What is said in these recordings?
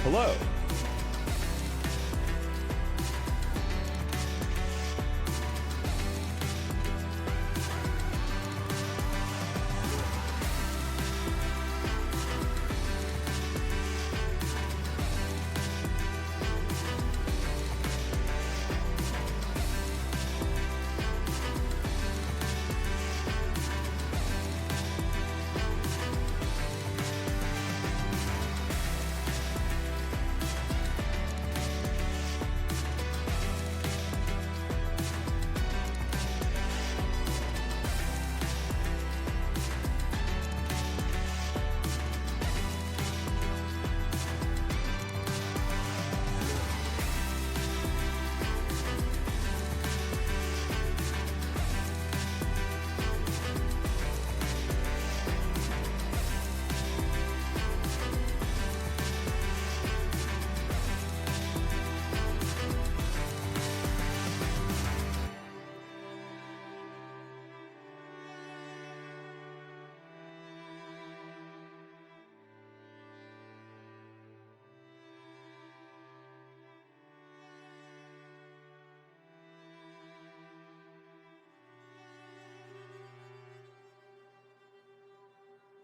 Hello.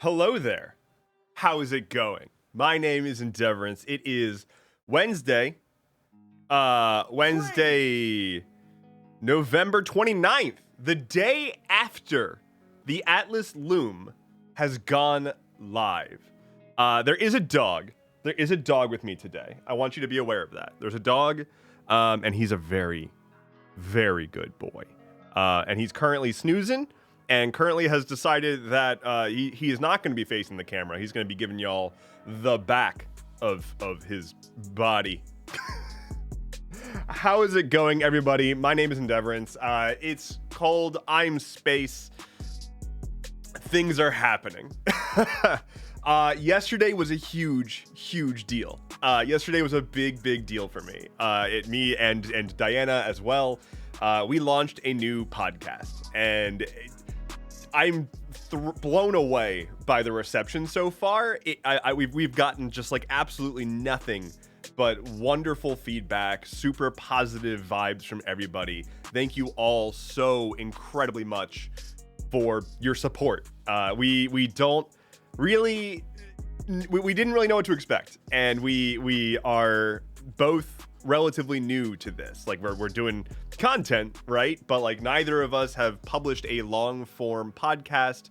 Hello there. How is it going? My name is Endeavorance. It is Wednesday. Wednesday, November 29th, the day after the Atlas Loom has gone live. There is a dog. There is a dog with me today. I want you to be aware of that. There's a dog, and he's a very, very good boy. And he's currently snoozing. And currently has decided that he is not going to be facing the camera. He's going to be giving y'all the back of his body. How is it going, everybody? My name is Endeavorance. It's cold. I'm space. Things are happening. Yesterday was a huge, huge deal. Yesterday was a big, big deal for me. Me and Diana as well. We launched a new podcast, and I'm blown away by the reception so far. We've gotten just like absolutely nothing but wonderful feedback, super positive vibes from everybody. Thank you all so incredibly much for your support. We didn't really know what to expect, and we are both relatively new to this. Like we're doing content, right? But like neither of us have published a long form podcast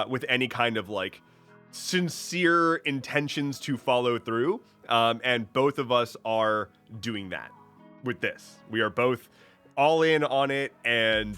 with any kind of like sincere intentions to follow through. And both of us are doing that with this. We are both all in on it, and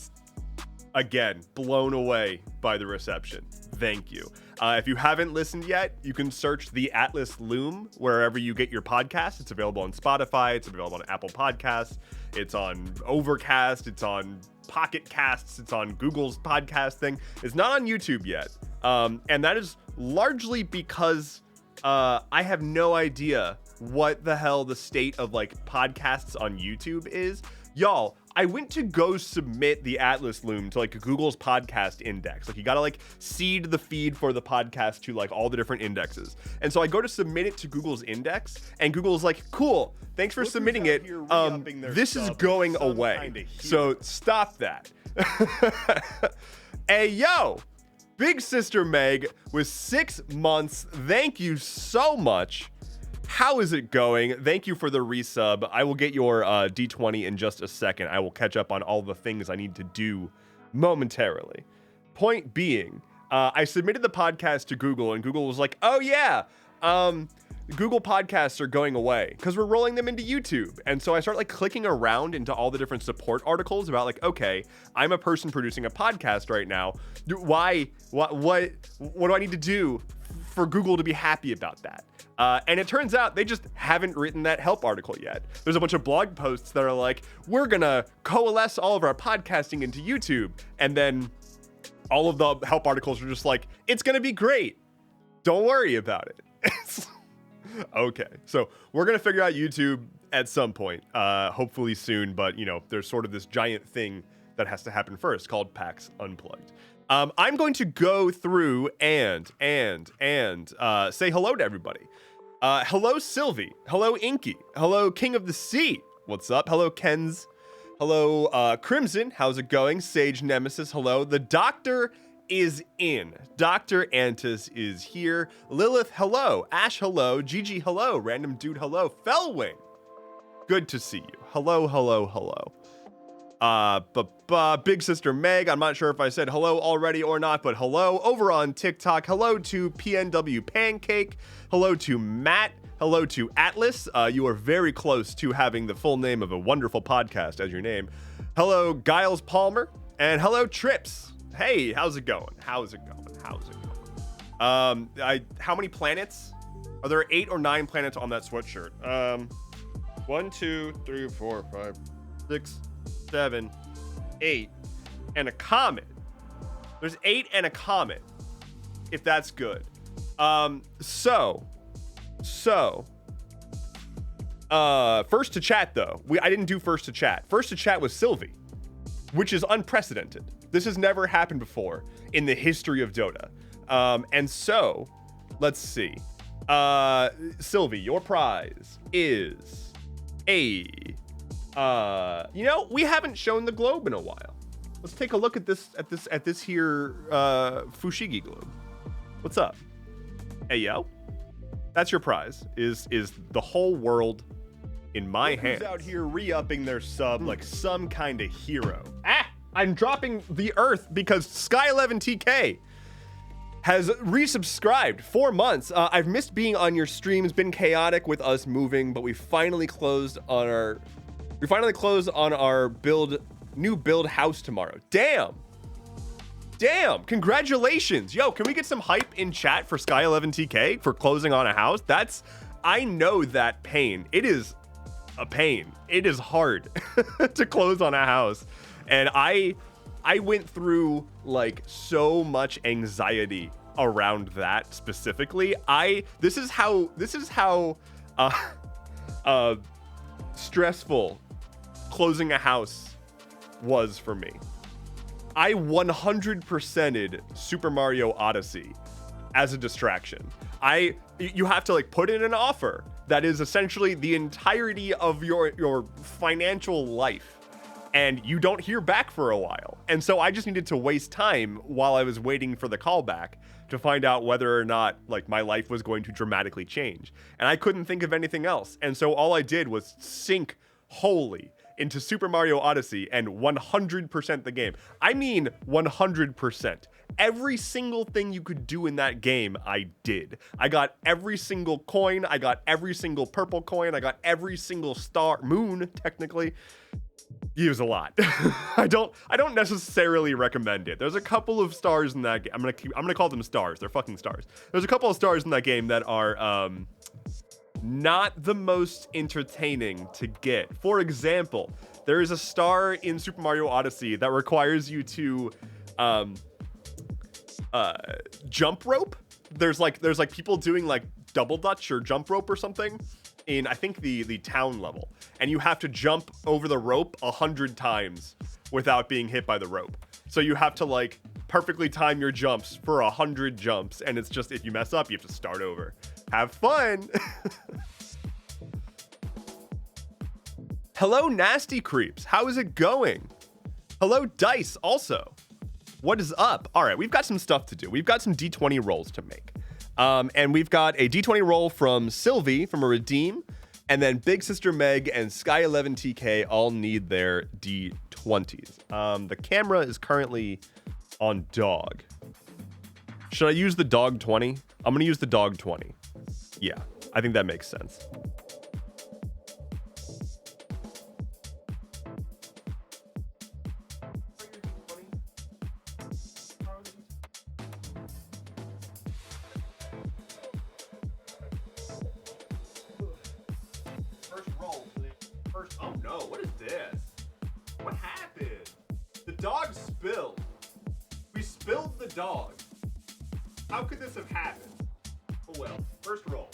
again, blown away by the reception. Thank you. If you haven't listened yet, you can search the Atlas Loom wherever you get your podcasts. It's available on Spotify. It's available on Apple Podcasts. It's on Overcast. It's on Pocket Casts. It's on Google's podcast thing. It's not on YouTube yet. And that is largely because I have no idea what the hell the state of like podcasts on YouTube is. Y'all, I went to go submit the Atlas Loom to like Google's podcast index. Like you gotta like seed the feed for the podcast to like all the different indexes. And so I go to submit it to Google's index, and Google's like, cool, thanks for submitting it. This is going away. So stop that. Hey, yo, Big Sister Meg with 6 months. Thank you so much. How is it going? Thank you for the resub. I will get your D20 in just a second. I will catch up on all the things I need to do momentarily. Point being, I submitted the podcast to Google, and Google was like, oh yeah, Google podcasts are going away because we're rolling them into YouTube. And so I start like clicking around into all the different support articles about like, okay, I'm a person producing a podcast right now. What do I need to do for Google to be happy about that? And it turns out they just haven't written that help article yet. There's a bunch of blog posts that are like, we're gonna coalesce all of our podcasting into YouTube. And then all of the help articles are just like, it's gonna be great. Don't worry about it. Okay, so we're gonna figure out YouTube at some point, hopefully soon, but you know, there's sort of this giant thing that has to happen first called PAX Unplugged. I'm going to go through and say hello to everybody. Hello, Sylvie. Hello, Inky. Hello, King of the Sea. What's up? Hello, Kens. Hello, Crimson. How's it going? Sage Nemesis. Hello. The Doctor is in. Dr. Antis is here. Lilith, hello. Ash, hello. Gigi, hello. Random Dude, hello. Fellwing. Good to see you. Hello, hello, hello. Big Sister Meg, I'm not sure if I said hello already or not, but hello. Over on TikTok, hello to PNW Pancake. Hello to Matt. Hello to Atlas. You are very close to having the full name of a wonderful podcast as your name. Hello, Giles Palmer. And hello, Trips. Hey, how's it going? How's it going? How's it going? How many planets? Are there 8 or 9 planets on that sweatshirt? 1, 2, 3, 4, 5, 6, 7, 8, and a comet. There's 8 and a comet, if that's good. First to chat though. I didn't do first to chat. First to chat was Sylvie, which is unprecedented. This has never happened before in the history of Dota. And so, let's see. Sylvie, your prize is a we haven't shown the globe in a while. Let's take a look at this here Fushigi globe. What's up? Hey yo. That's your prize. Is the whole world in my hands. Who's out here re-upping their sub like some kind of hero? I'm dropping the earth because Sky11TK has resubscribed 4 months. I've missed being on your streams, been chaotic with us moving, but we finally closed on our new build house tomorrow. Damn, congratulations. Yo, can we get some hype in chat for Sky11TK for closing on a house? I know that pain. It is a pain. It is hard to close on a house. And I went through like so much anxiety around that specifically. This is how stressful closing a house was for me. I 100%ed Super Mario Odyssey as a distraction. You have to like put in an offer that is essentially the entirety of your financial life, and you don't hear back for a while. And so I just needed to waste time while I was waiting for the callback to find out whether or not like my life was going to dramatically change. And I couldn't think of anything else. And so all I did was sink wholly into Super Mario Odyssey and 100% the game. I mean 100%. Every single thing you could do in that game, I did. I got every single coin. I got every single purple coin. I got every single moon, technically. It was a lot. I don't necessarily recommend it. There's a couple of stars in that game. I'm gonna call them stars. They're fucking stars. There's a couple of stars in that game that are not the most entertaining to get. For example, there is a star in Super Mario Odyssey that requires you to jump rope. There's like people doing like double dutch or jump rope or something in, I think, the town level, and you have to jump over the rope 100 times without being hit by the rope. So you have to like perfectly time your jumps for 100 jumps, and it's just, if you mess up, you have to start over. Have fun. Hello, Nasty Creeps. How is it going? Hello, Dice, also. What is up? All right, we've got some stuff to do. We've got some D20 rolls to make. And we've got a D20 roll from Sylvie from a redeem, and then Big Sister Meg and Sky11TK all need their D20s. The camera is currently on dog. Should I use the dog 20? I'm gonna use the dog 20. Yeah, I think that makes sense. Oh no, what is this? What happened? The dog spilled. We spilled the dog. How could this have happened? Oh well, first roll.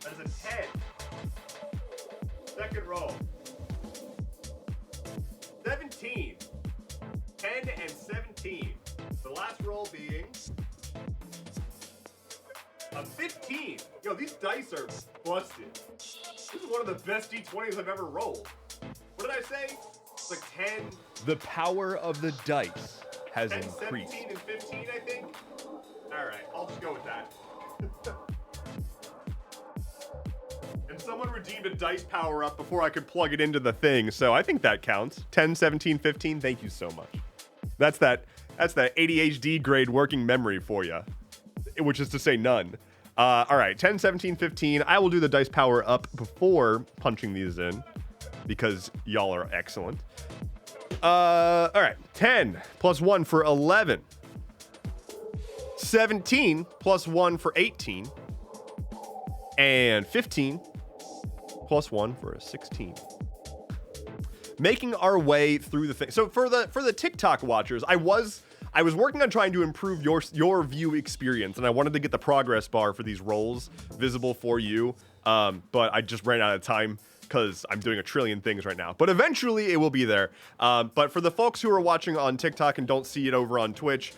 That is a 10. Second roll. 17. 10 and 17. The last roll being a 15. Yo, these dice are busted. This is one of the best D20s I've ever rolled. What did I say? It's like 10. The power of the dice has 10, increased. 17, and 15, I think. All right, I'll just go with that. And someone redeemed a dice power up before I could plug it into the thing, so I think that counts. 10, 17, 15. Thank you so much. That's that ADHD grade working memory for you, which is to say none. All right, 10, 17, 15. I will do the dice power up before punching these in because y'all are excellent. All right, 10 plus 1 for 11. 17 plus 1 for 18. And 15 plus 1 for a 16. Making our way through the thing. So for the TikTok watchers, I was working on trying to improve your view experience, and I wanted to get the progress bar for these rolls visible for you. But I just ran out of time because I'm doing a trillion things right now. But eventually it will be there. But for the folks who are watching on TikTok and don't see it over on Twitch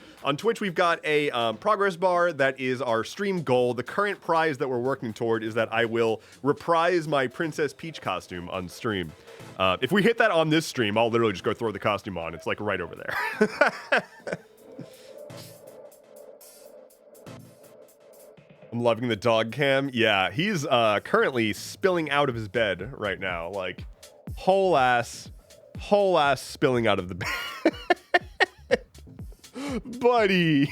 we've got a progress bar that is our stream goal. The current prize that we're working toward is that I will reprise my Princess Peach costume on stream. If we hit that on this stream, I'll literally just go throw the costume on. It's like right over there. I'm loving the dog cam. Yeah, he's currently spilling out of his bed right now. Like, whole ass spilling out of the bed. Buddy,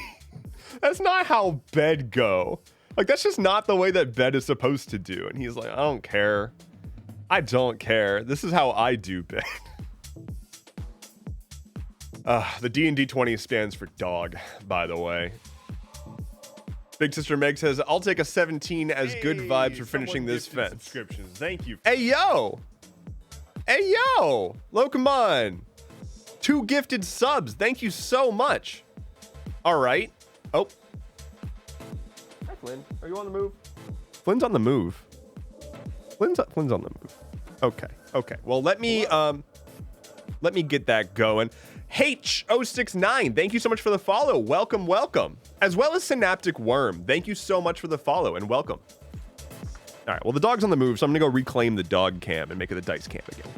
that's not how bed go. Like, that's just not the way that bed is supposed to do. And he's like, I don't care. I don't care. This is how I do bed. The D&D 20 stands for dog, by the way. Big Sister Meg says, I'll take a 17 as good vibes for finishing this fence. Subscriptions. Thank you. Hey, yo. Hey, yo. Locomon. 2 gifted subs. Thank you so much. All right. Oh. Hi, Flynn. Are you on the move? Flynn's on the move. Flynn's on the move. Okay. Well, let me get that going. H069, thank you so much for the follow. Welcome. As well as Synaptic Worm, thank you so much for the follow and welcome. All right, well, the dog's on the move, so I'm gonna go reclaim the dog cam and make it the dice cam again.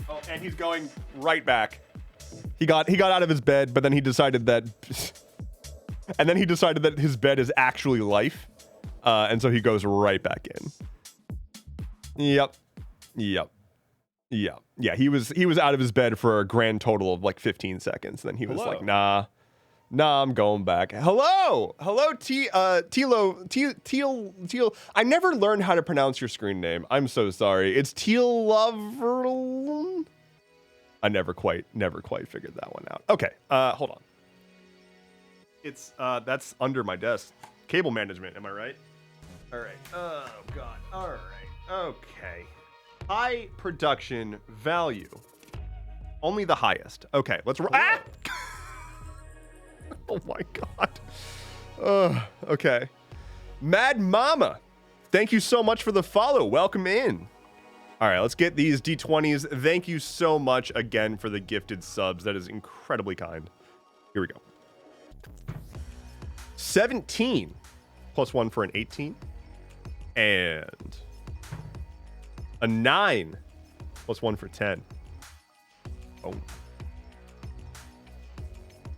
Oh, and he's going right back. He got out of his bed, but then he decided that his bed is actually life. And so he goes right back in. Yep. Yeah, he was out of his bed for a grand total of like 15 seconds. Then he was like, nah, I'm going back. Hello, Teal. I never learned how to pronounce your screen name. I'm so sorry. It's Teal Lover. I never quite figured that one out. Okay, hold on. It's that's under my desk. Cable management, am I right? All right. Oh God. All right. Okay. High production value. Only the highest. Okay, let's ah! Oh my God. Okay. Mad Mama, thank you so much for the follow. Welcome in. All right, let's get these D20s. Thank you so much again for the gifted subs. That is incredibly kind. Here we go. 17 plus 1 for an 18. And a 9 plus 1 for 10. Oh.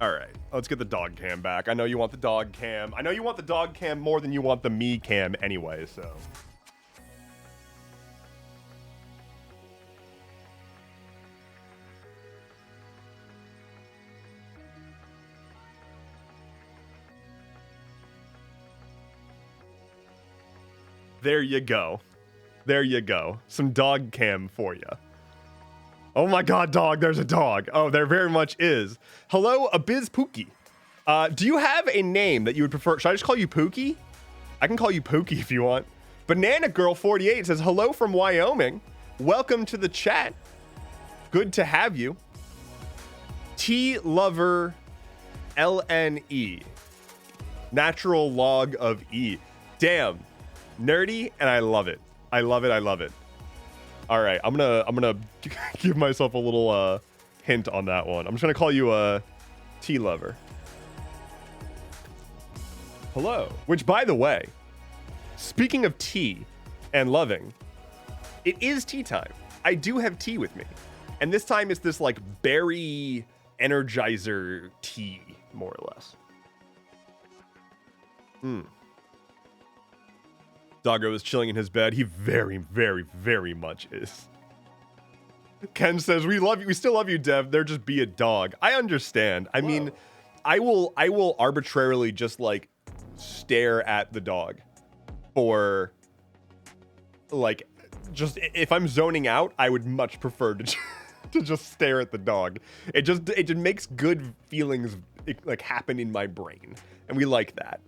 All right, let's get the dog cam back. I know you want the dog cam. I know you want the dog cam more than you want the me cam anyway, so. There you go. There you go. Some dog cam for you. Oh my God, dog, there's a dog. Oh, there very much is. Hello, Abiz Pookie. Do you have a name that you would prefer? Should I just call you Pookie? I can call you Pookie if you want. Banana Girl 48 says, hello from Wyoming. Welcome to the chat. Good to have you. T Lover LNE. Natural log of E. Damn. Nerdy, and I love it. I love it. All right, I'm gonna give myself a little hint on that one. I'm just gonna call you T Lover. Hello. Which, by the way, speaking of tea and loving, it is tea time. I do have tea with me. And this time it's this like berry energizer tea, more or less. Doggo is chilling in his bed. He very, very, very much is. Ken says, we love you. We still love you, Dev. There just be a dog. I understand. I mean, I will arbitrarily just like stare at the dog for like, just if I'm zoning out, I would much prefer to to just stare at the dog. It just makes good feelings like happen in my brain, and we like that.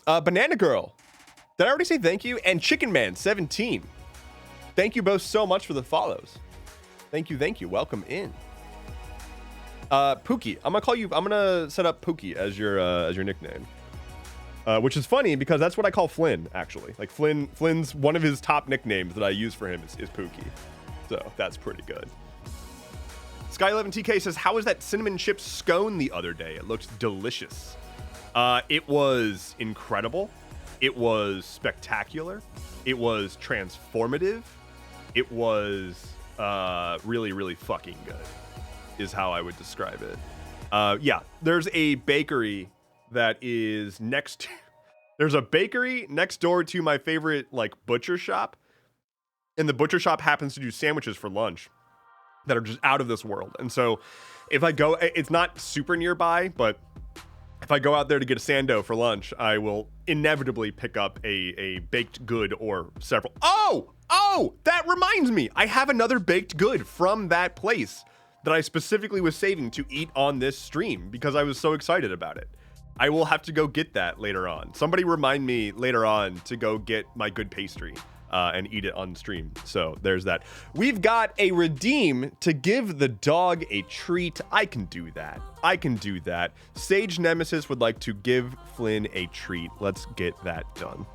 Banana Girl, did I already say thank you? And Chicken Man 17, thank you both so much for the follows. Thank you. Welcome in. Pookie, I'm gonna set up Pookie as your nickname. Which is funny because that's what I call Flynn, actually. Like Flynn's one of his top nicknames that I use for him is Pookie. So that's pretty good. Sky11TK says, how was that cinnamon chip scone the other day? It looked delicious. It was incredible. It was spectacular. It was transformative. It was really, really fucking good, is how I would describe it. Yeah, there's a bakery that is there's a bakery next door to my favorite like butcher shop, and the butcher shop happens to do sandwiches for lunch that are just out of this world. And so if I go, it's not super nearby, but if I go out there to get a sando for lunch, I will inevitably pick up a baked good or several. Oh, that reminds me, I have another baked good from that place that I specifically was saving to eat on this stream because I was so excited about it. I will have to go get that later on. Somebody remind me later on to go get my good pastry and eat it on stream. So there's that. We've got a redeem to give the dog a treat. I can do that. Sage Nemesis would like to give Flynn a treat. Let's get that done.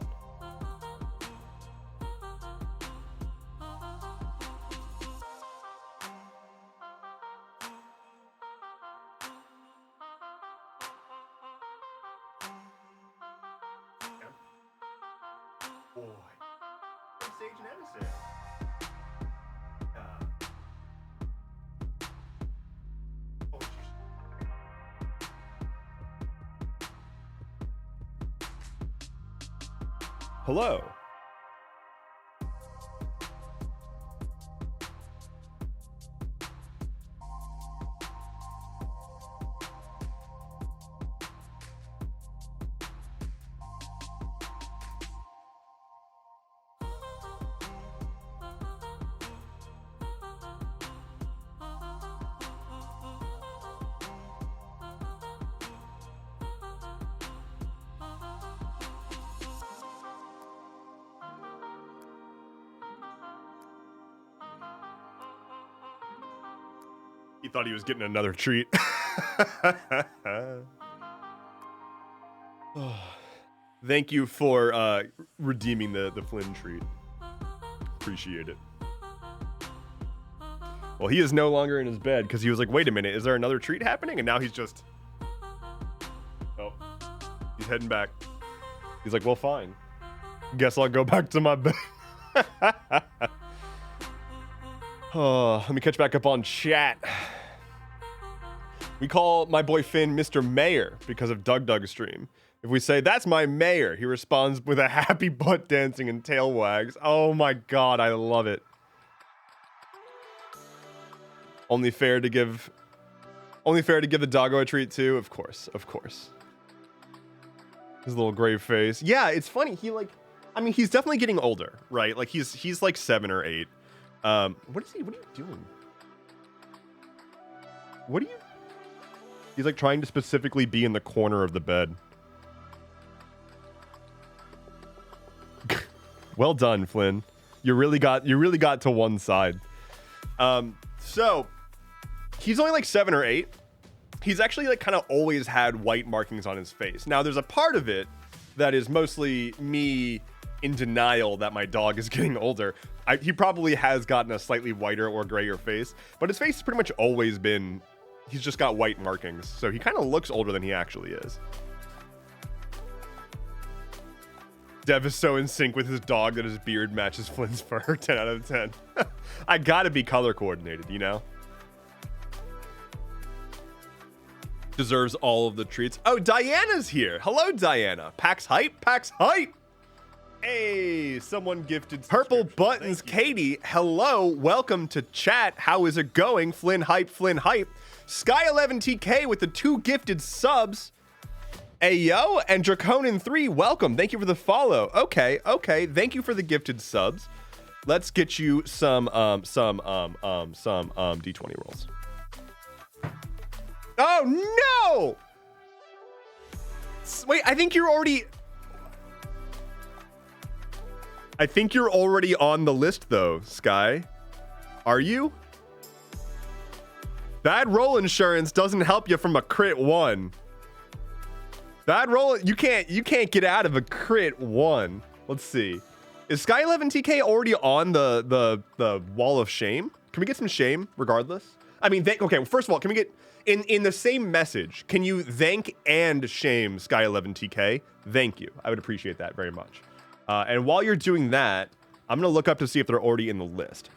Boy. Sage Nemesis. Oh, Hello. He thought he was getting another treat. Thank you for redeeming the Flynn treat. Appreciate it. Well, he is no longer in his bed because he was like, wait a minute, is there another treat happening? And now he's just... Oh, he's heading back. He's like, well, fine. Guess I'll go back to my bed. Oh, let me catch back up on chat. We call my boy Finn Mr. Mayor because of Doug's stream. If we say, that's my mayor, he responds with a happy butt dancing and tail wags. Oh my god, I love it. Only fair to give the doggo a treat too? Of course. His little grave face. Yeah, it's funny. He's definitely getting older, right? Like he's like 7 or 8. What are you doing? He's like trying to specifically be in the corner of the bed. Well done, Flynn. You really got to one side. So he's only like 7 or 8. He's actually like kind of always had white markings on his face. Now there's a part of it that is mostly me in denial that my dog is getting older. He probably has gotten a slightly whiter or grayer face, but his face has pretty much always been he's just got white markings, so he kind of looks older than he actually is. Dev is so in sync with his dog that his beard matches Flynn's fur. 10 out of 10. I gotta be color coordinated, you know? Deserves all of the treats. Oh, Diana's here. Hello, Diana. PAX hype? PAX hype! Hey, someone gifted Purple Buttons. Katie, hello. Welcome to chat. How is it going? Flynn hype, Flynn hype. Sky11TK with the 2 gifted subs. Ayo, and Draconin3, welcome. Thank you for the follow. Okay. Thank you for the gifted subs. Let's get you some D20 rolls. Oh no! Wait, I think you're already on the list though, Sky. Are you? Bad roll insurance doesn't help you from a crit 1. Bad roll, you can't get out of a crit 1. Let's see. Is Sky11TK already on the wall of shame? Can we get some shame regardless? I mean, okay, well, first of all, can we get in the same message, can you thank and shame Sky11TK? Thank you. I would appreciate that very much. And while you're doing that, I'm gonna look up to see if they're already in the list.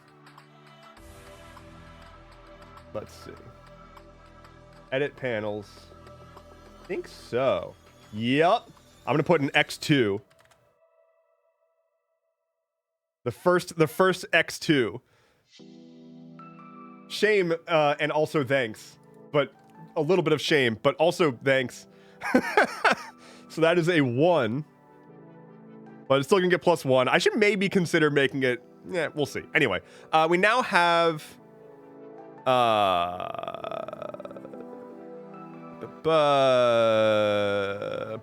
Let's see. Edit panels. I think so. Yep. I'm gonna put an X2. The first X2. Shame and also thanks, but a little bit of shame, but also thanks. So that is a 1, but it's still gonna get +1. I should maybe consider making it. Yeah, we'll see. Anyway, we now have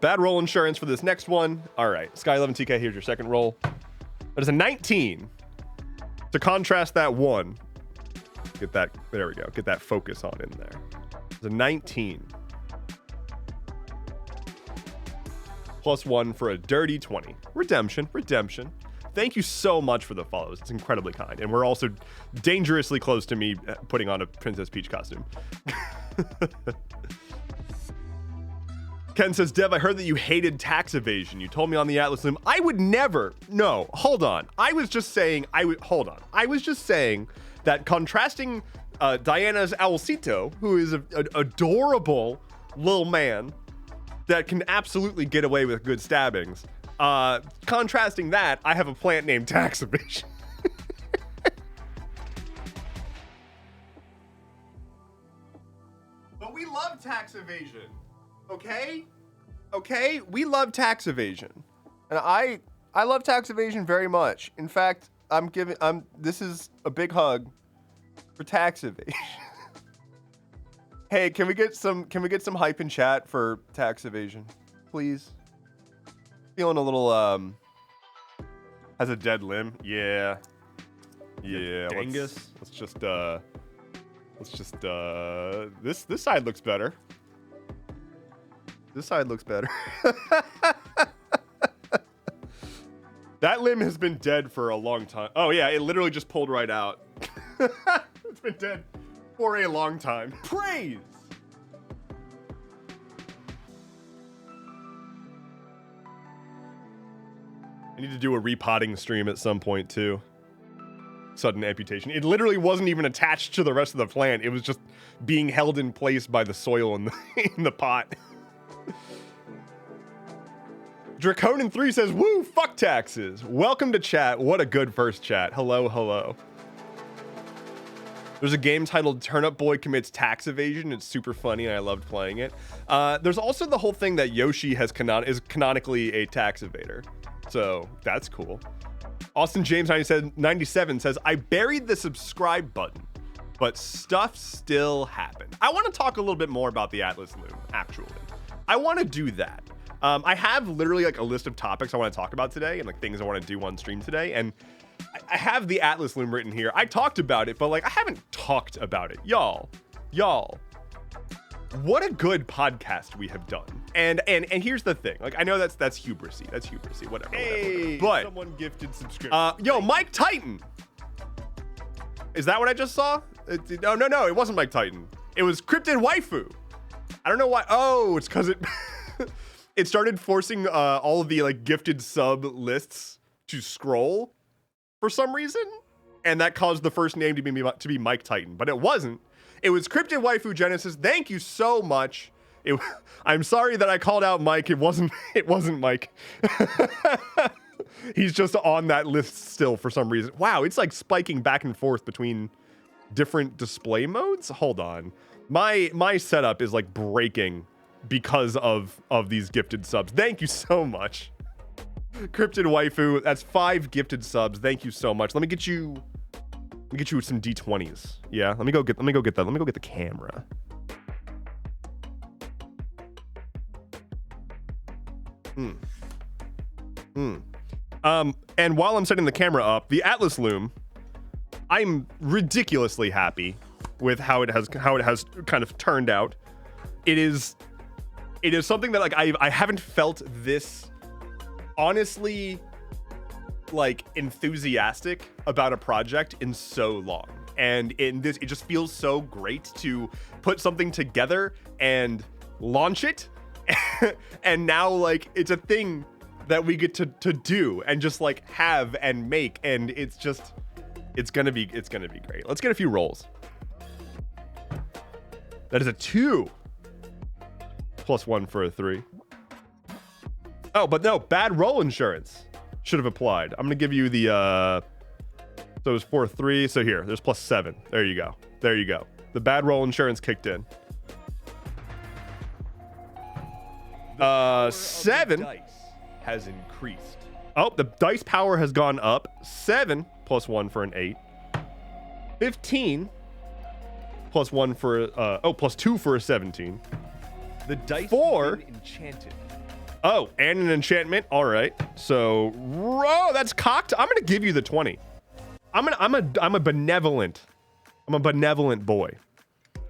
bad roll insurance for this next one. All right, Sky11TK, here's your second roll. That is a 19. To contrast that 1. Get that, there we go. Get that focus on in there. It's a 19. +1 for a dirty 20. Redemption. Thank you so much for the follows. It's incredibly kind. And we're also dangerously close to me putting on a Princess Peach costume. Ken says, Dev, I heard that you hated tax evasion. You told me on the Atlas Loom. I would never. No, hold on. I was just saying, hold on. I was just saying that contrasting Diana's Owlcito, who is an adorable little man that can absolutely get away with good stabbings. Contrasting that, I have a plant named tax evasion. But we love tax evasion. Okay, we love tax evasion, and I love tax evasion very much. In fact, this is a big hug for tax evasion. Hey, can we get some hype in chat for tax evasion, please? Feeling a little has a dead limb. Yeah. Let's just this side looks better. This side looks better. That limb has been dead for a long time. Oh yeah, it literally just pulled right out. It's been dead for a long time. Praise! I need to do a repotting stream at some point too. Sudden amputation. It literally wasn't even attached to the rest of the plant. It was just being held in place by the soil in the pot. Draconin3 says, woo, fuck taxes. Welcome to chat. What a good first chat. Hello. There's a game titled Turnip Boy Commits Tax Evasion. It's super funny and I loved playing it. There's also the whole thing that Yoshi is canonically a tax evader. So that's cool. Austin James 97 says, I buried the subscribe button, but stuff still happened. I want to talk a little bit more about the Atlas Loom, actually. I want to do that. I have literally like a list of topics I want to talk about today and like things I want to do on stream today. And I have the Atlas Loom written here. I talked about it, but like I haven't talked about it. Y'all, what a good podcast we have done. And here's the thing. Like I know that's hubrisy. That's hubrisy. Whatever. But someone gifted subscription. Yo, Mike Titan. Is that what I just saw? No. It wasn't Mike Titan. It was Cryptid Waifu. I don't know why. Oh, it's because it it started forcing all of the like gifted sub lists to scroll for some reason, and that caused the first name to be Mike Titan, but it wasn't. It was Cryptid Waifu Genesis. Thank you so much. I'm sorry that I called out Mike. It wasn't Mike. He's just on that list still for some reason. Wow, it's like spiking back and forth between different display modes. Hold on. My setup is like breaking because of these gifted subs. Thank you so much. Cryptid Waifu, that's 5 gifted subs. Thank you so much. Let me get you some D20s. Yeah, let me go get that. Let me go get the camera. And while I'm setting the camera up, the Atlas Loom, I'm ridiculously happy with how it has kind of turned out. It is something that like I haven't felt this honestly like enthusiastic about a project in so long. And in this, it just feels so great to put something together and launch it. And now like it's a thing that we get to do and just like have and make, and it's gonna be great. Let's get a few rolls. That is a 2 +1 for a 3. Oh, but no, bad roll insurance should have applied. I'm gonna give you the so it was 4 3, so here there's +7. There you go. The bad roll insurance kicked in. 7 has increased. Oh, the dice power has gone up. 7 +1 for an 8. 15 +1 for +2 for a 17. The dice 4 have been enchanted. Oh, and an enchantment. All right. So, that's cocked. I'm gonna give you the 20. I'm a benevolent boy.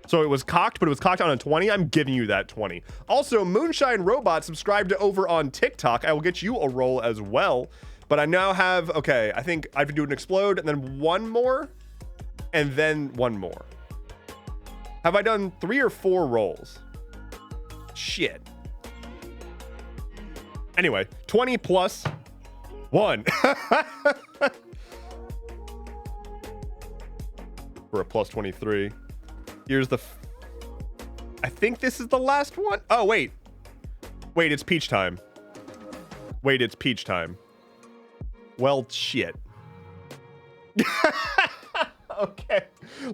So it was cocked, but it was cocked on a 20. I'm giving you that 20. Also, Moonshine Robot subscribed to over on TikTok. I will get you a roll as well. But I now have, okay, I think I have to do an explode and then one more and then one more. Have I done 3 or 4 rolls? Shit. Anyway, 20 plus 1. For a +23. Here's the... I think this is the last one. Oh, wait. Wait, it's peach time. Well, shit. Okay.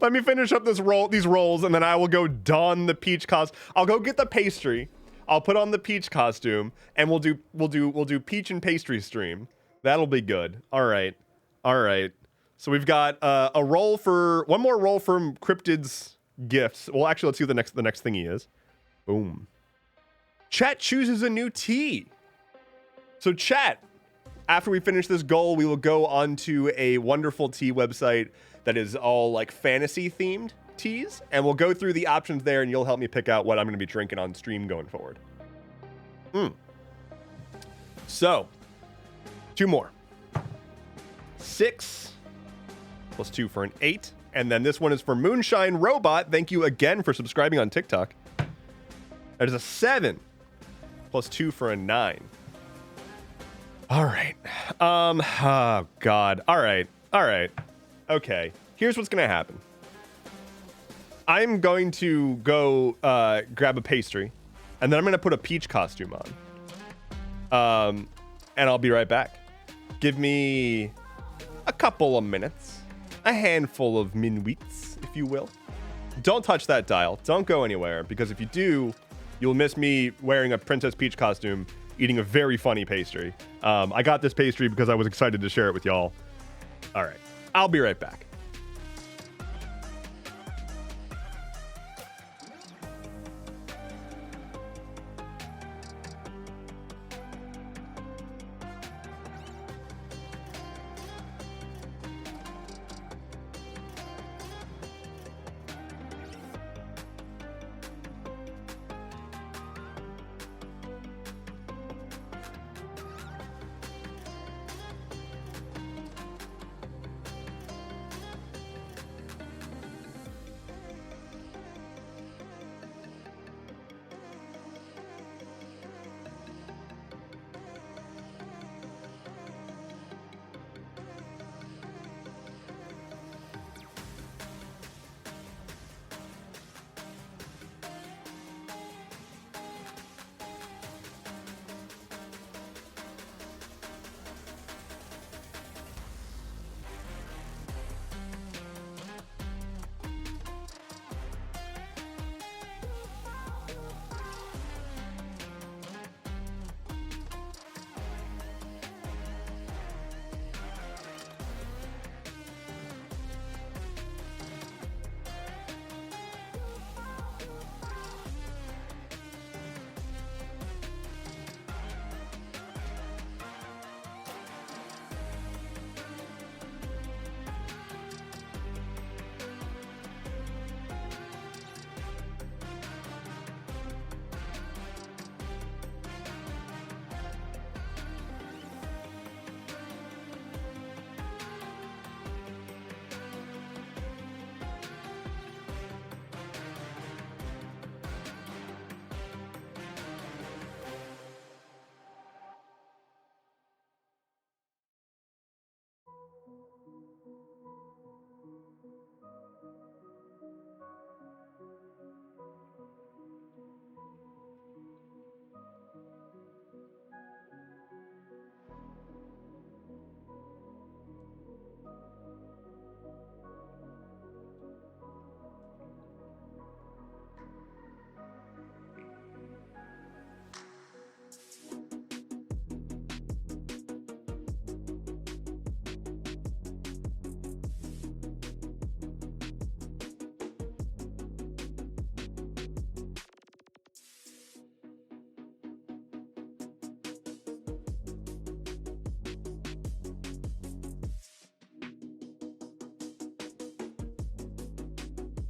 Let me finish up these rolls, and then I will go don the peach costume. I'll go get the pastry. I'll put on the peach costume, and we'll do peach and pastry stream. That'll be good. All right. So we've got one more roll from Cryptid's gifts. Well, actually, let's see what the next thingy is. Boom. Chat chooses a new tea. So chat, after we finish this goal, we will go onto a wonderful tea website that is all like fantasy themed teas, and we'll go through the options there, and you'll help me pick out what I'm going to be drinking on stream going forward. So 2 more. 6 +2 for an 8. And then this one is for Moonshine Robot. Thank you again for subscribing on TikTok. That is a 7 +2 for a 9. All right. Oh, God. All right. Okay. Here's what's going to happen. I'm going to go grab a pastry, and then I'm going to put a peach costume on. And I'll be right back. Give me a couple of minutes. A handful of minutes, if you will. Don't touch that dial. Don't go anywhere, because if you do, you'll miss me wearing a Princess Peach costume, eating a very funny pastry. I got this pastry because I was excited to share it with y'all. All right. I'll be right back.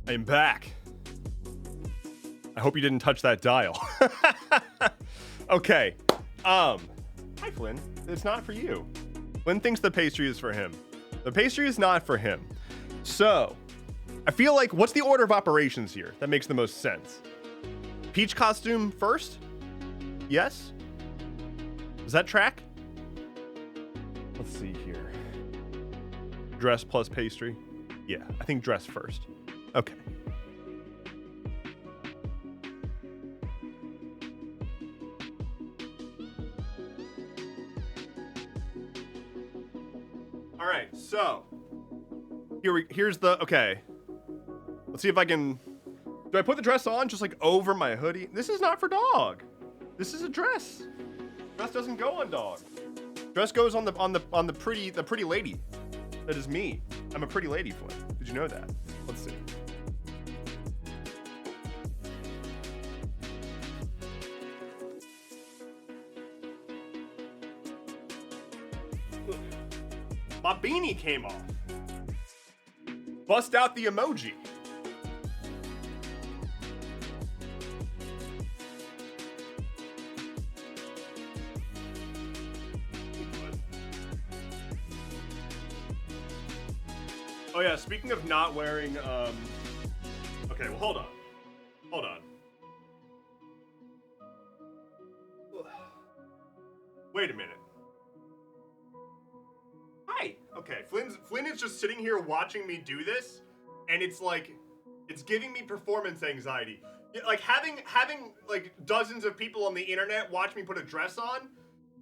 I'm back. I hope you didn't touch that dial. Okay. Hi, Flynn. It's not for you. Flynn thinks the pastry is for him. The pastry is not for him. So, I feel like, what's the order of operations here that makes the most sense? Peach costume first? Yes? Does that track? Let's see here. Dress plus pastry? Yeah, I think dress first. Okay. All right, so here's the, okay. Let's see if I can, do I put the dress on just like over my hoodie? This is not for dog. This is a dress. Dress doesn't go on dog. Dress goes on the pretty lady. That is me. I'm a pretty lady, Flynn. Did you know that? Let's see. My beanie came off. Bust out the emoji. Oh yeah, speaking of not wearing, okay, well hold on. Hold on. Wait a minute. Hi. Okay, Flynn is just sitting here watching me do this, and it's like, it's giving me performance anxiety. Like having like dozens of people on the internet watch me put a dress on,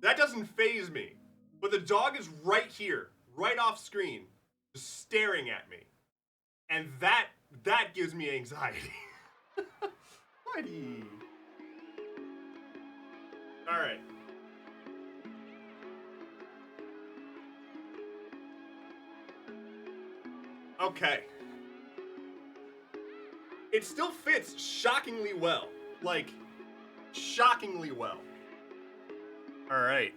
that doesn't faze me. But the dog is right here, right off screen, just staring at me. And that gives me anxiety. Buddy. All right. Okay. It still fits shockingly well. Like, shockingly well. All right.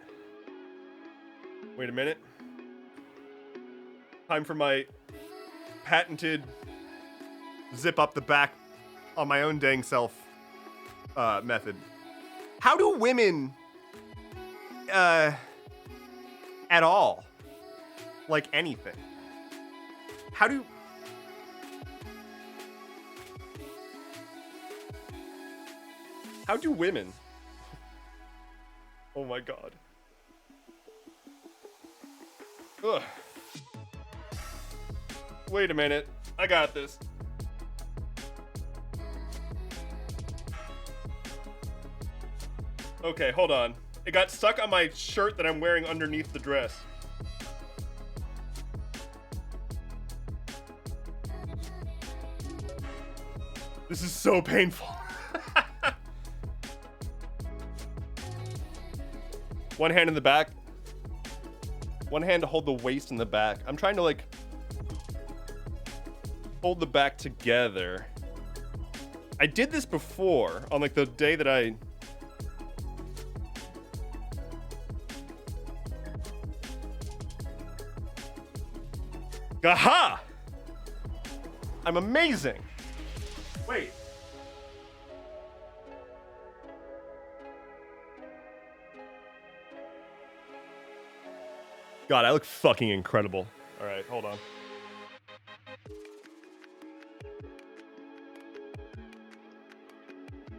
Wait a minute. Time for my patented zip up the back on my own dang self method. How do women at all like anything? How do women? Oh my god. Ugh. Wait a minute. I got this. Okay, hold on. It got stuck on my shirt that I'm wearing underneath the dress. This is so painful. One hand in the back. One hand to hold the waist in the back. I'm trying to like hold the back together. I did this before on like the day that I Aha! I'm amazing. Wait. God, I look fucking incredible. All right, hold on.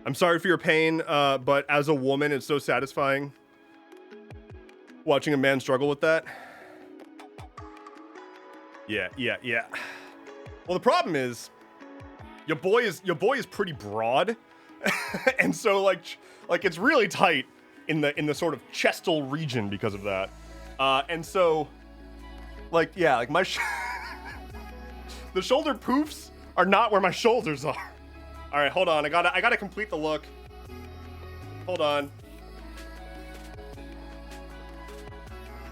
I'm sorry for your pain, but as a woman, it's so satisfying watching a man struggle with that. Yeah. Well, the problem is, your boy is pretty broad, and so like it's really tight in the sort of chestal region because of that. And so, like, yeah, like my the shoulder poofs are not where my shoulders are. All right, hold on. I gotta complete the look. Hold on.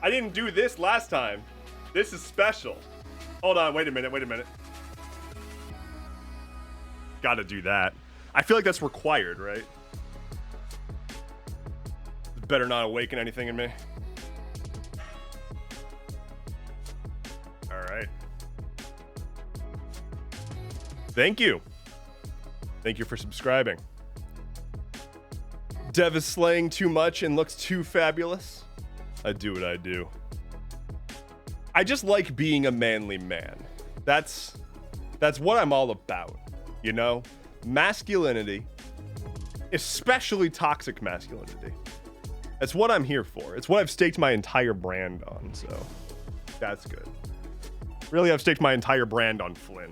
I didn't do this last time. This is special. Hold on. Wait a minute. Gotta do that. I feel like that's required, right? Better not awaken anything in me. All right. Thank you. Thank you for subscribing. Dev is slaying too much and looks too fabulous. I do what I do. I just like being a manly man. That's what I'm all about, you know? Masculinity, especially toxic masculinity. That's what I'm here for. It's what I've staked my entire brand on, so that's good. Really, I've staked my entire brand on Flynn.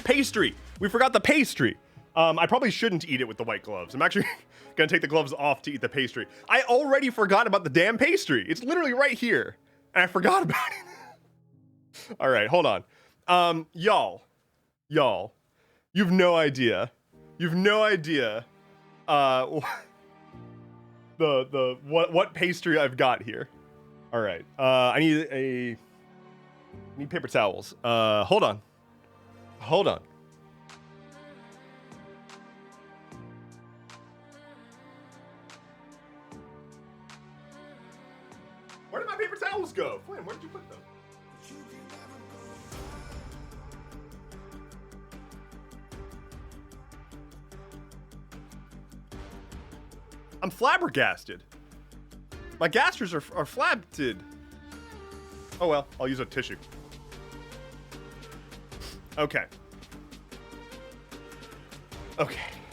Pastry. We forgot the pastry. I probably shouldn't eat it with the white gloves. I'm actually gonna take the gloves off to eat the pastry. I already forgot about the damn pastry. It's literally right here, and I forgot about it. All right, hold on. Y'all, you've no idea. You've no idea. What pastry I've got here. All right. I need paper towels. Hold on. Where did my paper towels go? Flynn, where did you put them? I'm flabbergasted. My gasters are flabted. Oh well, I'll use a tissue. Okay.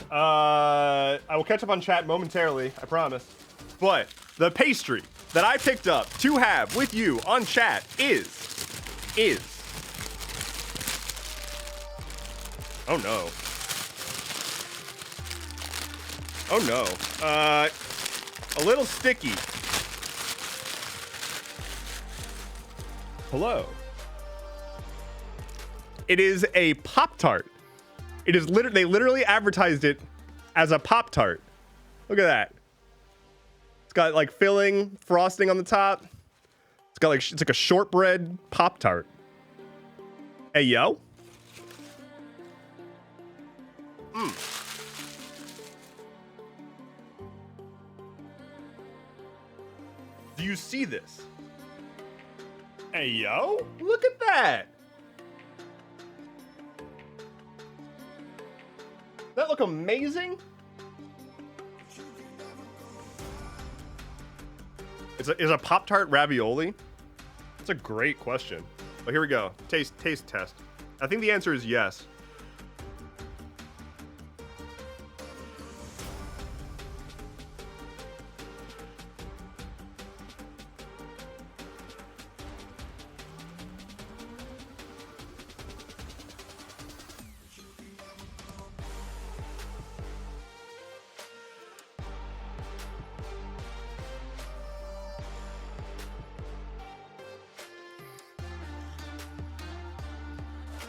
I will catch up on chat momentarily, I promise. But the pastry that I picked up to have with you on chat is. Oh no. Oh no. A little sticky. Hello. It is a Pop-Tart. It is they literally advertised it as a Pop-Tart. Look at that. It's got like filling, frosting on the top. It's got like, it's like a shortbread Pop-Tart. Hey, yo. Do you see this? Hey, yo, look at that. That look amazing? Is a Pop-Tart ravioli? That's a great question. Oh, here we go. Taste test. I think the answer is yes.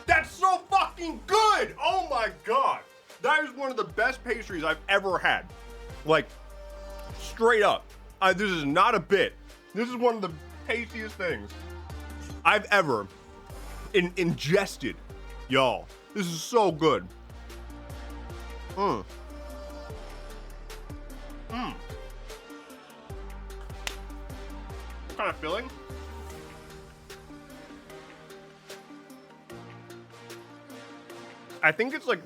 That's so fucking good! Oh my god! That is one of the best pastries I've ever had. Like, straight up. This is not a bit. This is one of the tastiest things I've ever ingested. Y'all, this is so good. What kind of filling? I think it's like,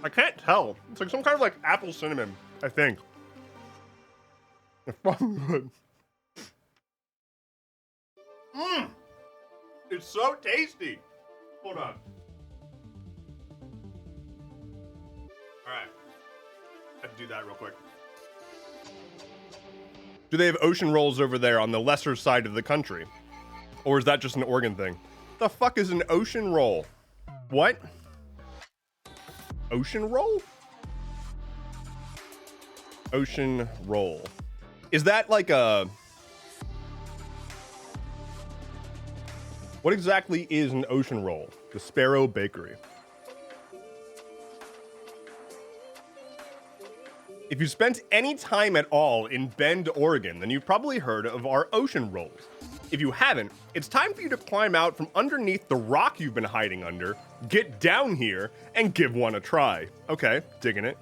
I can't tell. It's like some kind of like apple cinnamon, I think. It's fucking good. It's so tasty. Hold on. All right. I have to do that real quick. Do they have ocean rolls over there on the lesser side of the country? Or is that just an Oregon thing? The fuck is an ocean roll? What? Ocean roll? Ocean roll. Is that like a... What exactly is an ocean roll? The Sparrow Bakery. If you spent any time at all in Bend, Oregon, then you've probably heard of our ocean rolls. If you haven't, it's time for you to climb out from underneath the rock you've been hiding under, get down here, and give one a try. Okay, digging it.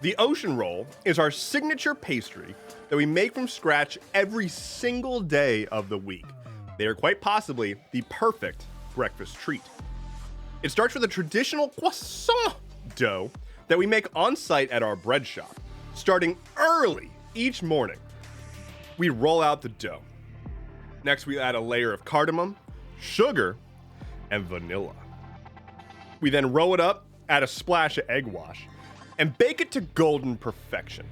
The ocean roll is our signature pastry that we make from scratch every single day of the week. They are quite possibly the perfect breakfast treat. It starts with a traditional croissant dough that we make on site at our bread shop. Starting early each morning, we roll out the dough. Next, we add a layer of cardamom, sugar, and vanilla. We then roll it up, add a splash of egg wash, and bake it to golden perfection.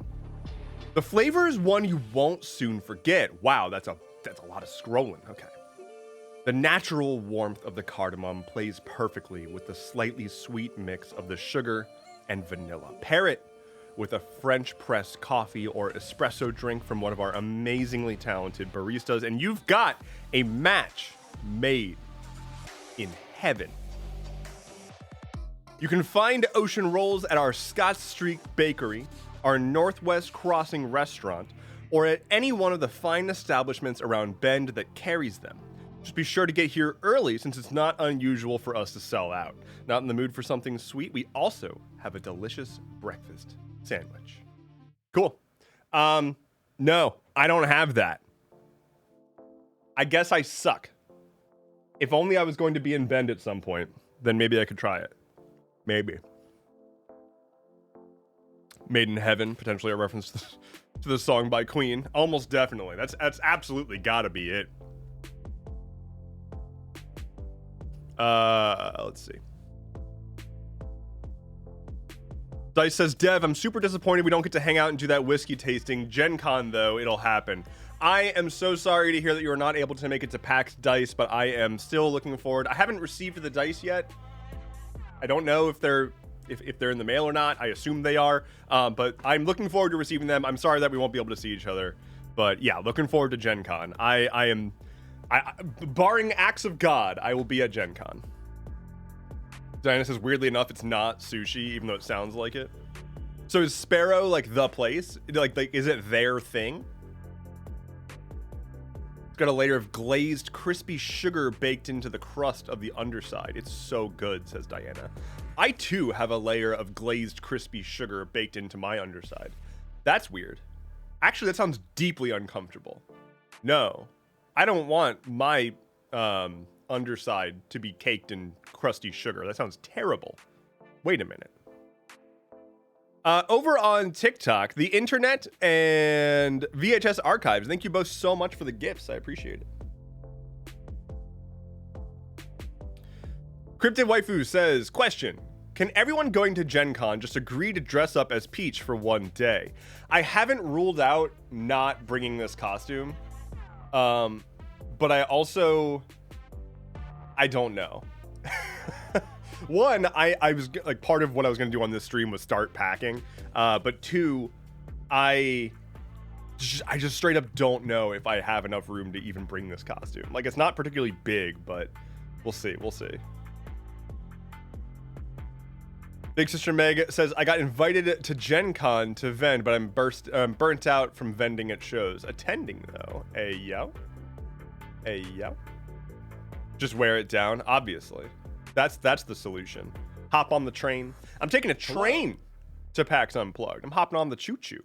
The flavor is one you won't soon forget. Wow, that's a lot of scrolling. Okay. The natural warmth of the cardamom plays perfectly with the slightly sweet mix of the sugar and vanilla. Pair it with a French press coffee or espresso drink from one of our amazingly talented baristas, and you've got a match made in heaven. You can find ocean rolls at our Scott Street Bakery, our Northwest Crossing restaurant, or at any one of the fine establishments around Bend that carries them. Just be sure to get here early since it's not unusual for us to sell out. Not in the mood for something sweet? We also have a delicious breakfast sandwich. Cool. No, I don't have that. I guess I suck. If only I was going to be in Bend at some point, then maybe I could try it. Maybe. Made in Heaven, potentially a reference to the song by Queen. Almost definitely. That's absolutely gotta be it. Let's see. Dice says, Dev, I'm super disappointed we don't get to hang out and do that whiskey tasting. Gen Con, though, it'll happen. I am so sorry to hear that you are not able to make it to PAX Dice, but I am still looking forward. I haven't received the dice yet. I don't know if they're in the mail or not. I assume they are, but I'm looking forward to receiving them. I'm sorry that we won't be able to see each other, but yeah, looking forward to Gen Con. I am, barring acts of God, I will be at Gen Con. Diana says, weirdly enough, it's not sushi, even though it sounds like it. So is Sparrow like the place? Like is it their thing? It's got a layer of glazed, crispy sugar baked into the crust of the underside. It's so good, says Diana. I too have a layer of glazed, crispy sugar baked into my underside. That's weird. Actually, that sounds deeply uncomfortable. No, I don't want my underside to be caked in crusty sugar. That sounds terrible. Wait a minute. Over on TikTok, the internet and VHS archives, thank you both so much for the gifts. I appreciate it. Cryptid Waifu says, question, can everyone going to Gen Con just agree to dress up as Peach for one day? I haven't ruled out not bringing this costume, but I don't know. One, I was like, part of what I was going to do on this stream was start packing. But two, I just straight up don't know if I have enough room to even bring this costume. Like, it's not particularly big, but we'll see. We'll see. Big Sister Meg says, I got invited to Gen Con to vend, but I'm burnt out from vending at shows. Attending, though. Ayo. Just wear it down, obviously. That's the solution. Hop on the train. I'm taking a train to PAX Unplugged. I'm hopping on the choo-choo.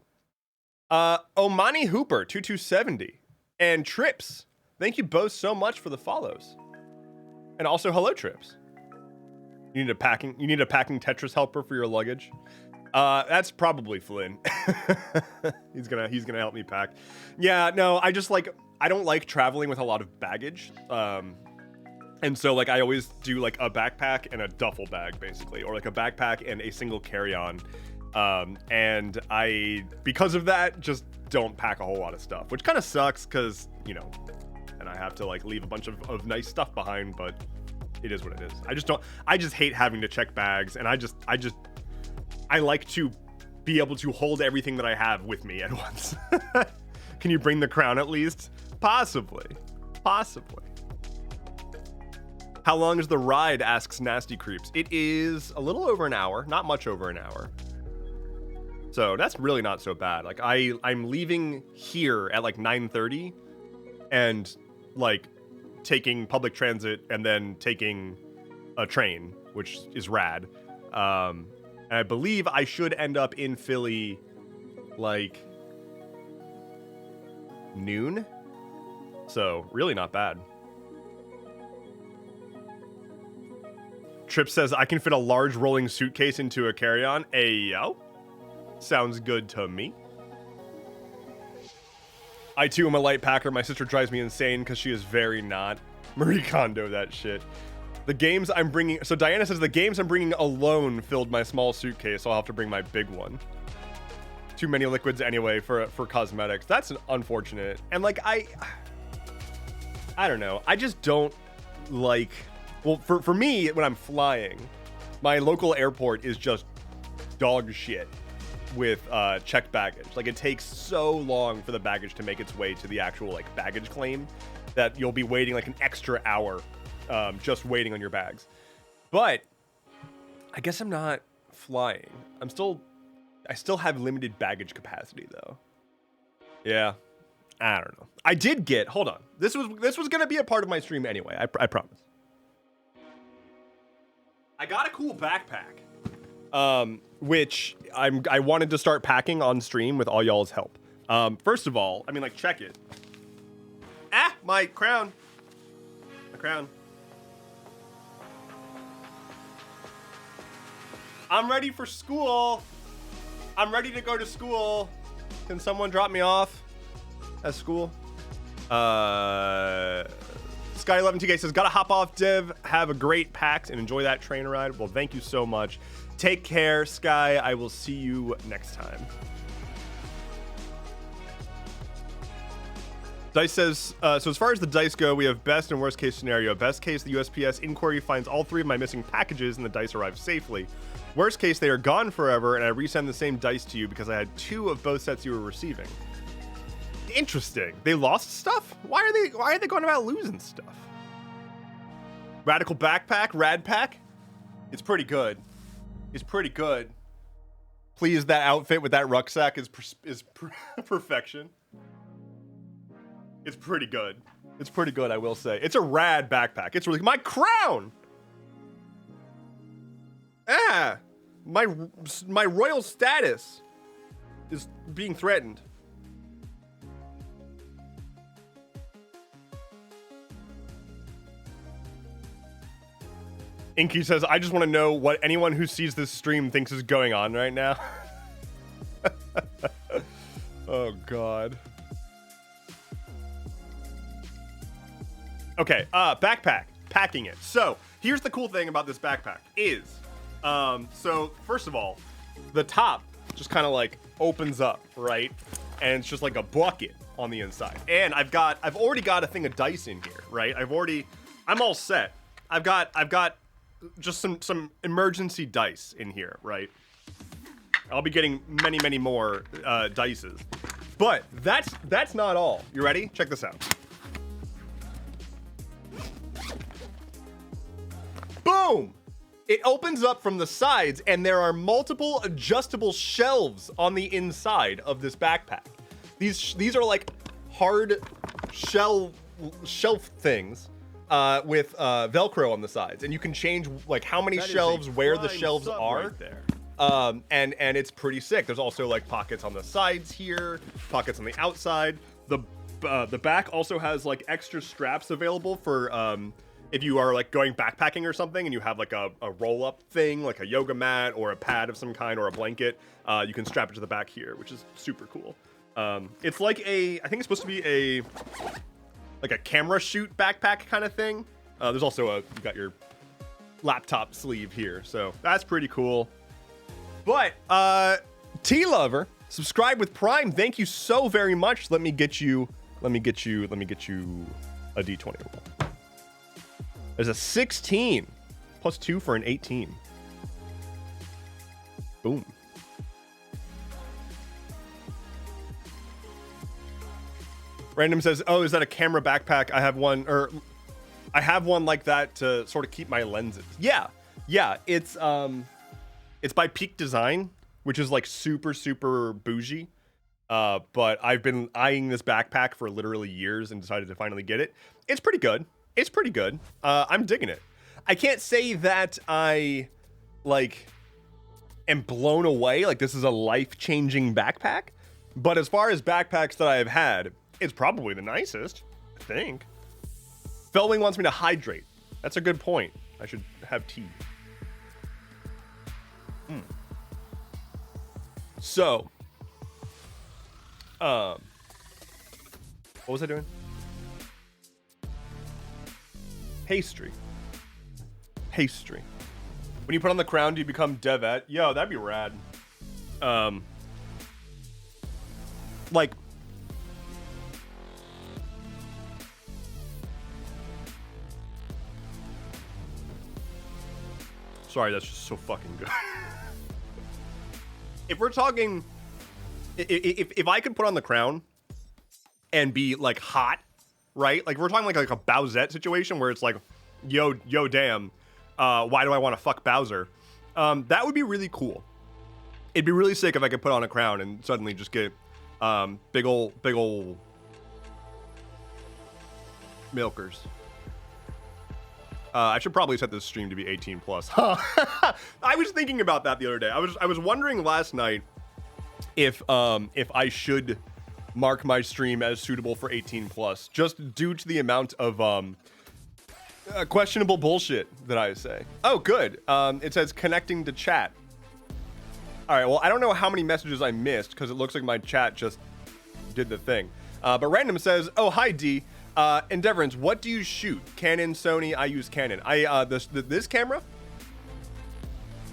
Omani Hooper 2270 and Trips. Thank you both so much for the follows. And also hello, Trips. You need a packing Tetris helper for your luggage. That's probably Flynn. he's gonna help me pack. Yeah, no, I don't like traveling with a lot of baggage. And so like I always do like a backpack and a duffel bag basically, or like a backpack and a single carry-on. And I, because of that, just don't pack a whole lot of stuff, which kind of sucks because, you know, and I have to like leave a bunch of nice stuff behind, but it is what it is. I just hate having to check bags, and I like to be able to hold everything that I have with me at once. Can you bring the crown at least? Possibly. How long is the ride, asks Nasty Creeps. It is a little over an hour, not much over an hour. So that's really not so bad. Like I'm leaving here at like 9:30 and like taking public transit and then taking a train, which is rad. And I believe I should end up in Philly, like, noon. So, really not bad. Trip says, I can fit a large rolling suitcase into a carry-on. Ayo. Sounds good to me. I, too, am a light packer. My sister drives me insane because she is very not. Marie Kondo that shit. The games I'm bringing... So Diana says, the games I'm bringing alone filled my small suitcase, so I'll have to bring my big one. Too many liquids anyway for cosmetics. That's unfortunate. And, like, I don't know. I just don't like... Well, for me, when I'm flying, my local airport is just dog shit with checked baggage. Like, it takes so long for the baggage to make its way to the actual, like, baggage claim that you'll be waiting, like, an extra hour just waiting on your bags. But I guess I'm not flying. I still have limited baggage capacity, though. Yeah. I don't know. I did get... Hold on. This was going to be a part of my stream anyway. I promise. I got a cool backpack, which I wanted to start packing on stream with all y'all's help. First of all, I mean, like, check it. Ah, my crown. My crown. I'm ready for school. I'm ready to go to school. Can someone drop me off at school? Sky11TK says, gotta hop off, Div. Have a great PAX and enjoy that train ride. Well, thank you so much. Take care, Sky. I will see you next time. Dice says, so as far as the dice go, we have best and worst case scenario. Best case, the USPS inquiry finds all 3 of my missing packages and the dice arrive safely. Worst case, they are gone forever and I resend the same dice to you because I had 2 of both sets you were receiving. Interesting. They lost stuff? Why are they going about losing stuff? Radical backpack, rad pack. It's pretty good. It's pretty good. Please, that outfit with that rucksack is perfection. It's pretty good. It's pretty good, I will say. It's a rad backpack. It's really... My crown! Ah! My royal status is being threatened. Inky says, I just want to know what anyone who sees this stream thinks is going on right now. Oh, God. Okay, backpack. Packing it. So, here's the cool thing about this backpack is, so, first of all, the top just kind of, like, opens up, right? And it's just like a bucket on the inside. And I've already got a thing of dice in here, right? I'm all set. I've got just some emergency dice in here, right? I'll be getting many more dices. But that's not all. You ready? Check this out. Boom! It opens up from the sides and there are multiple adjustable shelves on the inside of this backpack. These are like hard shelf things with Velcro on the sides, and you can change like how many shelves, where the shelves are. Right there. And it's pretty sick. There's also like pockets on the sides here, pockets on the outside. The back also has like extra straps available for if you are like going backpacking or something and you have like a roll-up thing, like a yoga mat or a pad of some kind or a blanket, you can strap it to the back here, which is super cool. It's like I think it's supposed to be a camera shoot backpack kind of thing. There's also you got your laptop sleeve here, so that's pretty cool. But T-Lover, subscribe with Prime. Thank you so very much. Let me get you a D20 roll. There's a 16 plus 2 for an 18. Boom. Random says, "Oh, is that a camera backpack? I have one like that to sort of keep my lenses." Yeah. It's by Peak Design, which is like super bougie. But I've been eyeing this backpack for literally years and decided to finally get it. It's pretty good. I'm digging it. I can't say that I like am blown away. Like, this is a life-changing backpack. But as far as backpacks that I have had, it's probably the nicest, I think. Felwing wants me to hydrate. That's a good point. I should have tea. So, what was I doing? Pastry. When you put on the crown, do you become Devet? Yo, that'd be rad. Like, sorry, that's just so fucking good. If we're talking, if I could put on the crown and be like hot, right? Like, we're talking like a Bowsette situation where it's like, yo, damn, why do I want to fuck Bowser? That would be really cool. It'd be really sick if I could put on a crown and suddenly just get big ol' milkers. I should probably set this stream to be 18 plus. I was thinking about that the other day. I was wondering last night if I should mark my stream as suitable for 18 plus, just due to the amount of questionable bullshit that I say. Oh, good. It says connecting to chat. All right, well, I don't know how many messages I missed because it looks like my chat just did the thing. But Random says, oh, hi, D. Endeavorance, what do you shoot? Canon, Sony? I use Canon. This camera,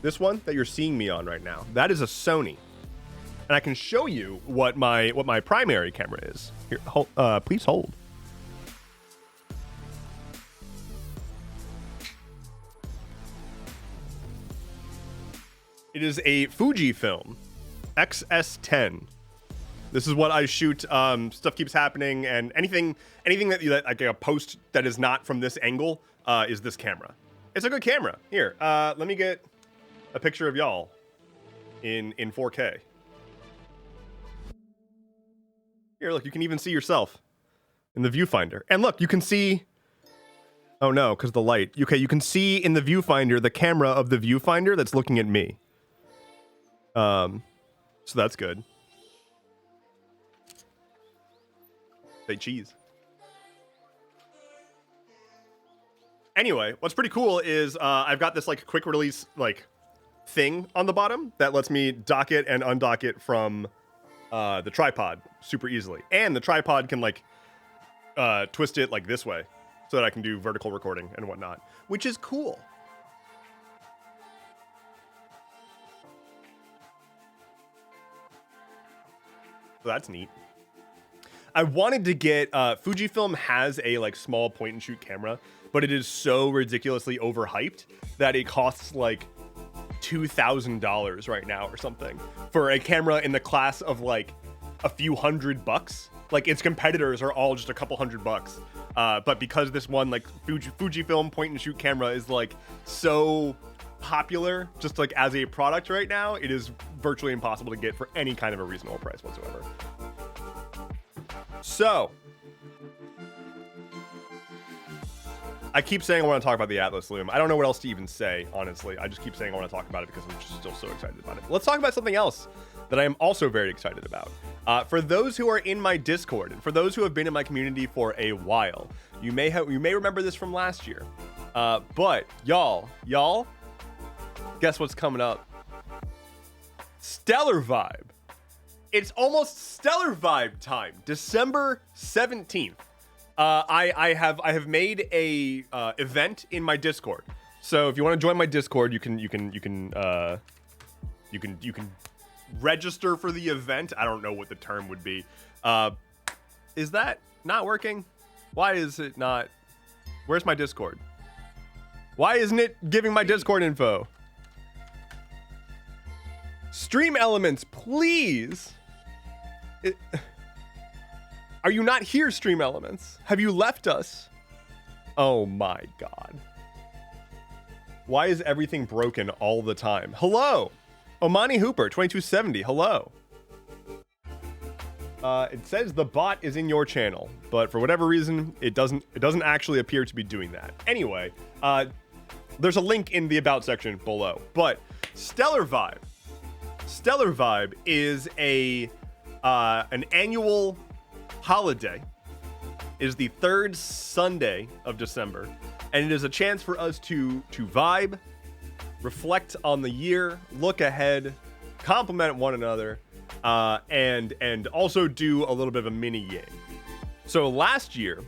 this one that you're seeing me on right now, that is a Sony. And I can show you what my primary camera is. Here, please hold. It is a Fujifilm XS10. This is what I shoot. Stuff keeps happening, and anything that like a post that is not from this angle is this camera. It's a good camera. Here, let me get a picture of y'all in 4K. Here, look, you can even see yourself in the viewfinder. And look, you can see. Oh no, because the light. Okay, you can see in the viewfinder the camera of the viewfinder that's looking at me. So that's good. Say cheese. Anyway, what's pretty cool is I've got this like quick release like thing on the bottom that lets me dock it and undock it from the tripod super easily. And the tripod can like twist it like this way so that I can do vertical recording and whatnot, which is cool. So that's neat. I wanted to get Fujifilm has a like small point and shoot camera, but it is so ridiculously overhyped that it costs like $2,000 right now or something for a camera in the class of like a few $100. Like its competitors are all just a couple $100. But because this one like Fujifilm point and shoot camera is like so popular just like as a product right now, it is virtually impossible to get for any kind of a reasonable price whatsoever. So I keep saying I want to talk about the Atlas Loom. I don't know what else to even say, honestly. I just keep saying I want to talk about it because I'm just still so excited about it. Let's talk about something else that I am also very excited about. For those who are in my Discord and for those who have been in my community for a while, you may remember this from last year. But y'all, guess what's coming up? Stellar Vibe. It's almost Stellar Vibe time. December 17th. I have made a event in my Discord. So if you want to join my Discord, you can register for the event. I don't know what the term would be. Is that not working? Why is it not? Where's my Discord? Why isn't it giving my Discord info? Stream Elements, please. Are you not here, Stream Elements? Have you left us? Oh my god. Why is everything broken all the time? Hello! Omani Hooper, 2270, hello. It says the bot is in your channel, but for whatever reason, it doesn't actually appear to be doing that. Anyway, there's a link in the About section below. But Stellar Vibe. Stellar Vibe is an annual holiday. It is the third Sunday of December, and it is a chance for us to vibe, reflect on the year, look ahead, compliment one another, and also do a little bit of a mini game. So last year,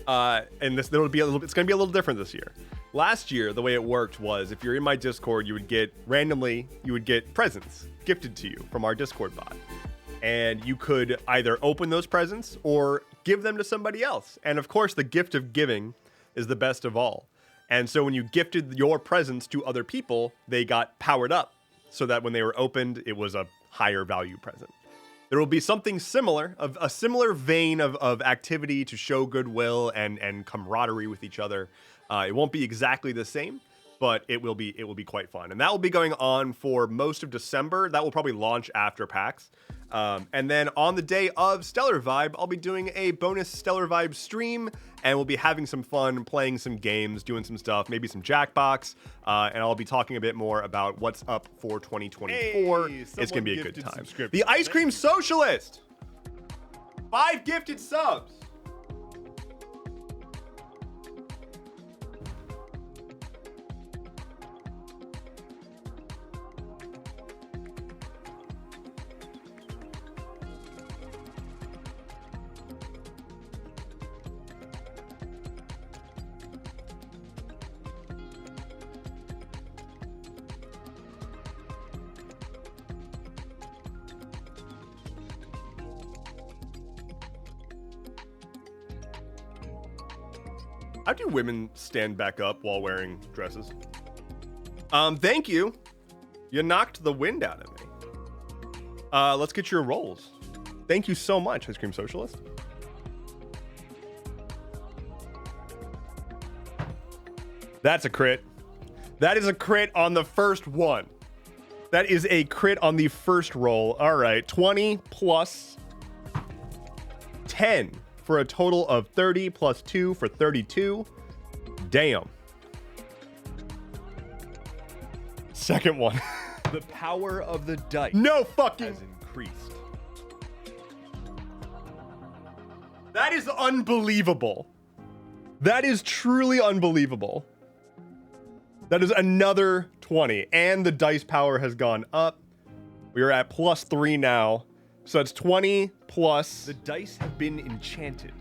and it's going to be a little different this year. Last year, the way it worked was if you're in my Discord, you would get presents gifted to you from our Discord bot. And you could either open those presents or give them to somebody else. And of course, the gift of giving is the best of all. And so when you gifted your presents to other people, they got powered up so that when they were opened, it was a higher value present. There will be something similar, of a similar vein of activity to show goodwill and camaraderie with each other. It won't be exactly the same, but it will be quite fun. And that will be going on for most of December. That will probably launch after PAX. And then on the day of Stellar Vibe, I'll be doing a bonus Stellar Vibe stream, and we'll be having some fun, playing some games, doing some stuff, maybe some Jackbox, and I'll be talking a bit more about what's up for 2024. Hey, it's gonna be a good time. subscription. The Ice Cream Socialist, 5 gifted subs. How do women stand back up while wearing dresses? Thank you. You knocked the wind out of me. Let's get your rolls. Thank you so much, Ice Cream Socialist. That's a crit. That is a crit on the first one. That is a crit on the first roll. All right, 20 plus 10. For a total of 30 plus 2 for 32. Damn. Second one. The power of the dice No fucking. has increased. That is unbelievable. That is truly unbelievable. That is another 20. And the dice power has gone up. We are at plus 3 now. So it's 20 plus The dice have been enchanted.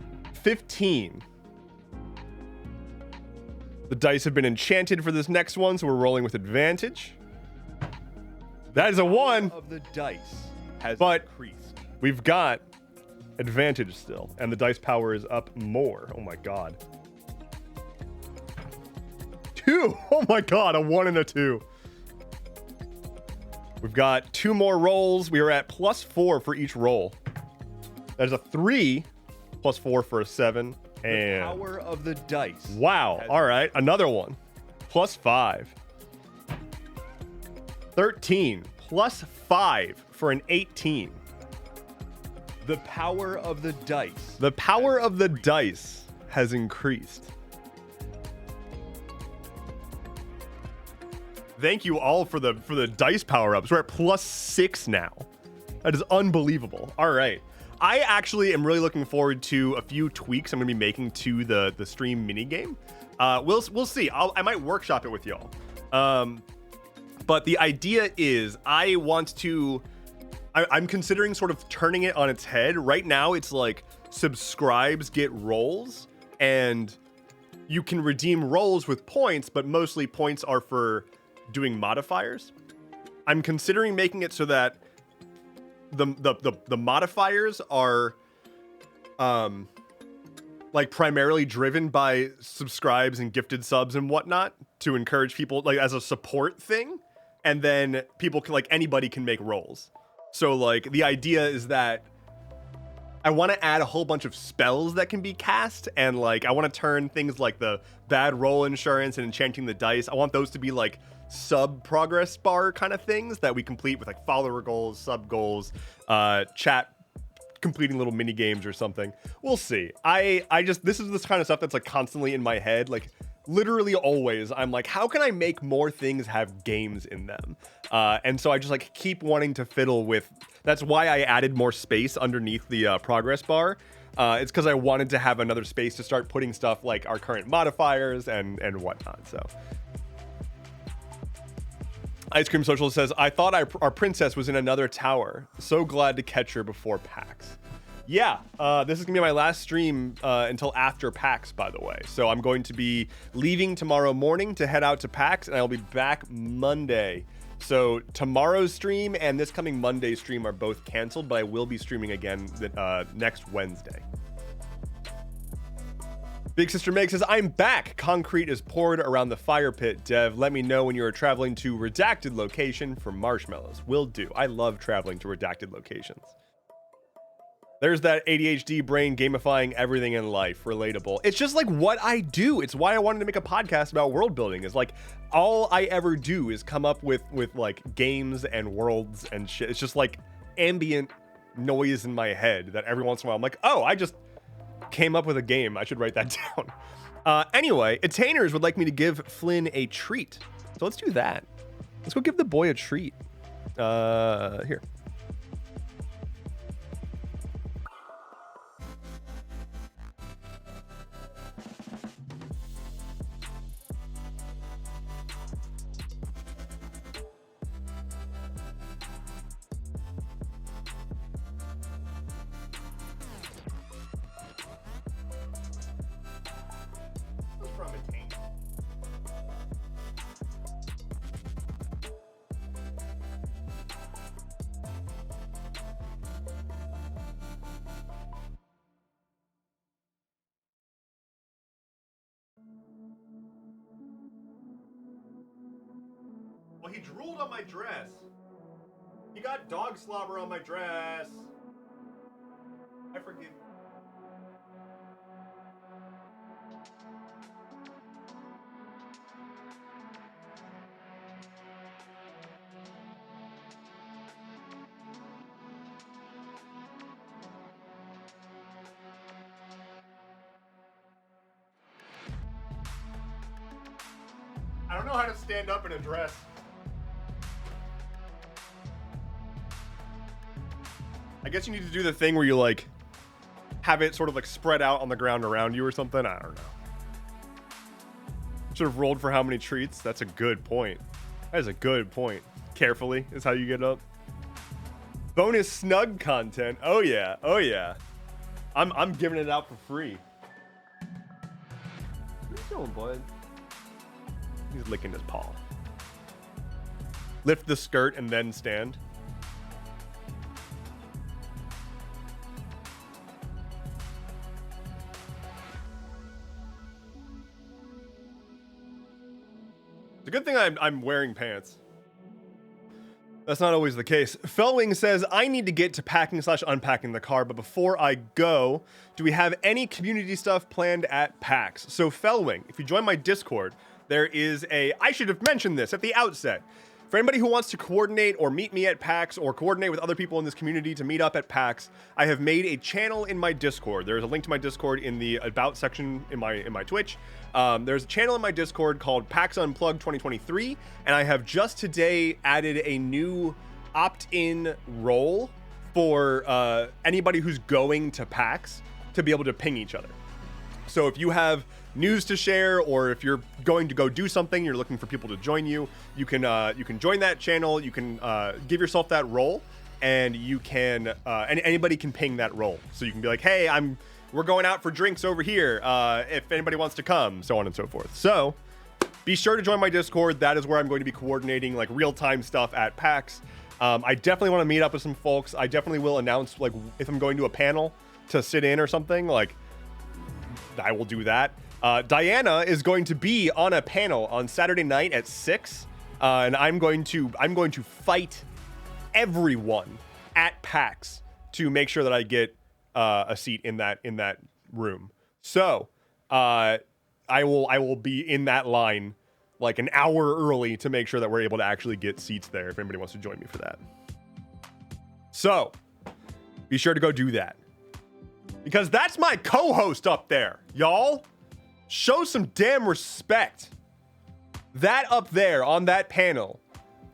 15. The dice have been enchanted for this next one, so we're rolling with advantage. That is a 1. Of the dice has But- increased. We've got advantage still, and the dice power is up more. Oh my god. 2. Oh my god, a 1 and a 2. We've got 2 more rolls. We are at plus 4 for each roll. That is a 3 plus 4 for a 7. The And power of the dice. wow. has- All right, another one. Plus 5. 13 plus 5 for an 18. The power of the dice. The power of the dice has increased. Thank you all for the dice power ups. We're at plus 6 now. That is unbelievable. All right. I actually am really looking forward to a few tweaks I'm going to be making to the stream minigame. We'll see. I might workshop it with y'all. But the idea is I'm considering sort of turning it on its head. Right now, it's like subscribes get rolls, and you can redeem rolls with points, but mostly points are for doing modifiers. I'm considering making it so that the modifiers are like primarily driven by subscribes and gifted subs and whatnot to encourage people, like as a support thing, and then people can, like, anybody can make rolls. So like the idea is that I want to add a whole bunch of spells that can be cast, and like I want to turn things like the bad roll insurance and enchanting the dice, I want those to be like sub progress bar kind of things that we complete with like follower goals, sub goals, chat completing little mini games or something. We'll see. I just, this is this kind of stuff that's like constantly in my head. Like literally always, I'm like, how can I make more things have games in them? And so I just like keep wanting to fiddle with. That's why I added more space underneath the progress bar. It's because I wanted to have another space to start putting stuff like our current modifiers and whatnot. So. Ice Cream Social says, I thought our princess was in another tower. So glad to catch her before PAX. Yeah, this is gonna be my last stream until after PAX, by the way. So I'm going to be leaving tomorrow morning to head out to PAX, and I'll be back Monday. So tomorrow's stream and this coming Monday stream are both canceled, but I will be streaming again next Wednesday. Big Sister Meg says, I'm back. Concrete is poured around the fire pit. Dev, let me know when you are traveling to redacted location for marshmallows. Will do. I love traveling to redacted locations. There's that ADHD brain gamifying everything in life. Relatable. It's just like what I do. It's why I wanted to make a podcast about world building. Is like all I ever do is come up with like games and worlds and shit. It's just like ambient noise in my head that every once in a while I'm like, oh, I just came up with a game. I should write that down. Anyway, Attainers would like me to give Flynn a treat. So let's do that. Let's go give the boy a treat. Here. Well, he drooled on my dress. He got dog slobber on my dress. I forgive you. I don't know how to stand up in a dress. I guess you need to do the thing where you like have it sort of like spread out on the ground around you or something. I don't know. Should have rolled for how many treats. That's a good point. That is a good point. Carefully is how you get up. Bonus snug content. Oh yeah. Oh yeah. I'm giving it out for free. What are you doing, bud? He's licking his paw. Lift the skirt and then stand. It's a good thing I'm wearing pants. That's not always the case. Fellwing says, I need to get to packing/unpacking the car, but before I go, do we have any community stuff planned at PAX? So Fellwing, if you join my Discord, there is I should have mentioned this at the outset. For anybody who wants to coordinate or meet me at PAX or coordinate with other people in this community to meet up at PAX, I have made a channel in my Discord. There's a link to my Discord in the About section in my Twitch. There's a channel in my Discord called PAX Unplugged 2023, and I have just today added a new opt-in role for anybody who's going to PAX to be able to ping each other. So if you have news to share, or if you're going to go do something, you're looking for people to join you, you can join that channel. You can give yourself that role, and you can and anybody can ping that role. So you can be like, hey, we're going out for drinks over here. If anybody wants to come, so on and so forth. So be sure to join my Discord. That is where I'm going to be coordinating like real-time stuff at PAX. I definitely want to meet up with some folks. I definitely will announce like if I'm going to a panel to sit in or something. Like I will do that. Diana is going to be on a panel on Saturday night at 6, and I'm going to fight everyone at PAX to make sure that I get a seat in that room. So I will be in that line like an hour early to make sure that we're able to actually get seats there if anybody wants to join me for that. So be sure to go do that, because that's my co-host up there, y'all. Show some damn respect. That up there on that panel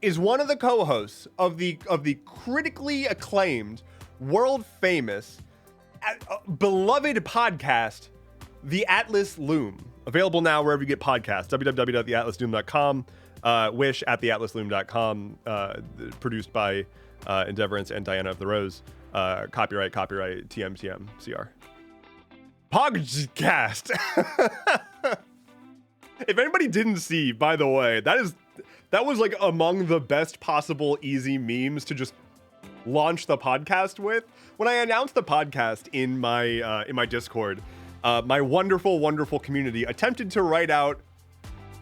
is one of the co-hosts of the critically acclaimed, world famous, beloved podcast, The Atlas Loom. Available now wherever you get podcasts, www.theatlasloom.com, wish at theatlasloom.com, produced by Endeavorance and Diana of the Rose. Copyright, TM, CR. Podcast. If anybody didn't see, by the way, that was like among the best possible easy memes to just launch the podcast with. When I announced the podcast in my Discord, my wonderful community attempted to write out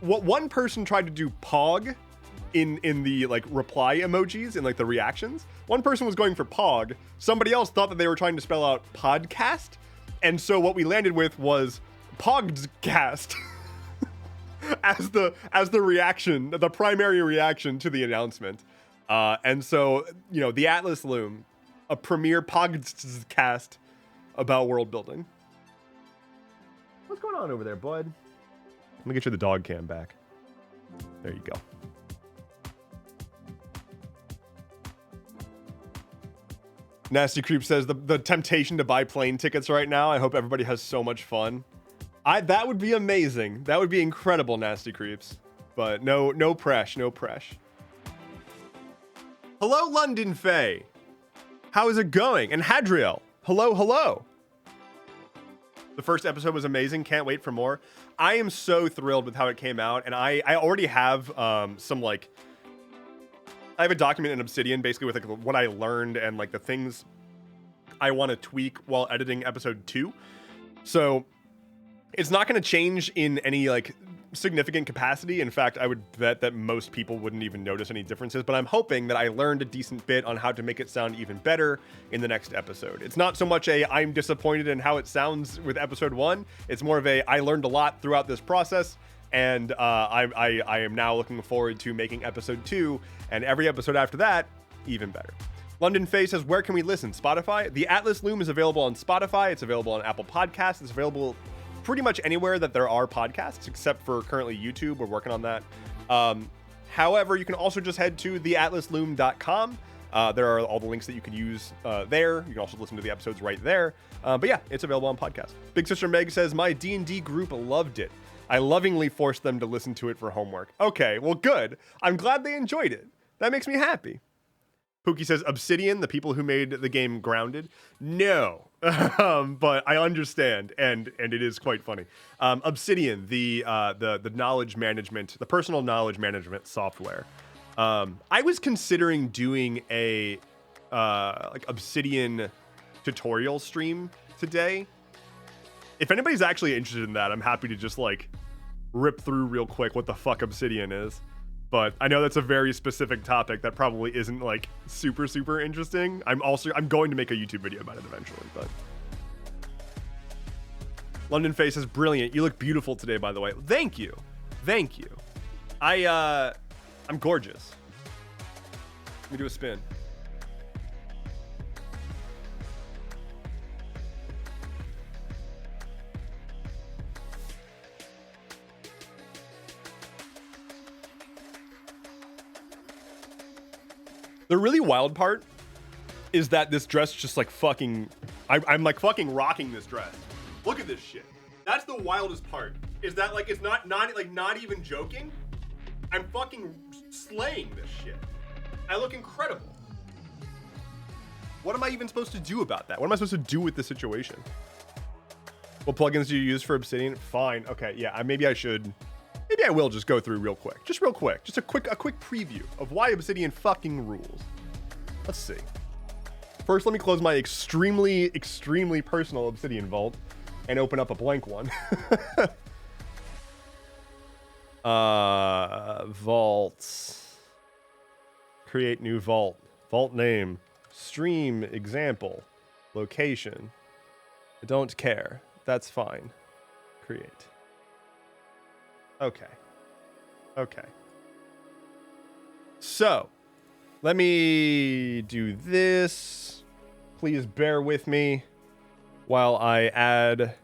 what one person tried to do pog in the like reply emojis and like the reactions. One person was going for pog. Somebody else thought that they were trying to spell out podcast. And so what we landed with was podcast as the reaction, the primary reaction to the announcement. And so, you know, the Atlas Loom, a premier podcast about world building. What's going on over there, bud? Let me get you the dog cam back. There you go. Nasty Creep says the temptation to buy plane tickets right now. I hope everybody has so much fun. That would be amazing. That would be incredible, Nasty Creeps. But no press. Hello, London Faye. How is it going? And Hadriel. Hello. The first episode was amazing. Can't wait for more. I am so thrilled with how it came out, and I already have some like. I have a document in Obsidian basically with like what I learned and like the things I want to tweak while editing episode 2. So it's not going to change in any like significant capacity. In fact, I would bet that most people wouldn't even notice any differences, but I'm hoping that I learned a decent bit on how to make it sound even better in the next episode. It's not so much I'm disappointed in how it sounds with episode 1. It's more of I learned a lot throughout this process, and I am now looking forward to making episode 2 and every episode after that even better. London Faye says, where can we listen? Spotify. The Atlas Loom is available on Spotify. It's available on Apple Podcasts. It's available pretty much anywhere that there are podcasts, except for currently YouTube. We're working on that. However, you can also just head to theatlasloom.com. There are all the links that you can use there. You can also listen to the episodes right there. But yeah, it's available on podcast. Big Sister Meg says, my D&D group loved it. I lovingly forced them to listen to it for homework. Okay, well, good. I'm glad they enjoyed it. That makes me happy. Pookie says, Obsidian, the people who made the game Grounded. No, but I understand, and it is quite funny. Obsidian, the knowledge management, the personal knowledge management software. I was considering doing a like Obsidian tutorial stream today. If anybody's actually interested in that, I'm happy to just like rip through real quick what the fuck Obsidian is. But I know that's a very specific topic that probably isn't like super interesting. I'm going to make a YouTube video about it eventually, but London Face is brilliant. You look beautiful today, by the way. Thank you. I'm gorgeous. Let me do a spin. The really wild part is that this dress just like fucking, I'm like fucking rocking this dress. Look at this shit. That's the wildest part. Is that like, it's not even joking. I'm fucking slaying this shit. I look incredible. What am I even supposed to do about that? What am I supposed to do with the situation? What plugins do you use for Obsidian? Fine. Okay. Yeah. Maybe I will just go through real quick. Just a quick preview of why Obsidian fucking rules. Let's see. First, let me close my extremely personal Obsidian vault and open up a blank one. Vaults. Create new vault. Vault name. Stream example. Location. I don't care. That's fine. Create. Okay. So, let me do this. Please bear with me while I add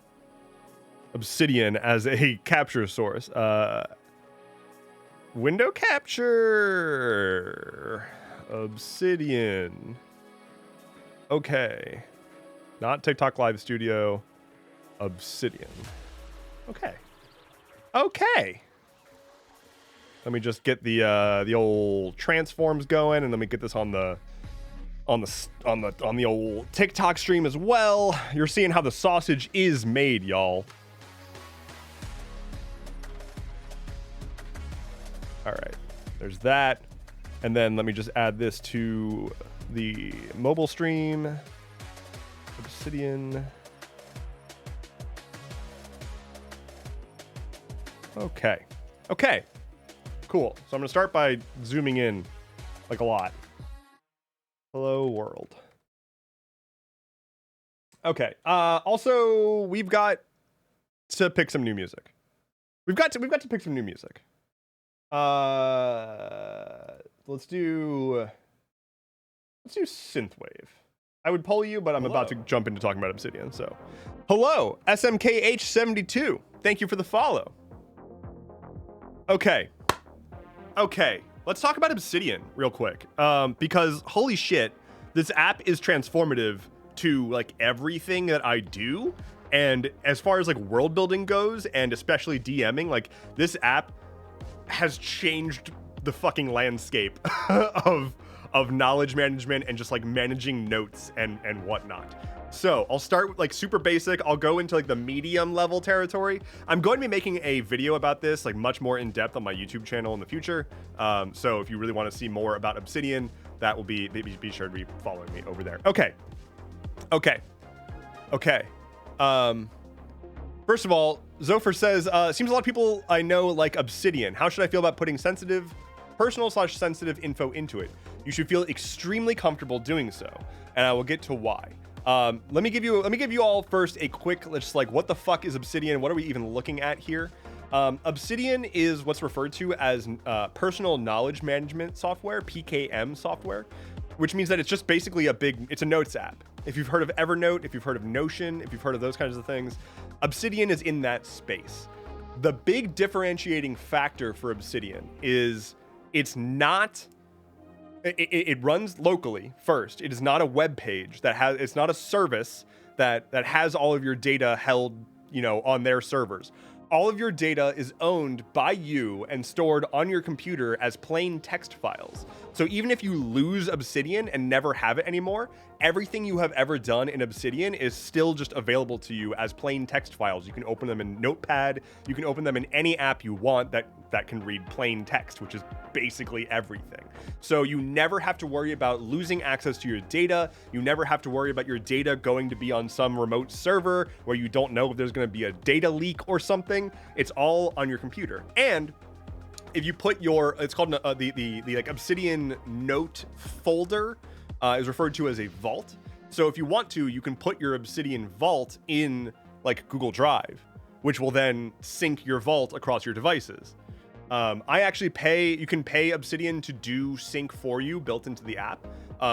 Obsidian as a capture source. Window capture. Obsidian. Okay. Not TikTok Live Studio. Obsidian. Okay. Okay. Let me just get the old transforms going, and let me get this on the old TikTok stream as well. You're seeing how the sausage is made, y'all. All right, there's that. And then let me just add this to the mobile stream. Obsidian. Okay. Okay. Cool. So I'm going to start by zooming in like a lot. Hello world. Okay. Also, we've got to pick some new music. We've got to pick some new music. Let's do synthwave. I would poll you, but I'm about to jump into talking about Obsidian. So, hello, SMKH72. Thank you for the follow. Okay. Let's talk about Obsidian real quick. Because holy shit, this app is transformative to like everything that I do. And as far as like world building goes, and especially DMing, like this app has changed the fucking landscape of knowledge management and just like managing notes and whatnot. So I'll start like super basic. I'll go into like the medium level territory. I'm going to be making a video about this like much more in depth on my YouTube channel in the future. So if you really want to see more about Obsidian, that will be sure to be following me over there. Okay. First of all, Zopher says, seems a lot of people I know like Obsidian. How should I feel about putting personal/sensitive info into it? You should feel extremely comfortable doing so, and I will get to why. Let me give you all first a quick, just like, what the fuck is Obsidian? What are we even looking at here? Obsidian is what's referred to as personal knowledge management software, PKM software, which means that it's just basically it's a notes app. If you've heard of Evernote, if you've heard of Notion, if you've heard of those kinds of things, Obsidian is in that space. The big differentiating factor for Obsidian is it runs locally first. It is not a web page it's not a service that has all of your data held, on their servers. All of your data is owned by you and stored on your computer as plain text files. So even if you lose Obsidian and never have it anymore, everything you have ever done in Obsidian is still just available to you as plain text files. You can open them in Notepad. You can open them in any app you want that can read plain text, which is basically everything. So you never have to worry about losing access to your data. You never have to worry about your data going to be on some remote server where you don't know if there's going to be a data leak or something. It's all on your computer. And if you put it's called the like Obsidian note folder is referred to as a vault. So if you want to, you can put your Obsidian vault in like Google Drive, which will then sync your vault across your devices. You can pay Obsidian to do sync for you built into the app,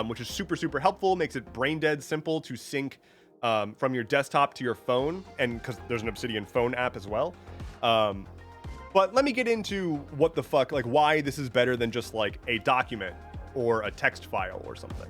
which is super, super helpful. Makes it brain dead simple to sync from your desktop to your phone, and because there's an Obsidian phone app as well. But let me get into what the fuck, like why this is better than just like a document or a text file or something.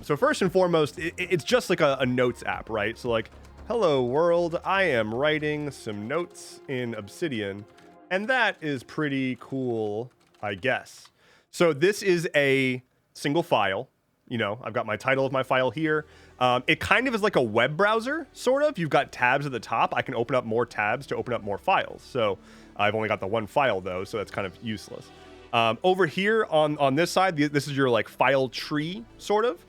So first and foremost, it's just like a notes app, right? So like, hello world, I am writing some notes in Obsidian. And that is pretty cool, I guess. So this is a single file. I've got my title of my file here. It kind of is like a web browser, sort of. You've got tabs at the top. I can open up more tabs to open up more files. So I've only got the one file, though, so that's kind of useless. Over here on this side, this is your like file tree, sort of.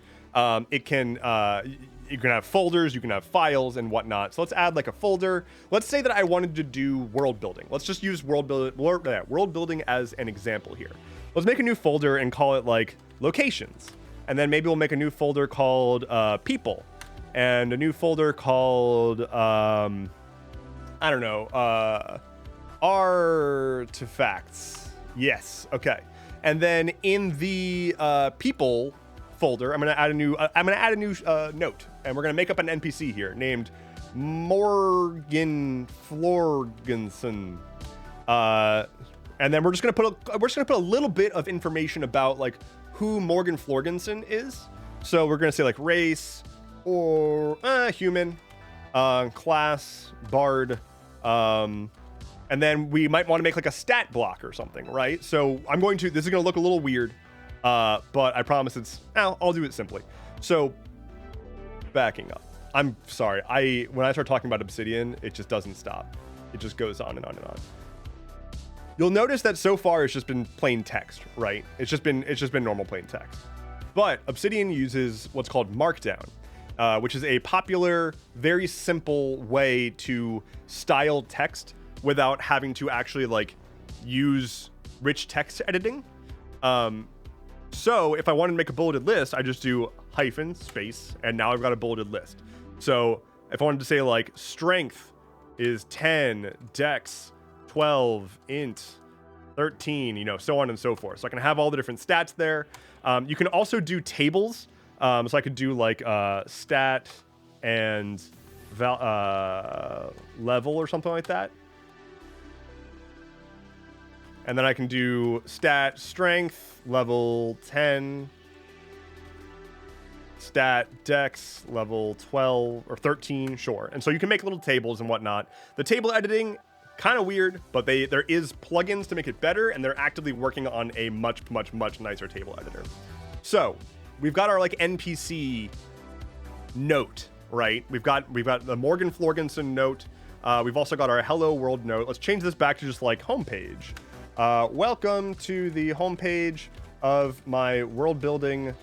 You can have folders, you can have files and whatnot. So let's add like a folder. Let's say that I wanted to do world building. Let's just use world building as an example here. Let's make a new folder and call it like locations. And then maybe we'll make a new folder called people, and a new folder called, artifacts. Yes, okay. And then in the people folder, I'm gonna add a new note, and we're gonna make up an NPC here named Morgan Florgenson. And then we're just gonna put a little bit of information about like who Morgan Florgenson is. So we're gonna say like race or human, class, bard, and then we might want to make like a stat block or something, right? So this is gonna look a little weird, but I promise I'll do it simply. So backing up. I'm sorry. When I start talking about Obsidian, it just doesn't stop. It just goes on and on and on. You'll notice that so far it's just been plain text, right? It's just been normal plain text. But Obsidian uses what's called Markdown, which is a popular, very simple way to style text without having to actually like use rich text editing. So if I wanted to make a bulleted list, I just do hyphen space, and now I've got a bulleted list. So if I wanted to say like strength is 10, dex 12, int 13, so on and so forth. So I can have all the different stats there. You can also do tables. So I could do like stat and level or something like that. And then I can do stat strength level 10, stat dex level 12 or 13, sure. And so you can make little tables and whatnot. The table editing, kind of weird, but there is plugins to make it better, and they're actively working on a much nicer table editor. So we've got our like NPC note, right? We've got the Morgan Florgenson note. We've also got our hello world note. Let's change this back to just like homepage. Welcome to the homepage of my world building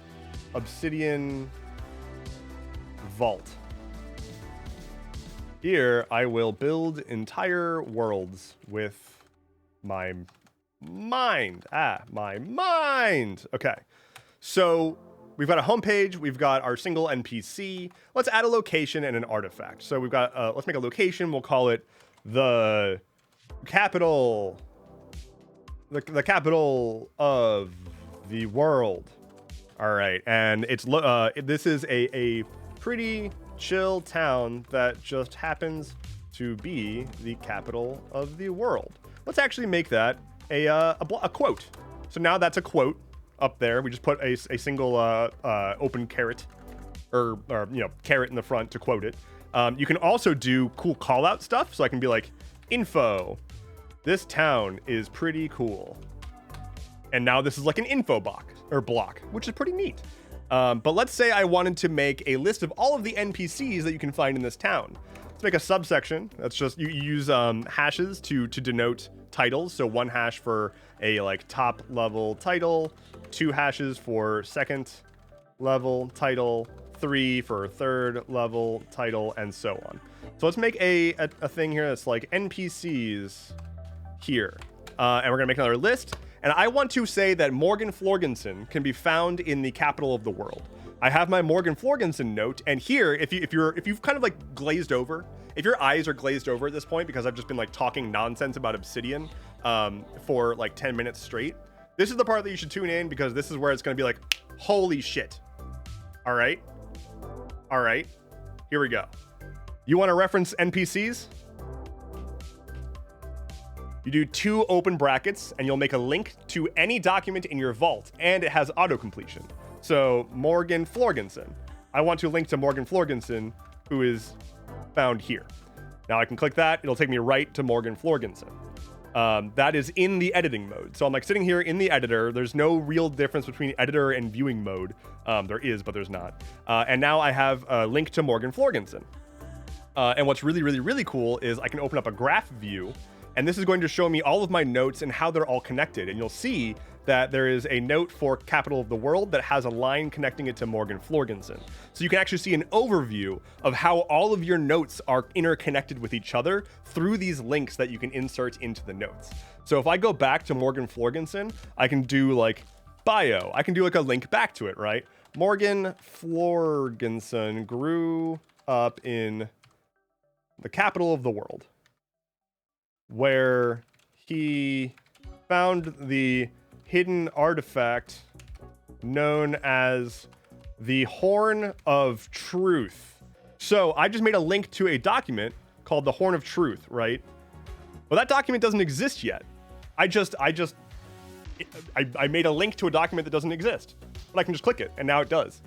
Obsidian vault. Here I will build entire worlds with my mind. My mind. Okay. So we've got a homepage. We've got our single NPC. Let's add a location and an artifact. So we've got, let's make a location. We'll call it the capital. The capital of the world. All right. And this is a pretty chill town that just happens to be the capital of the world. Let's actually make that a quote. So now that's a quote up there. We just put a single open caret or caret in the front to quote it. You can also do cool call out stuff. So I can be like, info, this town is pretty cool. And now this is like an info block, which is pretty neat. But let's say I wanted to make a list of all of the NPCs that you can find in this town. Let's make a subsection. That's just, you use hashes to denote titles. So 1 hash for a like top level title, 2 hashes for second level title, 3 for third level title, and so on. So let's make a thing here that's like NPCs here. And we're gonna make another list. And I want to say that Morgan Florgenson can be found in the capital of the world. I have my Morgan Florgenson note, and here, if you've kind of like glazed over, if your eyes are glazed over at this point because I've just been like talking nonsense about Obsidian for like 10 minutes straight, this is the part that you should tune in because this is where it's going to be like, holy shit. All right, here we go. You want to reference NPCs? You do 2 open brackets and you'll make a link to any document in your vault, and it has auto-completion. So Morgan Florgenson. I want to link to Morgan Florgenson, who is found here. Now I can click that. It'll take me right to Morgan Florgenson. That is in the editing mode. So I'm like sitting here in the editor. There's no real difference between editor and viewing mode. There is, but there's not. And now I have a link to Morgan Florgenson. And what's really cool is I can open up a graph view. And this is going to show me all of my notes and how they're all connected. And you'll see that there is a note for capital of the world that has a line connecting it to Morgan Florgenson. So you can actually see an overview of how all of your notes are interconnected with each other through these links that you can insert into the notes. So if I go back to Morgan Florgenson, I can do like bio. I can do like a link back to it, right? Morgan Florgenson grew up in the capital of the world, where he found the hidden artifact known as the Horn of Truth. So I just made a link to a document called the Horn of Truth, right? Well, that document doesn't exist yet. I made a link to a document that doesn't exist, but I can just click it, and now it does.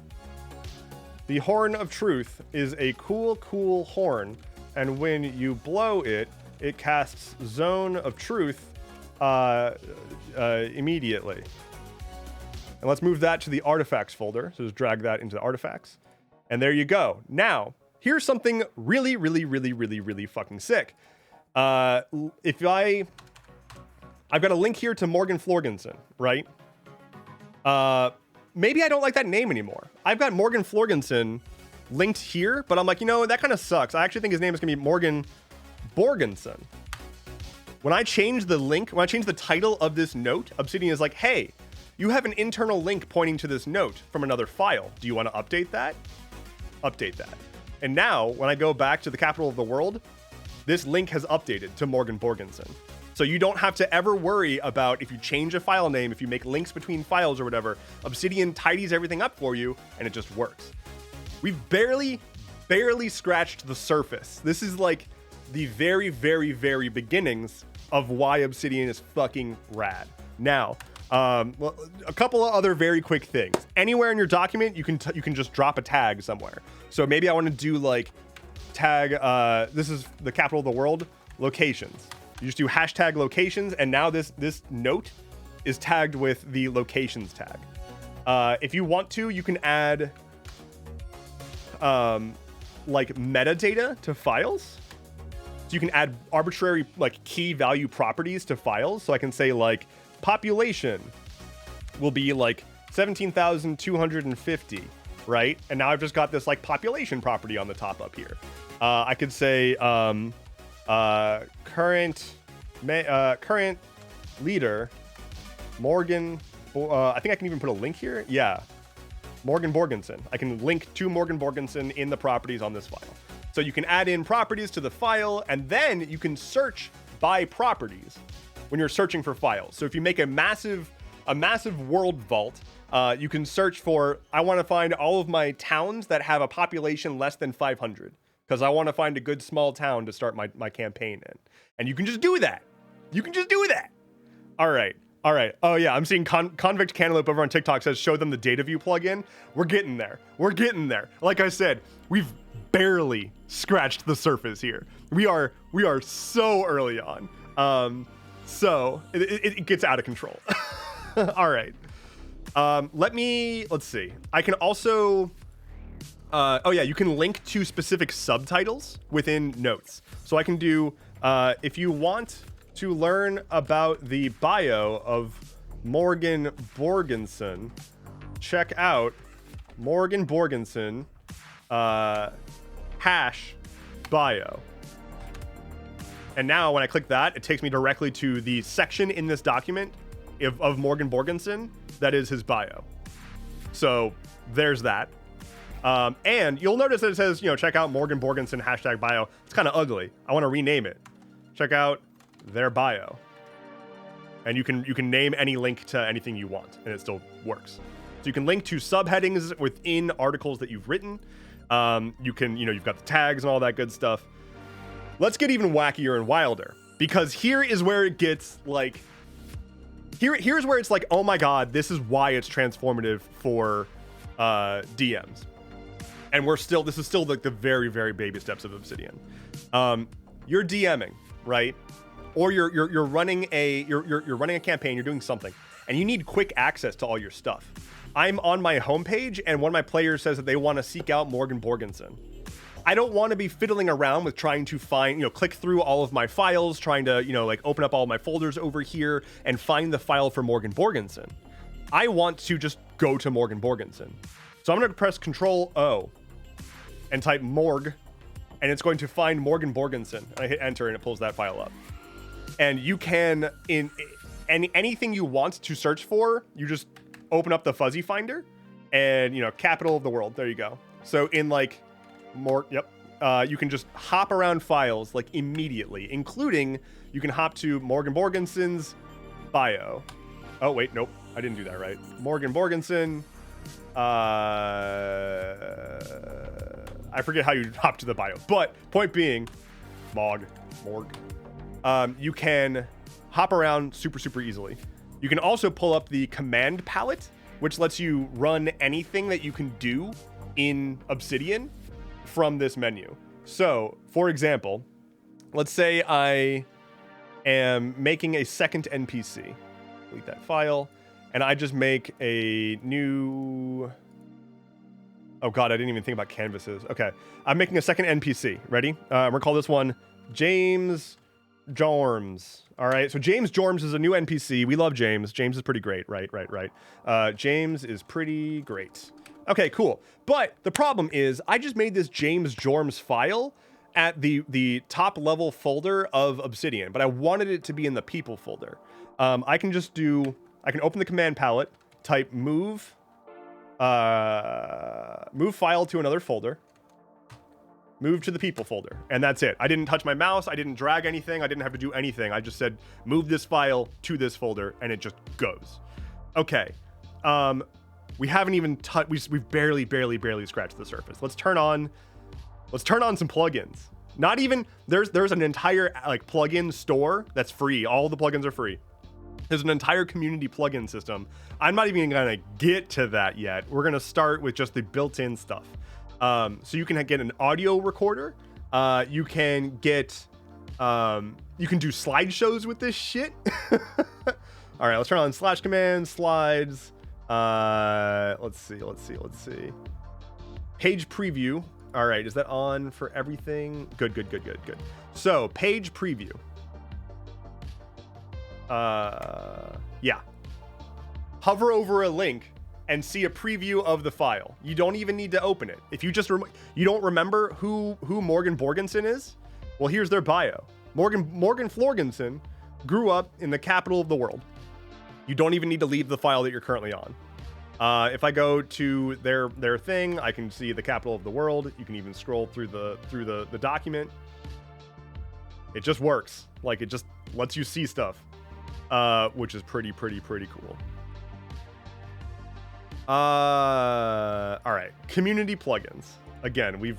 The Horn of Truth is a cool horn, and when you blow it, it casts Zone of Truth immediately. And let's move that to the artifacts folder. So just drag that into the artifacts. And there you go. Now, here's something really fucking sick. I've got a link here to Morgan Florgenson, right? Maybe I don't like that name anymore. I've got Morgan Florgenson linked here, but I'm like, that kind of sucks. I actually think his name is gonna be Morgan Borgenson. When I change the link, when I change the title of this note, Obsidian is like, hey, you have an internal link pointing to this note from another file. Do you want to update that? Update that. And now, when I go back to the capital of the world, this link has updated to Morgan Borgenson. So you don't have to ever worry about if you change a file name, if you make links between files or whatever, Obsidian tidies everything up for you, and it just works. We've barely scratched the surface. This is like the very beginnings of why Obsidian is fucking rad. Now, well, a couple of other very quick things. Anywhere in your document, you can just drop a tag somewhere. So maybe I want to do like tag, this is the capital of the world, locations. You just do hashtag locations, and now this note is tagged with the locations tag. If you want to, you can add like metadata to files. So you can add arbitrary like key value properties to files. So I can say like population will be like 17,250, right? And now I've just got this like population property on the top up here. I could say current leader Morgan. I think I can even put a link here. Yeah, Morgan Borgenson. I can link to Morgan Borgenson in the properties on this file. So you can add in properties to the file, and then you can search by properties when you're searching for files. So if you make a massive world vault, you can search for, I want to find all of my towns that have a population less than 500, because I want to find a good small town to start my campaign in. And you can just do that. You can just do that. All right. Oh yeah, I'm seeing Convict Cantaloupe over on TikTok says, show them the data view plugin. We're getting there. Like I said, we've barely scratched the surface here. We are so early on. So it gets out of control. All right. Let's see. I can also, oh yeah, you can link to specific subtitles within notes. So I can do, if you want to learn about the bio of Morgan Borgenson, check out Morgan Borgenson, hash bio. And now when I click that, it takes me directly to the section in this document of Morgan Borgenson that is his bio. So there's that. And you'll notice that it says, check out Morgan Borgenson hashtag bio. It's kind of ugly. I want to rename it. Check out their bio. And you can name any link to anything you want, and it still works. So you can link to subheadings within articles that you've written. You can, you've got the tags and all that good stuff. Let's get even wackier and wilder, because here is where it gets like, here's where it's like, oh my God, this is why it's transformative for DMs. And this is still like the very baby steps of Obsidian. You're DMing, right? Or you're running a campaign, you're doing something, and you need quick access to all your stuff. I'm on my homepage, and one of my players says that they want to seek out Morgan Borgenson. I don't want to be fiddling around with trying to find, click through all of my files, trying to, like open up all my folders over here and find the file for Morgan Borgenson. I want to just go to Morgan Borgenson. So I'm going to press Control O and type Morg, and it's going to find Morgan Borgenson. I hit enter and it pulls that file up. And you can, in anything you want to search for, you just open up the fuzzy finder and, capital of the world. There you go. So in like you can just hop around files like immediately, including you can hop to Morgan Borgenson's bio. Oh, wait, nope. I didn't do that right. Morgan Borgenson. I forget how you hop to the bio. But point being, Morg. You can hop around super easily. You can also pull up the command palette, which lets you run anything that you can do in Obsidian from this menu. So, for example, let's say I am making a second NPC. Delete that file. And I just make a new... Oh god, I didn't even think about canvases. Okay, I'm making a second NPC. Ready? We're gonna call this one James Jorms. All right, so James Jorms is a new NPC. We love James. James is pretty great, right. James is pretty great. Okay, cool. But the problem is I just made this James Jorms file at the top level folder of Obsidian, but I wanted it to be in the people folder. I can open the command palette, type move file to another folder, move to the people folder, and that's it. I didn't touch my mouse, I didn't drag anything, I didn't have to do anything. I just said move this file to this folder, and it just goes. Okay, we haven't even we've barely scratched the surface. Let's turn on some plugins. Not even there's an entire like plugin store that's free. All the plugins are free. There's an entire community plugin system. I'm not even gonna get to that yet. We're gonna start with just the built-in stuff. So you can get an audio recorder. You can get, you can do slideshows with this shit. All right, let's turn on slash command slides. Let's see. Page preview. All right, is that on for everything? Good. So page preview. Yeah. Hover over a link and see a preview of the file. You don't even need to open it. If you just you don't remember who Morgan Borgenson is, well, here's their bio. Morgan Florgenson grew up in the capital of the world. You don't even need to leave the file that you're currently on. If I go to their thing, I can see the capital of the world. You can even scroll through the document. It just works. Like, it just lets you see stuff, which is pretty cool. All right, community plugins. Again, we've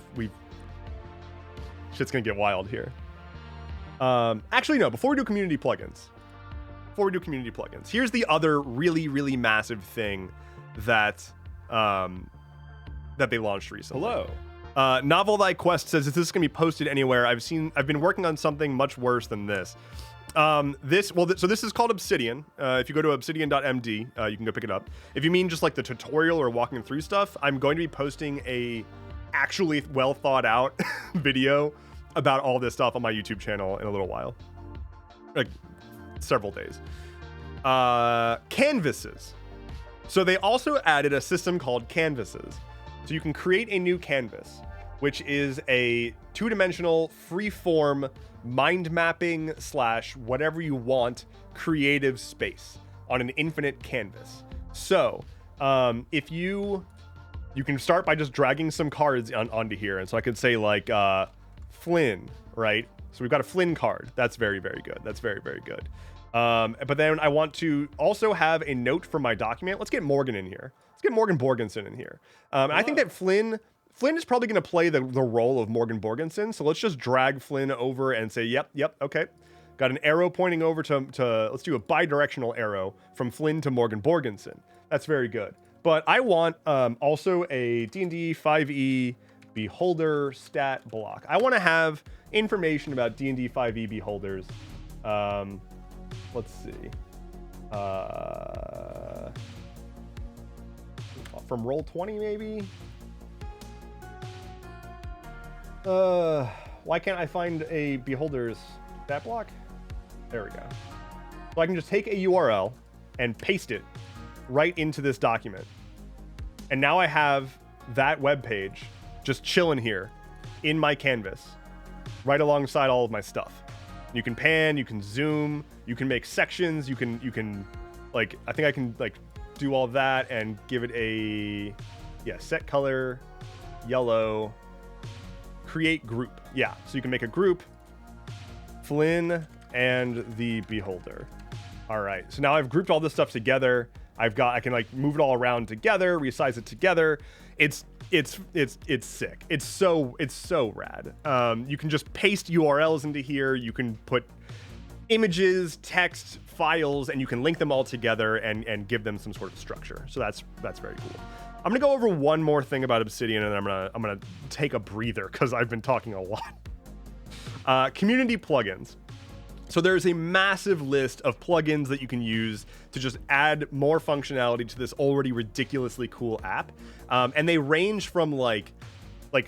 shit's gonna get wild here. Actually, no. Before we do community plugins, here's the other really massive thing that they launched recently. Hello. Novel Thy Quest says, "Is this gonna be posted anywhere? I've been working on something much worse than this." So this is called Obsidian. If you go to obsidian.md, you can go pick it up. If you mean just like the tutorial or walking through stuff, I'm going to be posting a actually well thought out video about all this stuff on my YouTube channel in a little while, like several days. Canvases. So they also added a system called canvases. So you can create a new canvas, which is a two-dimensional, free-form, mind mapping / whatever you want creative space on an infinite canvas. So if you can start by just dragging some cards onto here. And so I could say like Flynn, right? So we've got a Flynn card. That's very good. That's very good. But then I want to also have a note for my document. Let's get Morgan in here. Let's get Morgan Borgenson in here. I think that Flynn is probably going to play the role of Morgan Borgenson. So let's just drag Flynn over and say, yep, okay. Got an arrow pointing over to let's do a bi-directional arrow from Flynn to Morgan Borgenson. That's very good. But I want also a D&D 5e beholder stat block. I want to have information about D&D 5e beholders. Let's see. From Roll20 maybe? Why can't I find a beholder's stat block? There we go. So I can just take a URL and paste it right into this document. And now I have that web page just chilling here in my canvas, right alongside all of my stuff. You can pan, you can zoom, you can make sections, you can like, I think I can like do all that and give it a, set color, yellow, create group. Yeah, so you can make a group, Flynn and the beholder. All right, so now I've grouped all this stuff together. I can like move it all around together, resize it together. It's it's sick. It's so rad. You can just paste URLs into here. You can put images, text, files, and you can link them all together and give them some sort of structure. So that's very cool. I'm gonna go over one more thing about Obsidian, and then I'm gonna take a breather because I've been talking a lot. Community plugins. So there's a massive list of plugins that you can use to just add more functionality to this already ridiculously cool app. And they range from like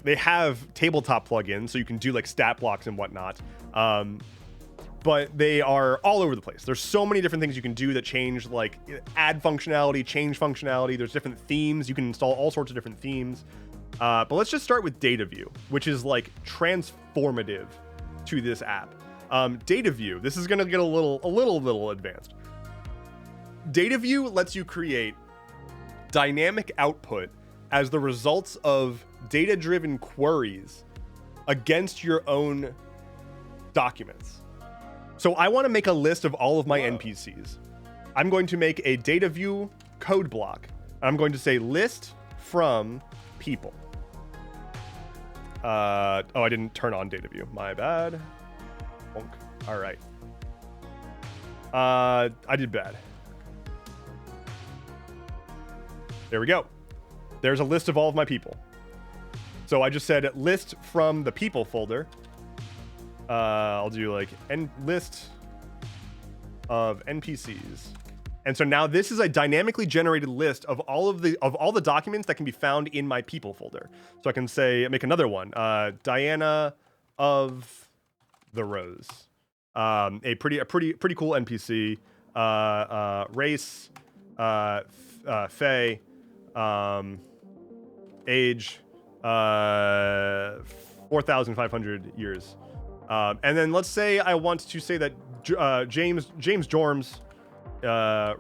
they have tabletop plugins, so you can do like stat blocks and whatnot. But they are all over the place. There's so many different things you can do that change, like add functionality, change functionality. There's different themes. You can install all sorts of different themes. But let's just start with Data View, which is like transformative to this app. Data View, this is gonna get a little advanced. Data View lets you create dynamic output as the results of data-driven queries against your own documents. So I want to make a list of all of my NPCs. I'm going to make a Data View code block. I'm going to say list from people. Oh, I didn't turn on Data View. My bad. All right. I did bad. There we go. There's a list of all of my people. So I just said list from the people folder. I'll do like list of NPCs. And so now this is a dynamically generated list of all the documents that can be found in my people folder. So I can say, make another one, Diana of the Rose. A pretty cool NPC, race, Fae, age, 4,500 years. And then let's say I want to say that James Jorms,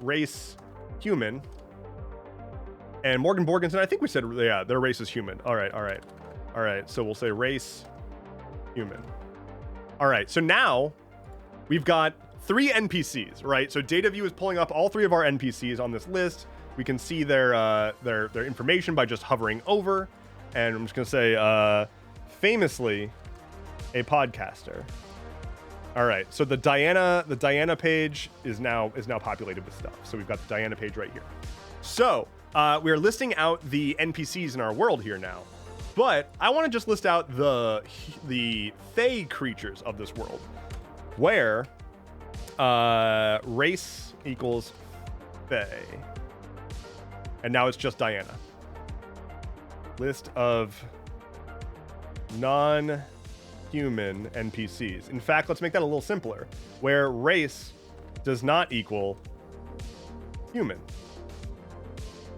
race human, and Morgan Borgenson, I think we said, yeah, their race is human. All right. So we'll say race human. All right. So now we've got 3 NPCs, right? So Data View is pulling up all 3 of our NPCs on this list. We can see their information by just hovering over, and I'm just gonna say famously a podcaster. All right, so the Diana page is now populated with stuff. So we've got the Diana page right here. So we're listing out the NPCs in our world here now, but I want to just list out the Fae creatures of this world, where race equals Fae, and now it's just Diana. List of non-human NPCs. In fact, let's make that a little simpler, where race does not equal human.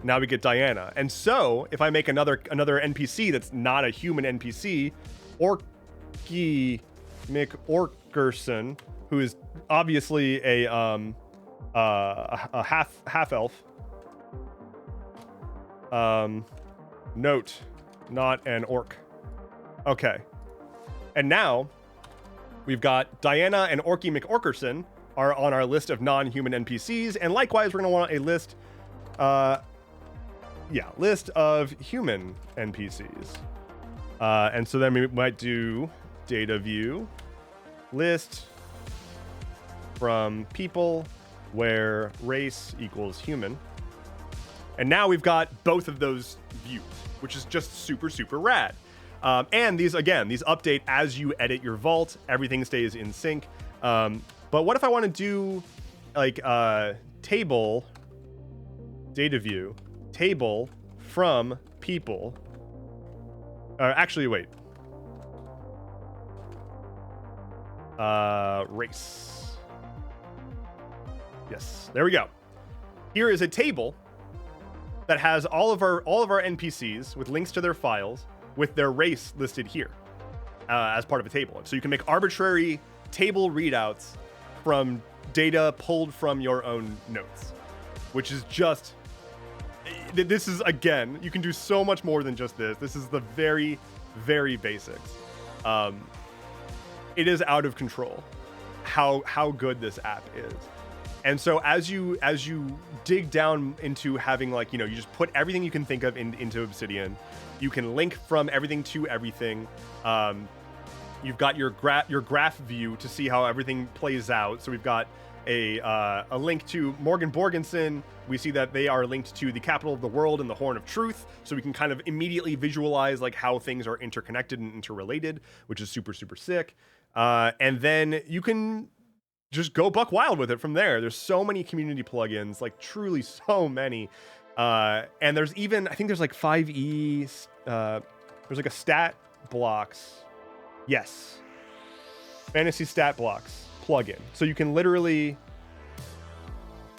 Now we get Diana. And so if I make another NPC that's not a human NPC, Orky McOrkerson, who is obviously a half elf. Note, not an orc. Okay. And now we've got Diana and Orky McOrkerson are on our list of non-human NPCs, and likewise we're going to want a list list of human NPCs. And so then we might do Data View list from people where race equals human. And now we've got both of those views, which is just super rad. And these update as you edit your vault. Everything stays in sync. But what if I want to do like table, Data View, table from people? Actually, wait. Race. Yes, there we go. Here is a table that has all of our NPCs with links to their files with their race listed here as part of a table. So you can make arbitrary table readouts from data pulled from your own notes, which is just, this is, again, you can do so much more than just this. This is the very basics. It is out of control how good this app is. And so as you dig down into having, like, you know, you just put everything you can think of into Obsidian. You can link from everything to everything. You've got your graph view to see how everything plays out. So we've got a link to Morgan Borgenson. We see that they are linked to the capital of the world and the Horn of Truth. So we can kind of immediately visualize like how things are interconnected and interrelated, which is super, super sick. And then you can just go buck wild with it from there. There's so many community plugins, like truly so many. And there's even, I think there's like 5e, there's like a stat blocks. Yes. Fantasy stat blocks plugin. So you can literally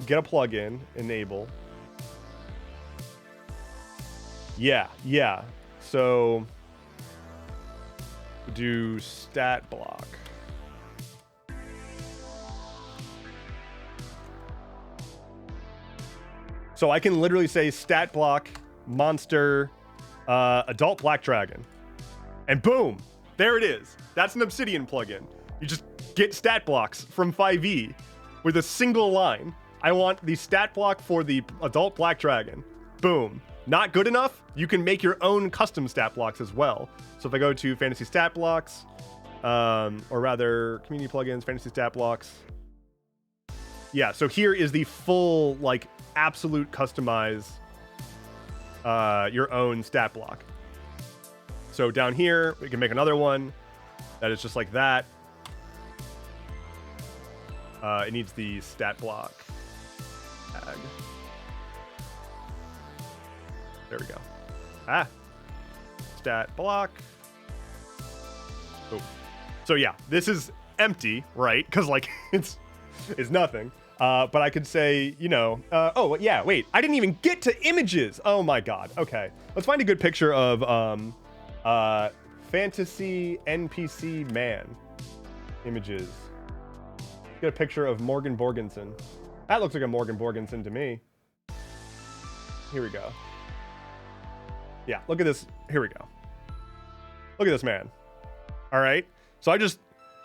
get a plugin, enable. Yeah. So do stat block. So I can literally say stat block monster adult black dragon, and boom, there it is. That's an Obsidian plugin. You just get stat blocks from 5e with a single line. I want the stat block for the adult black dragon. Boom. Not good enough? You can make your own custom stat blocks as well. So if I go to fantasy stat blocks, or rather community plugins, fantasy stat blocks. Yeah, so here is the full, like, absolute customize your own stat block. So down here, we can make another one that is just like that. It needs the stat block tag. There we go. Stat block. Oh. So yeah, this is empty, right? Because like it's nothing. But I could say, you know, oh yeah, wait, I didn't even get to images. Oh my God. Okay, let's find a good picture of fantasy NPC man images. Get a picture of Morgan Borgenson. That looks like a Morgan Borgenson to me. Here we go. Yeah, look at this. Here we go. Look at this man. All right. So I just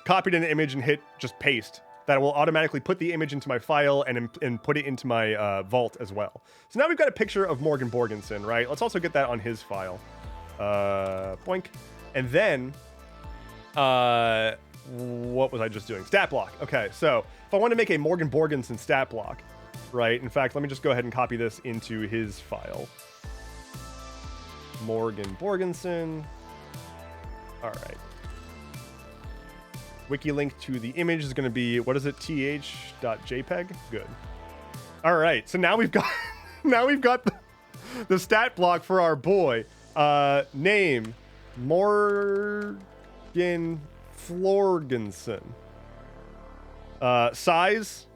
copied an image and hit just paste. That will automatically put the image into my file and put it into my vault as well. So now we've got a picture of Morgan Borgenson, right? Let's also get that on his file. Boink. And then, what was I just doing? Stat block. Okay, so if I want to make a Morgan Borgenson stat block, right? In fact, let me just go ahead and copy this into his file. Morgan Borgenson. All right. Wiki link to the image is going to be, what is it? th.jpg. Good. All right. So now we've got, the stat block for our boy. Name Morgan Florgenson. Size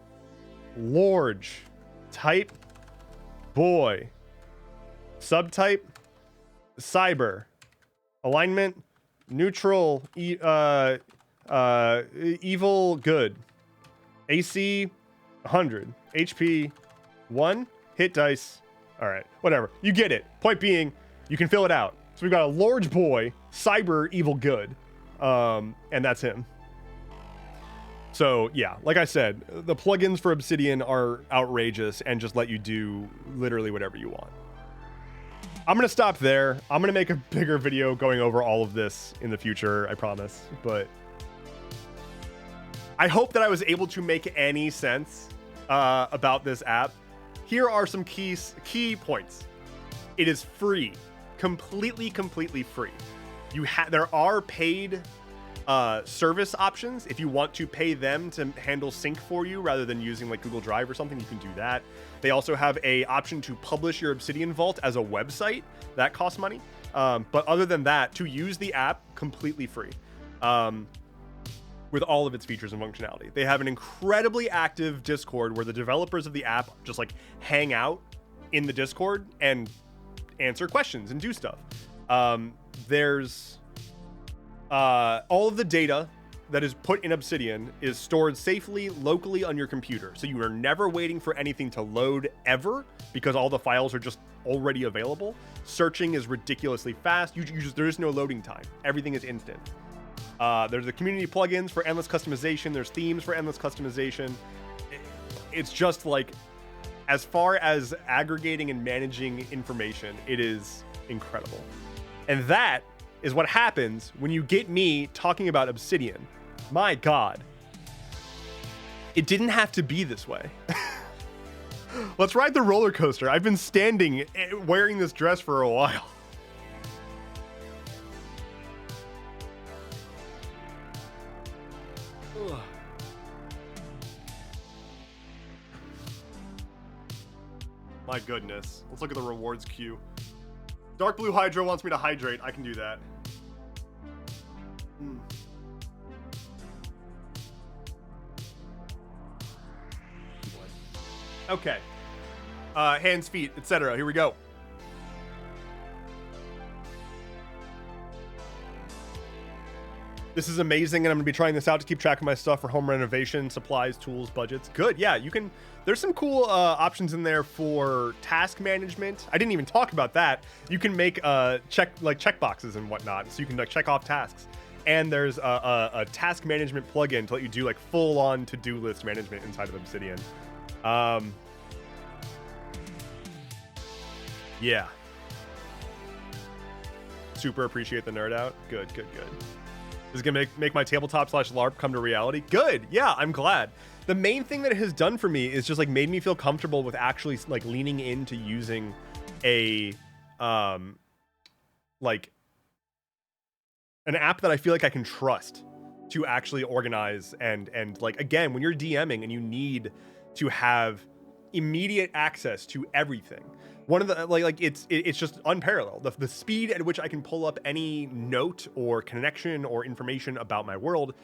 large. Type boy. Subtype cyber. Alignment neutral. Evil good. AC 100. HP 1. Hit dice. All right, whatever. You get it. Point being, you can fill it out. So we've got a large boy, cyber evil good, and that's him. So yeah, like I said, the plugins for Obsidian are outrageous and just let you do literally whatever you want. I'm gonna stop there. I'm gonna make a bigger video going over all of this in the future, I promise. But I hope that I was able to make any sense about this app. Here are some key points. It is free, completely free. There are paid service options. If you want to pay them to handle sync for you rather than using like Google Drive or something, you can do that. They also have a option to publish your Obsidian Vault as a website. That costs money. But other than that, to use the app, completely free. With all of its features and functionality. They have an incredibly active Discord where the developers of the app just like hang out in the Discord and answer questions and do stuff. There's all of the data that is put in Obsidian is stored safely locally on your computer. So you are never waiting for anything to load ever because all the files are just already available. Searching is ridiculously fast. There is no loading time. Everything is instant. There's the community plugins for endless customization. There's themes for endless customization. it's just like, as far as aggregating and managing information, it is incredible. And that is what happens when you get me talking about Obsidian. My God. It didn't have to be this way. Let's ride the roller coaster. I've been standing wearing this dress for a while. Ugh. My goodness. Let's look at the rewards queue. Dark Blue Hydro wants me to hydrate. I can do that. Okay. Hands, feet, etc. Here we go. This is amazing, and I'm going to be trying this out to keep track of my stuff for home renovation, supplies, tools, budgets. Good. Yeah, you can... There's some cool options in there for task management. I didn't even talk about that. You can make check boxes and whatnot, so you can like check off tasks. And there's a task management plugin to let you do like full-on to-do list management inside of Obsidian. Yeah. Super appreciate the nerd out. Good. This is gonna make my tabletop / LARP come to reality. Good. Yeah, I'm glad. The main thing that it has done for me is just like made me feel comfortable with actually like leaning into using a like an app that I feel like I can trust to actually organize and like, again, when you're DMing and you need to have immediate access to everything, one of the like it's just unparalleled. The speed at which I can pull up any note or connection or information about my world,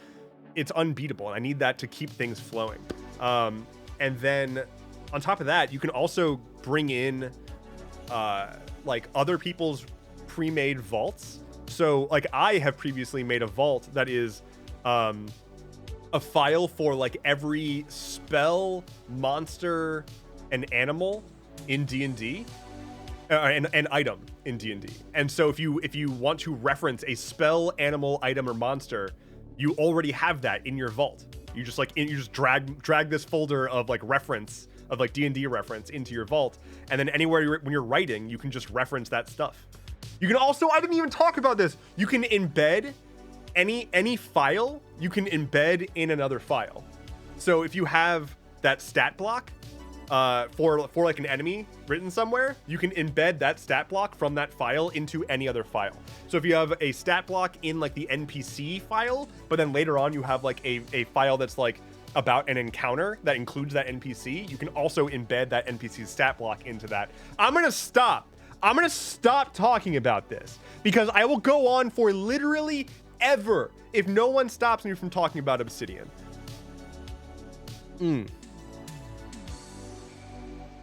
it's unbeatable, and I need that to keep things flowing. And then on top of that, you can also bring in like other people's pre-made vaults. So like I have previously made a vault that is a file for like every spell, monster, and animal in D&D, an item in D&D. And so if you want to reference a spell, animal, item, or monster, you already have that in your vault. You just like you just drag this folder of like reference of like D&D reference into your vault, and then anywhere when you're writing, you can just reference that stuff. You can also, I didn't even talk about this, you can embed any file, you can embed in another file. So if you have that stat block for like an enemy written somewhere, you can embed that stat block from that file into any other file. So if you have a stat block in like the NPC file, but then later on you have like a file that's like about an encounter that includes that NPC, you can also embed that NPC's stat block into that. I'm gonna stop talking about this because I will go on for literally ever if no one stops me from talking about Obsidian.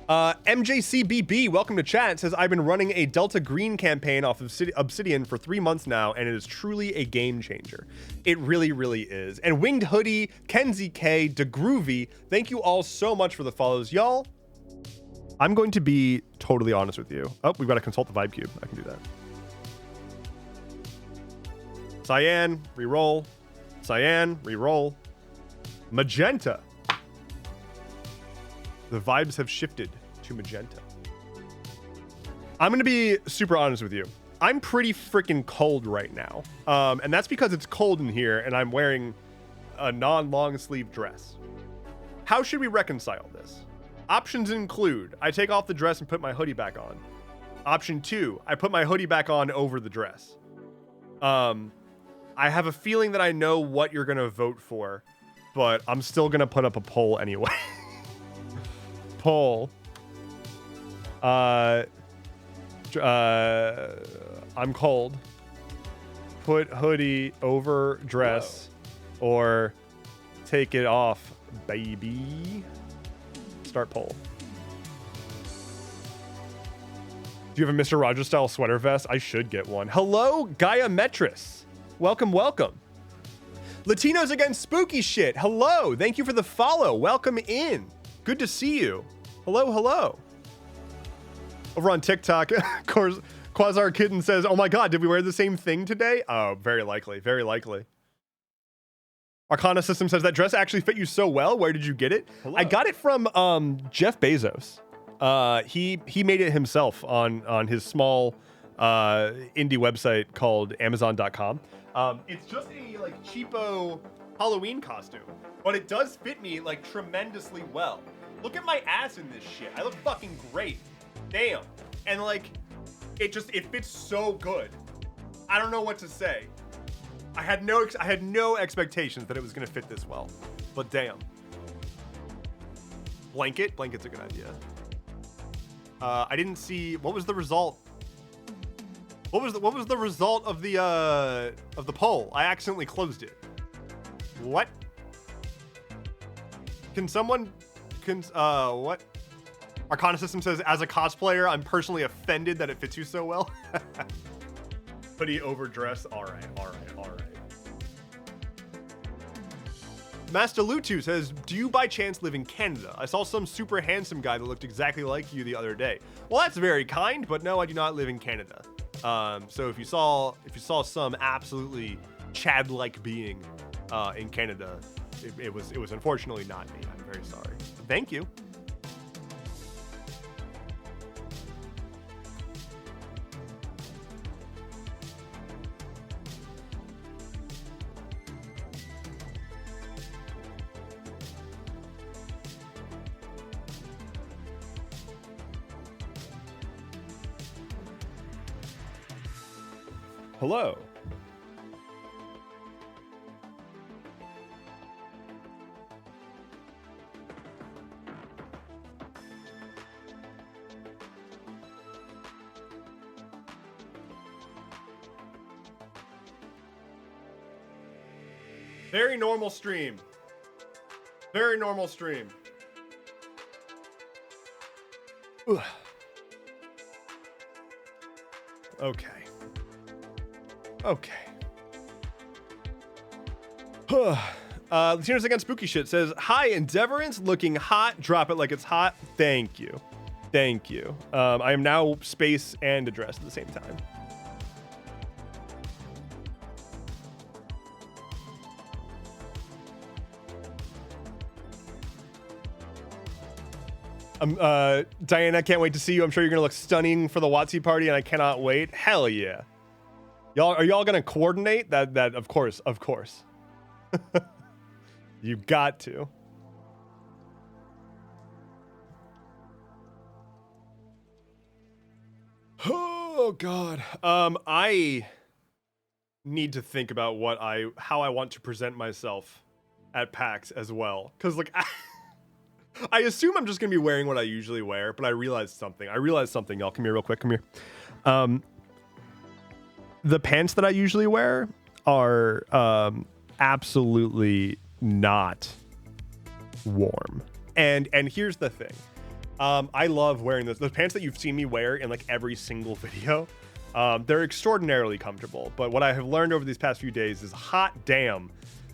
MJCBB, welcome to chat. It says, I've been running a Delta Green campaign off of Obsidian for 3 months now, and it is truly a game changer. It really, really is. And Winged Hoodie, Kenzie K, DeGroovy, thank you all so much for the follows. Y'all, I'm going to be totally honest with you. Oh, we've got to consult the vibe cube. I can do that. Cyan, reroll. Cyan, reroll. Magenta. The vibes have shifted to magenta. I'm going to be super honest with you. I'm pretty freaking cold right now. And that's because it's cold in here and I'm wearing a non-long sleeve dress. How should we reconcile this? Options include, I take off the dress and put my hoodie back on. Option 2, I put my hoodie back on over the dress. I have a feeling that I know what you're going to vote for, but I'm still going to put up a poll anyway. Poll. I'm cold. Put hoodie over dress. Whoa. Or take it off, baby. Start poll. Do you have a Mr. Rogers style sweater vest? I should get one. Hello, Gaia Metris. Welcome. Latinos Against Spooky Shit. Hello. Thank you for the follow. Welcome in. Good to see you. Hello. Over on TikTok, Quasar Kitten says, oh my God, did we wear the same thing today? Oh, very likely. Arcana System says that dress actually fit you so well. Where did you get it? Hello. I got it from Jeff Bezos. He made it himself on his small indie website called Amazon.com. It's just a like cheapo Halloween costume, but it does fit me like tremendously well. Look at my ass in this shit. I look fucking great. Damn. And like, it fits so good. I don't know what to say. I had no expectations that it was gonna fit this well, but damn. Blanket's a good idea. I didn't see, what was the result? What was the result of the poll? I accidentally closed it. What? What? Arcana System says, as a cosplayer, I'm personally offended that it fits you so well. Hoodie overdress. All right. Master Lutu says, do you by chance live in Canada? I saw some super handsome guy that looked exactly like you the other day. Well, that's very kind, but no, I do not live in Canada. So if you saw some absolutely Chad-like being in Canada, it was unfortunately not me. I'm very sorry. Thank you. Hello. Very normal stream. Very normal stream. Ugh. Okay. Listeners Against Spooky Shit says, hi, Endeavorance, looking hot. Drop it like it's hot. Thank you. I am now space and address at the same time. Diana, can't wait to see you. I'm sure you're gonna look stunning for the WotC party, and I cannot wait. Hell yeah. Are y'all gonna coordinate? That of course. You got to. Oh God. I need to think about how I want to present myself at PAX as well, because like I assume I'm just gonna be wearing what I usually wear, but I realized something. Y'all, come here real quick. Come here. The pants that I usually wear are absolutely not warm. And here's the thing. I love wearing those pants that you've seen me wear in like every single video. They're extraordinarily comfortable, but what I have learned over these past few days is hot damn,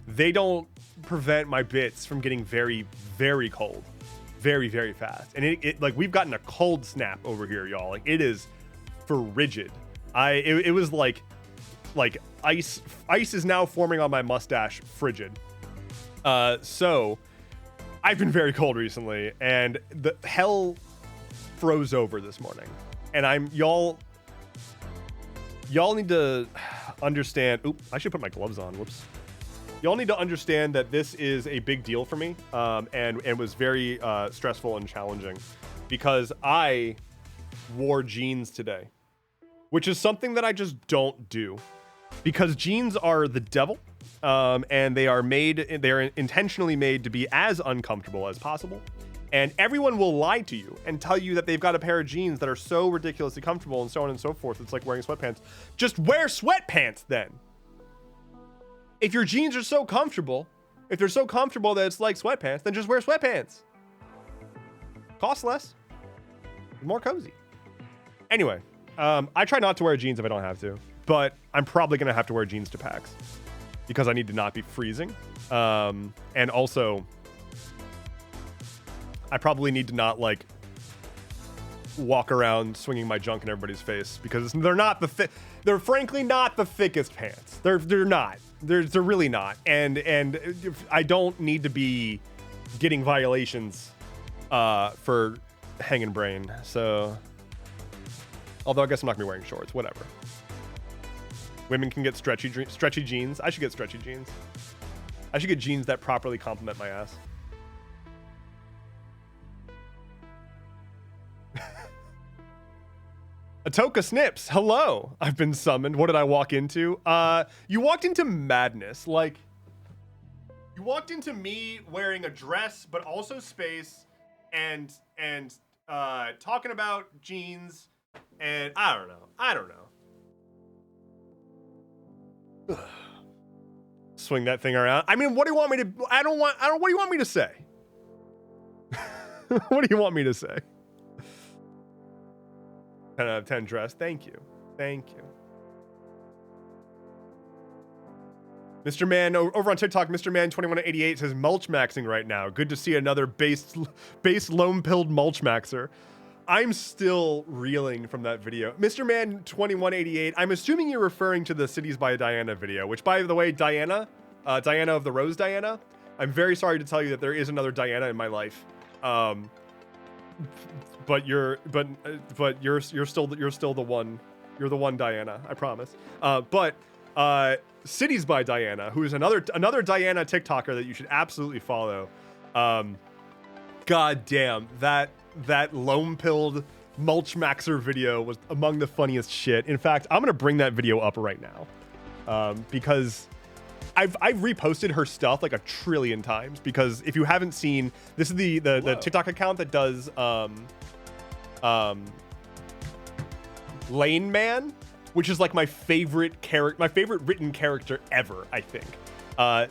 they don't prevent my bits from getting very, very cold. Very, very fast. And it like we've gotten a cold snap over here, y'all. Like it is frigid. It was like ice is now forming on my mustache, frigid. So I've been very cold recently, and the hell froze over this morning. And y'all need to understand. Oop, I should put my gloves on. Whoops. Y'all need to understand that this is a big deal for me, and was very stressful and challenging, because I wore jeans today, which is something that I just don't do, because jeans are the devil, and they are intentionally made to be as uncomfortable as possible. And everyone will lie to you and tell you that they've got a pair of jeans that are so ridiculously comfortable and so on and so forth. It's like wearing sweatpants. Just wear sweatpants then. If your jeans are so comfortable, if they're so comfortable that it's like sweatpants, then just wear sweatpants. Cost less, more cozy. Anyway, I try not to wear jeans if I don't have to, but I'm probably gonna have to wear jeans to PAX because I need to not be freezing. And also, I probably need to not like walk around swinging my junk in everybody's face, because they're frankly not the thickest pants. They're not. They're really not, and I don't need to be getting violations for hanging brain. So, although I guess I'm not gonna be wearing shorts. Whatever. Women can get stretchy jeans. I should get stretchy jeans. I should get jeans that properly complement my ass. Atoka Snips, hello. I've been summoned. What did I walk into? You walked into madness. Like, You walked into me wearing a dress, but also space, and talking about jeans, and I don't know. swing that thing around. I mean, what do you want me to? What do you want me to say? What do you want me to say? 10 out of 10 dress. Thank you. Thank you. Mr. Man, over on TikTok, Mr. Man 2188 says mulch maxing right now. Good to see another base lone pilled mulch maxer. I'm still reeling from that video. Mr. Man 2188, I'm assuming you're referring to the Cities by Diana video, which, by the way, Diana of the Rose Diana, I'm very sorry to tell you that there is another Diana in my life. But you're still the one. You're the one Diana, I promise. Cities by Diana, who is another Diana TikToker that you should absolutely follow. God damn, that lone pilled mulch maxer video was among the funniest shit. In fact, I'm gonna bring that video up right now, because I've reposted her stuff like 1 trillion times. Because if you haven't seen, this is the TikTok account that does Lane Man, which is like my favorite written character ever, I think.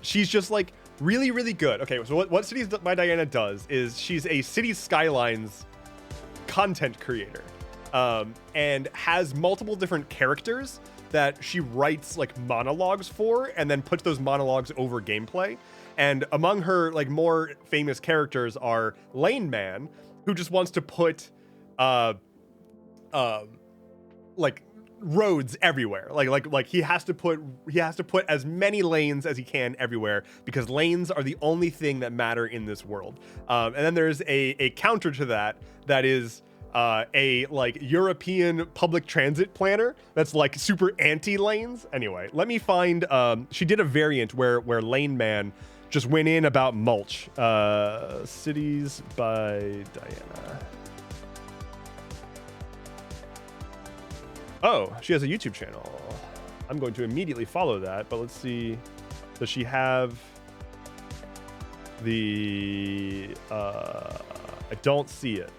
She's just like really, really good. Okay, so what Cities by Diana does is she's a Cities Skylines content creator, and has multiple different characters that she writes like monologues for, and then puts those monologues over gameplay. And among her like more famous characters are Lane Man, who just wants to put like roads everywhere. Like he has to put as many lanes as he can everywhere, because lanes are the only thing that matter in this world. And then there's a counter to that is a like European public transit planner that's like super anti-lanes. Anyway, let me find, she did a variant where Lane Man just went in about mulch. Cities by Diana. Oh, she has a YouTube channel. I'm going to immediately follow that, but let's see. Does she have the, I don't see it.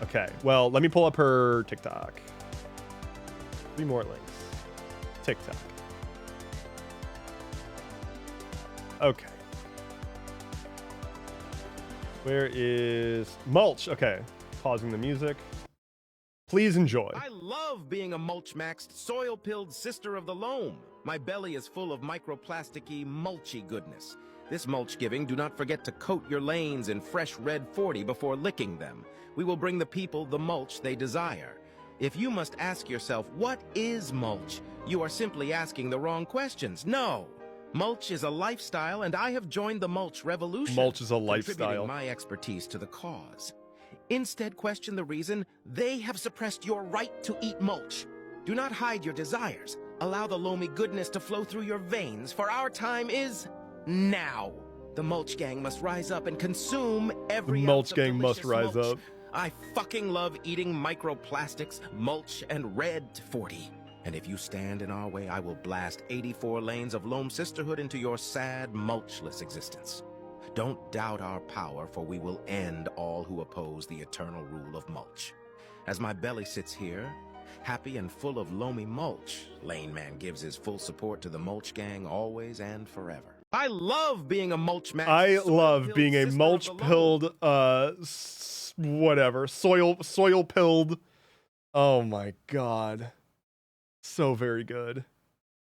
Okay, well, let me pull up her TikTok. 3 more links. TikTok. Okay. Where is mulch? Okay, pausing the music. Please enjoy. I love being a mulch-maxed, soil-pilled sister of the loam. My belly is full of microplasticky, mulchy goodness. This mulch giving, do not forget to coat your lanes in fresh red 40 before licking them. We will bring the people the mulch they desire. If you must ask yourself, what is mulch? You are simply asking the wrong questions. No! Mulch is a lifestyle, and I have joined the mulch revolution. Mulch is a lifestyle. Contributing my expertise to the cause. Instead, question the reason they have suppressed your right to eat mulch. Do not hide your desires. Allow the loamy goodness to flow through your veins, for our time is now. The mulch gang must rise up and consume every ounce of delicious mulch. I fucking love eating microplastics, mulch, and red 40. And if you stand in our way, I will blast 84 lanes of loam sisterhood into your sad, mulchless existence. Don't doubt our power, for we will end all who oppose the eternal rule of mulch. As my belly sits here, happy and full of loamy mulch, Lane Man gives his full support to the mulch gang always and forever. I love being a mulch man. I love being a mulch-pilled, whatever, soil-pilled. Oh my God. So very good.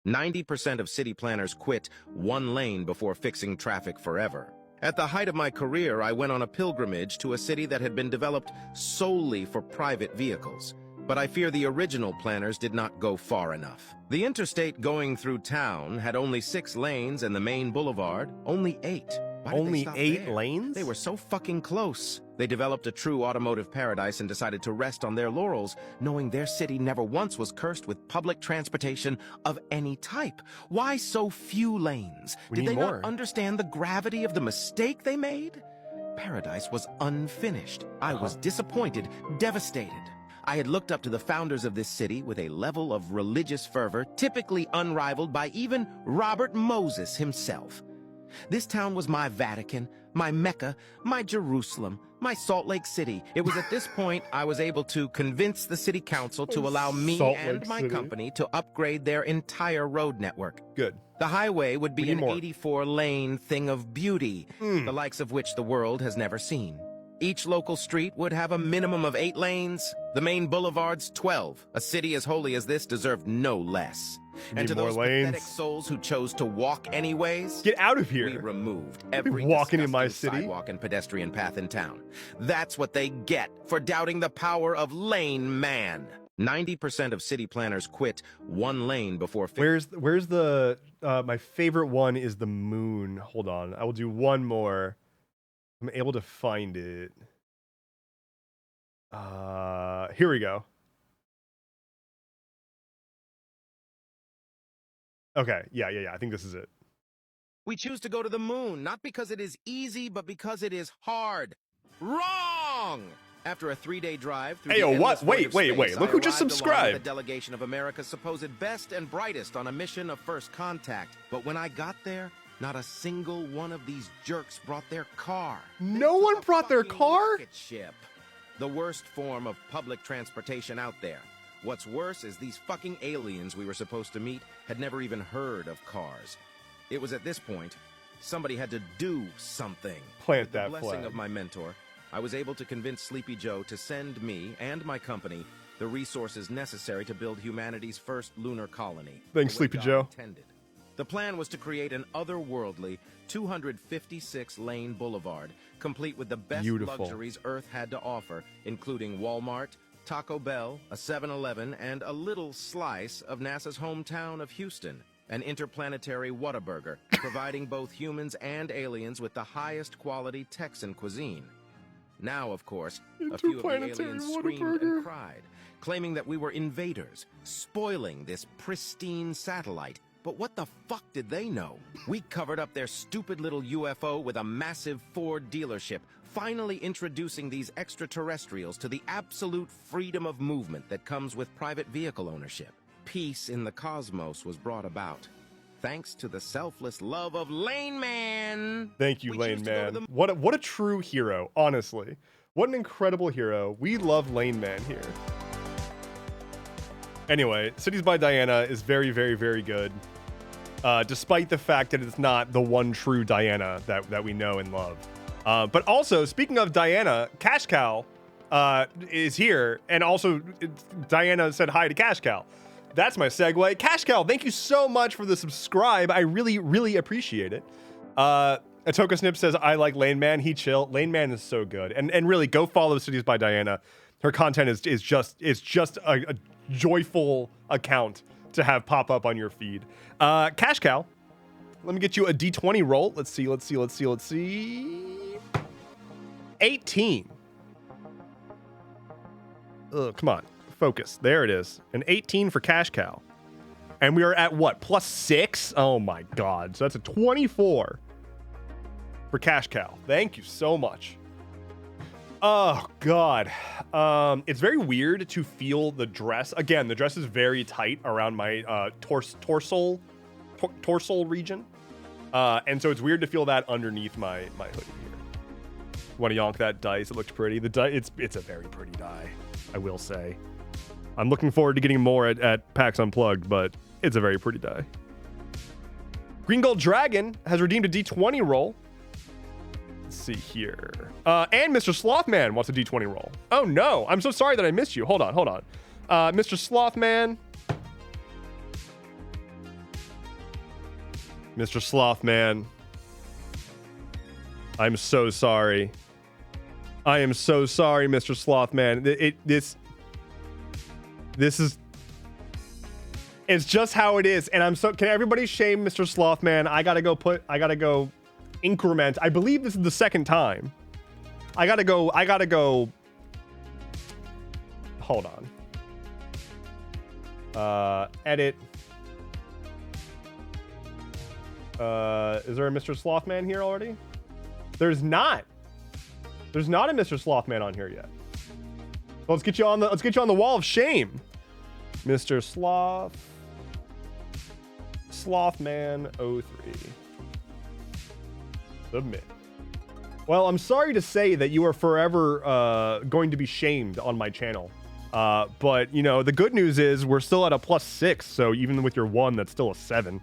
90% of city planners quit one lane before fixing traffic forever. At the height of my career, I went on a pilgrimage to a city that had been developed solely for private vehicles. But I fear the original planners did not go far enough. The interstate going through town had only 6 lanes and the main boulevard only 8. Why did they Only stop 8 there? lanes? They were so fucking close. They developed a true automotive paradise and decided to rest on their laurels, knowing their city never once was cursed with public transportation of any type. Why so few lanes? We Did need they more. not understand the gravity of the mistake they made? Paradise was unfinished. I was disappointed, devastated. I had looked up to the founders of this city with a level of religious fervor typically unrivaled by even Robert Moses himself. This town was my Vatican, my Mecca, my Jerusalem, my Salt Lake City. It was at this point I was able to convince the city council to allow me Salt and Lake my City. company to upgrade their entire road network. Good. The highway would We be need an more. 84-lane thing of beauty, the likes of which the world has never seen. Each local street would have a minimum of 8 lanes, the main boulevards 12. A city as holy as this deserved no less. Need And to more those lanes. pathetic souls who chose to walk anyways, Get out of we here. removed be every walking in my disgusting city. sidewalk and pedestrian path in town. That's what they get for doubting the power of lane man. 90% of city planners quit 1 lane before... Where's the my favorite one is the moon. Hold on. I will do one more. I'm able to find it. Here we go. Okay, yeah. I think this is it. We choose to go to the moon, not because it is easy, but because it is hard. Wrong! After a 3-day drive through Hey, the yo, endless what? void of Wait. space, Look I who just arrived along with subscribed. a delegation of America's supposed best and brightest on a mission of first contact. But when I got there, not a single one of these jerks brought their car. No They one took a brought their fucking car? rocket ship. The worst form of public transportation out there. What's worse is these fucking aliens we were supposed to meet had never even heard of cars. It was at this point, somebody had to do something. Plant With the that blessing flag. of my mentor, I was able to convince Sleepy Joe to send me and my company the resources necessary to build humanity's first lunar colony. Thanks, the way Sleepy God Joe. intended. The plan was to create an otherworldly 256-lane boulevard, complete with the best Beautiful. luxuries Earth had to offer, including Walmart, Taco Bell, a 7-Eleven, and a little slice of NASA's hometown of Houston, an interplanetary Whataburger, providing both humans and aliens with the highest quality Texan cuisine. Now, of course, a few of the Interplanetary aliens screamed Whataburger. and cried, claiming that we were invaders, spoiling this pristine satellite. But what the fuck did they know? We covered up their stupid little UFO with a massive Ford dealership, finally introducing these extraterrestrials to the absolute freedom of movement that comes with private vehicle ownership. Peace in the cosmos was brought about, thanks to the selfless love of Lane Man. Thank you, We Lane choose to go to Man. the- What a true hero, honestly. What an incredible hero. We love Lane Man here. Anyway, Cities by Diana is very, very, very good. Despite the fact that it's not the one true Diana that we know and love. But also, speaking of Diana, Cash Cow is here. And also, Diana said hi to Cash Cow. That's my segue. Cash Cow, thank you so much for the subscribe. I really, really appreciate it. Atoka Snip says, I like Lane Man. He chill. Lane Man is so good. And really, go follow Cities by Diana. Her content is just a joyful account to have pop up on your feed. Cash Cow, let me get you a D20 roll. Let's see. 18. Ugh, come on. Focus. There it is. An 18 for Cash Cow. And we are at what? +6? Oh my god. So that's a 24 for Cash Cow. Thank you so much. Oh god. It's very weird to feel the dress. Again, the dress is very tight around my torso region. And so it's weird to feel that underneath my hoodie here. Want to yonk that dice? It looks pretty. The die, it's a very pretty die, I will say. I'm looking forward to getting more at PAX Unplugged, but it's a very pretty die. Green Gold Dragon has redeemed a D20 roll. Let's see here. And Mr. Slothman wants a D20 roll. Oh no, I'm so sorry that I missed you. Hold on. Mr. Slothman. Mr. Slothman. I'm so sorry. I am so sorry, Mr. Slothman. It's just how it is. And can everybody shame Mr. Slothman? I gotta go increment. I believe this is the second time. I gotta go. Hold on. Edit. Is there a Mr. Slothman here already? There's not. There's not a Mr. Slothman on here yet. So let's get you on the wall of shame. Mr. Slothman 03. Submit. Well, I'm sorry to say that you are forever going to be shamed on my channel. But, you know, the good news is we're still at a +6, so even with your 1, that's still a 7.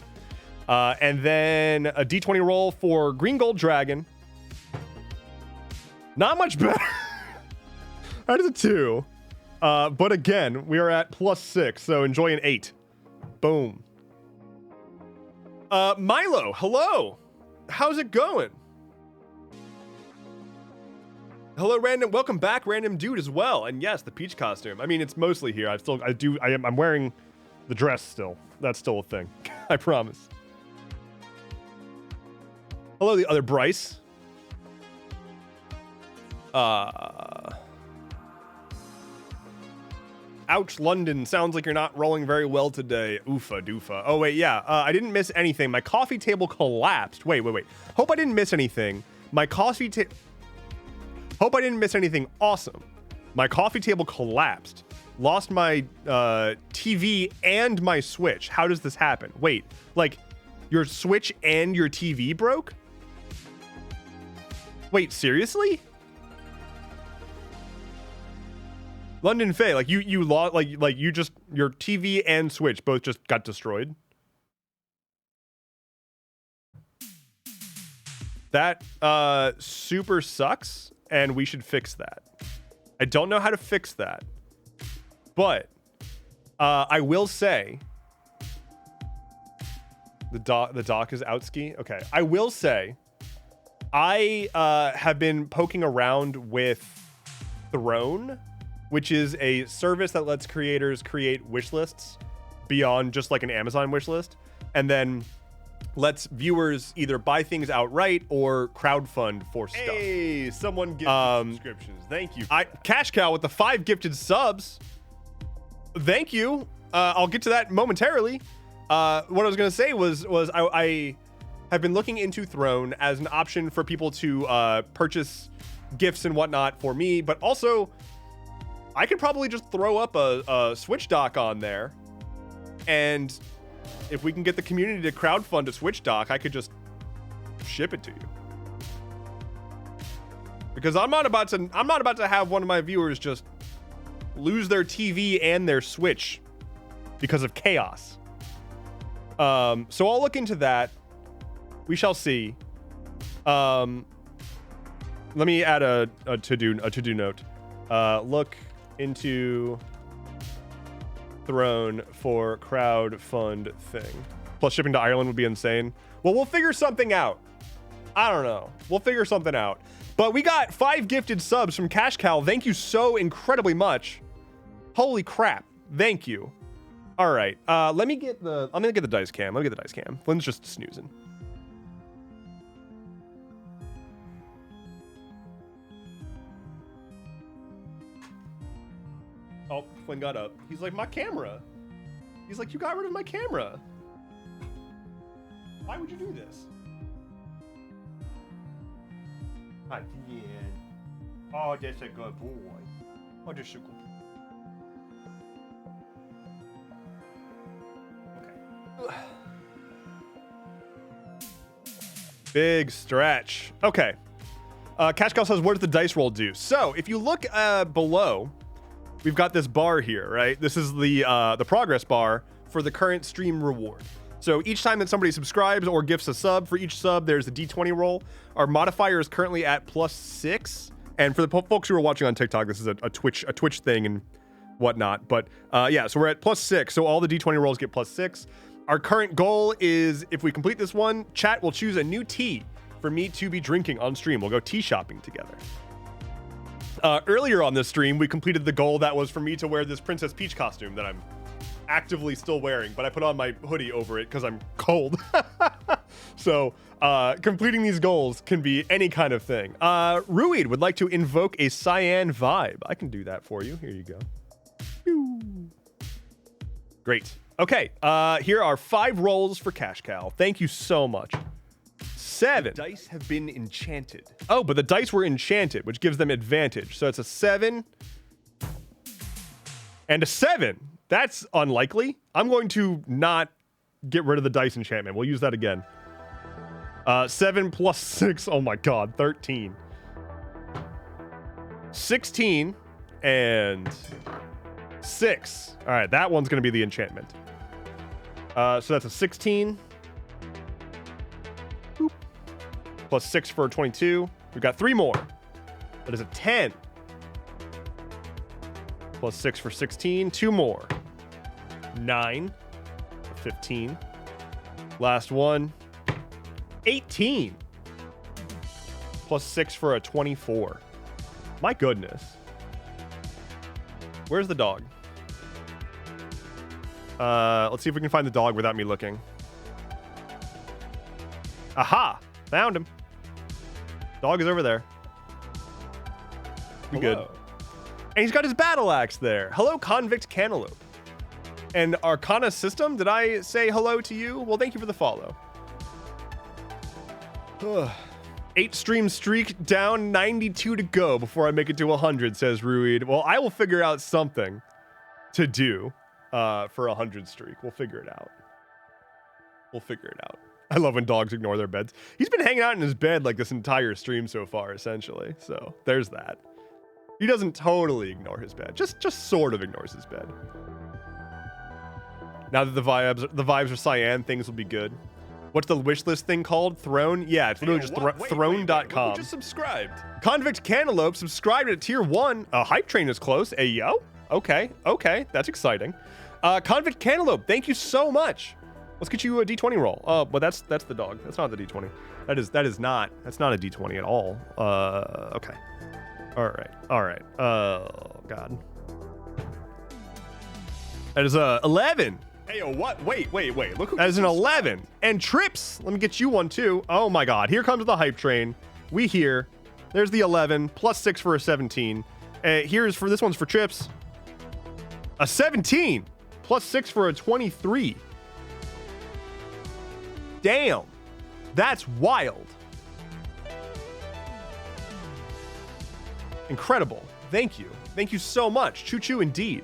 And then a D20 roll for Green Gold Dragon. Not much better. That is a 2. But again, we are at +6, so enjoy an 8. Boom. Milo, hello. How's it going? Hello, Random. Welcome back, Random Dude, as well. And yes, the peach costume. I mean, it's mostly here. I'm wearing the dress still. That's still a thing. I promise. Hello, the other Bryce. Ouch, London. Sounds like you're not rolling very well today. Oofa doofa. Oh, wait, yeah. I didn't miss anything. My coffee table collapsed. Wait. Hope I didn't miss anything. Hope I didn't miss anything awesome. My coffee table collapsed. Lost my TV and my Switch. How does this happen? Wait, like your Switch and your TV broke? Wait, seriously? London Faye, like you lost, like you just, your TV and Switch both just got destroyed. That super sucks, and we should fix that. I don't know how to fix that, but I will say the dock is out ski. Okay, I will say I have been poking around with Throne, which is a service that lets creators create wish lists beyond just like an Amazon wish list, and then lets viewers either buy things outright or crowdfund for stuff. Hey, someone gifted subscriptions. Thank you. Cash Cow with the 5 gifted subs. Thank you. I'll get to that momentarily. What I was gonna say was I have been looking into Throne as an option for people to purchase gifts and whatnot for me, but also I could probably just throw up a Switch dock on there, and if we can get the community to crowdfund a Switch dock, I could just ship it to you. Because I'm not about to have one of my viewers just lose their TV and their Switch because of chaos. So I'll look into that. We shall see. Let me add a to-do note. Look into Throne for crowdfund thing. Plus shipping to Ireland would be insane. Well, we'll figure something out. I don't know. We'll figure something out. But we got 5 gifted subs from Cash Cow. Thank you so incredibly much. Holy crap. Thank you. All right. I'm gonna get the dice cam. Let me get the dice cam. Flynn's just snoozing. Oh, Flynn got up. He's like, my camera. He's like, you got rid of my camera. Why would you do this? I did. Oh, that's a good boy. Oh, that's a good boy. Okay. Big stretch. Okay. Cash Cow says, what does the dice roll do? So, if you look below, we've got this bar here, right? This is the progress bar for the current stream reward. So each time that somebody subscribes or gifts a sub, for each sub, there's a D20 roll. Our modifier is currently at +6. And for the folks who are watching on TikTok, this is a Twitch thing and whatnot. But yeah, so we're at +6. So all the D20 rolls get +6. Our current goal is, if we complete this one, chat will choose a new tea for me to be drinking on stream. We'll go tea shopping together. Earlier on this stream, we completed the goal that was for me to wear this Princess Peach costume that I'm actively still wearing, but I put on my hoodie over it because I'm cold. So completing these goals can be any kind of thing. Ruid would like to invoke a cyan vibe. I can do that for you. Here you go. Pew. Great. Okay, here are 5 rolls for Cash Cow. Thank you so much. 7. The dice have been enchanted. Oh, but the dice were enchanted, which gives them advantage. So it's a 7 and a 7. That's unlikely. I'm going to not get rid of the dice enchantment. We'll use that again. 7 plus 6. Oh my god, 13. 16 and 6. All right, that one's going to be the enchantment. So that's a 16. Boop. Plus 6 for a 22. We've got 3 more. That is a 10. Plus 6 for 16. 2 more. 9. 15. Last one. 18. Plus 6 for a 24. My goodness. Where's the dog? Let's see if we can find the dog without me looking. Aha! Found him. Dog is over there. We good. And he's got his battle axe there. Hello, Convict Cantaloupe. And Arcana System, did I say hello to you? Well, thank you for the follow. 8 stream streak down, 92 to go before I make it to 100, says Ruid. Well, I will figure out something to do for a 100 streak. We'll figure it out. We'll figure it out. I love when dogs ignore their beds. He's been hanging out in his bed like this entire stream so far, essentially. So there's that. He doesn't totally ignore his bed. Just sort of ignores his bed. Now that the vibes are cyan, things will be good. What's the wish list thing called? Throne? Yeah, it's literally just throne.com. Just subscribed. Convict Cantaloupe subscribed at tier 1. Hype train is close. Hey, yo. Okay. That's exciting. Convict Cantaloupe, thank you so much. Let's get you a D20 roll. But that's the dog. That's not the D20. That's not a D20 at all. Okay. All right. Oh, God. That is 11. Hey, yo, what? Wait. Look who That is an 11. And Trips, let me get you one too. Oh my god, here comes the hype train. We here. There's the 11, plus 6 for a 17. Here's for, this one's for Trips. A 17, plus 6 for a 23. Damn, that's wild. Incredible. Thank you. Thank you so much. Choo choo indeed.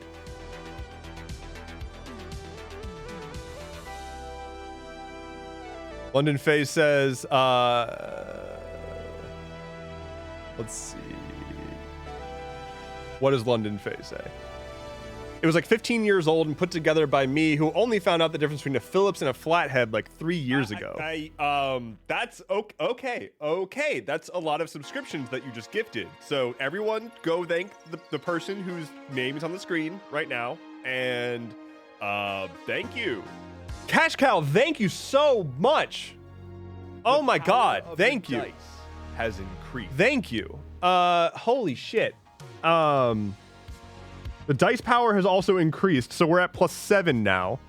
London Faye says, let's see. What does London Faye say? It was like 15 years old and put together by me, who only found out the difference between a Phillips and a Flathead like 3 years ago. That's okay. Okay, that's a lot of subscriptions that you just gifted. So everyone go thank the person whose name is on the screen right now. And thank you. Cash Cow, thank you so much. Oh my god, thank you. Dice has increased. Thank you. Holy shit. The dice power has also increased, so we're at +7 now.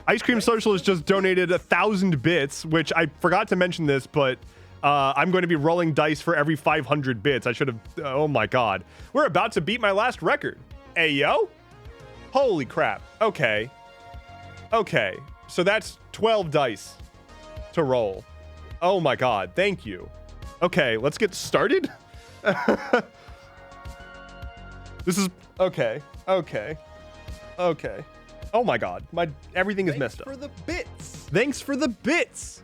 Ice Cream Social has just donated 1,000 bits, which I forgot to mention this, but I'm going to be rolling dice for every 500 bits. I should have. Oh my god. We're about to beat my last record. Hey, yo. Holy crap. Okay. So that's 12 dice to roll. Oh my god. Thank you. Okay, let's get started. This is okay. Oh my god. Everything is messed up. Thanks for the bits. Thanks for the bits.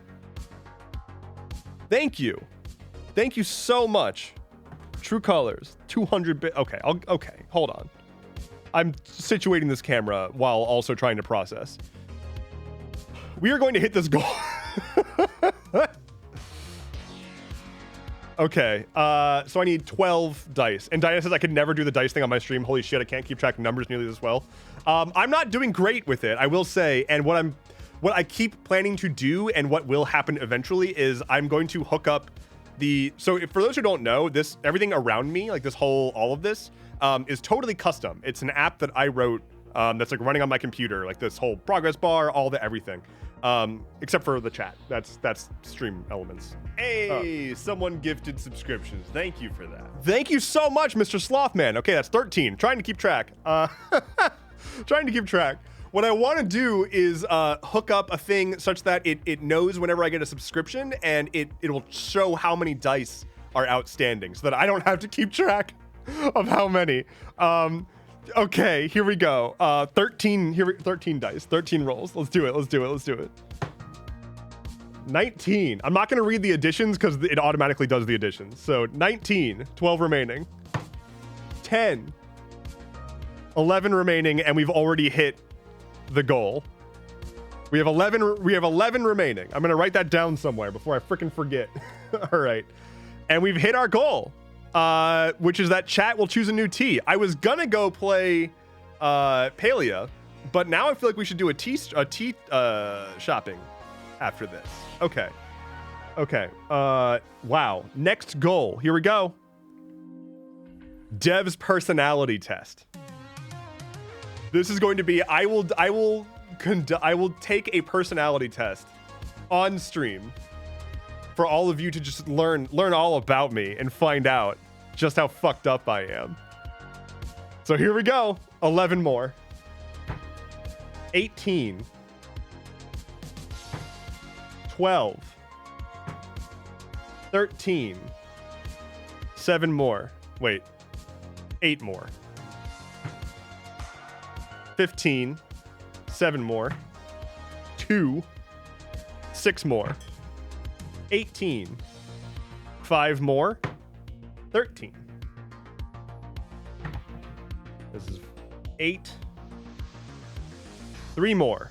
Thank you. Thank you so much. True Colors, 200 bit. Okay, hold on. I'm situating this camera while also trying to process. We are going to hit this goal. Okay, so I need 12 dice. And Diana says I could never do the dice thing on my stream. Holy shit, I can't keep track of numbers nearly as well. I'm not doing great with it, I will say. And what I keep planning to do and what will happen eventually is I'm going to hook up For those who don't know, everything around me, like all of this, is totally custom. It's an app that I wrote that's like running on my computer, like this whole progress bar, all the everything, except for the chat. That's stream elements. Hey, someone gifted subscriptions. Thank you for that. Thank you so much, Mr. Slothman. Okay, that's 13. Trying to keep track. Trying to keep track. What I want to do is hook up a thing such that it knows whenever I get a subscription, and it will show how many dice are outstanding, so that I don't have to keep track of how many. Okay, here we go. 13 dice, 13 rolls. Let's do it. 19. I'm not going to read the additions because it automatically does the additions. So 19, 12 remaining. 10, 11 remaining, and we've already hit the goal. We have 11 remaining. I'm going to write that down somewhere before I freaking forget. All right. And we've hit our goal, which is that chat will choose a new tea. I was going to go play Palia, but now I feel like we should do a tea shopping after this. Okay. Wow. Next goal. Here we go. Dev's personality test. This is going to be, I will take a personality test on stream for all of you to just learn all about me and find out just how fucked up I am. So here we go. 11 more. 18. 12. 13. 7 more. Wait. 8 more. 15. 7 more. 2. 6 more. 18. 5 more. 13. This is 8. 3 more.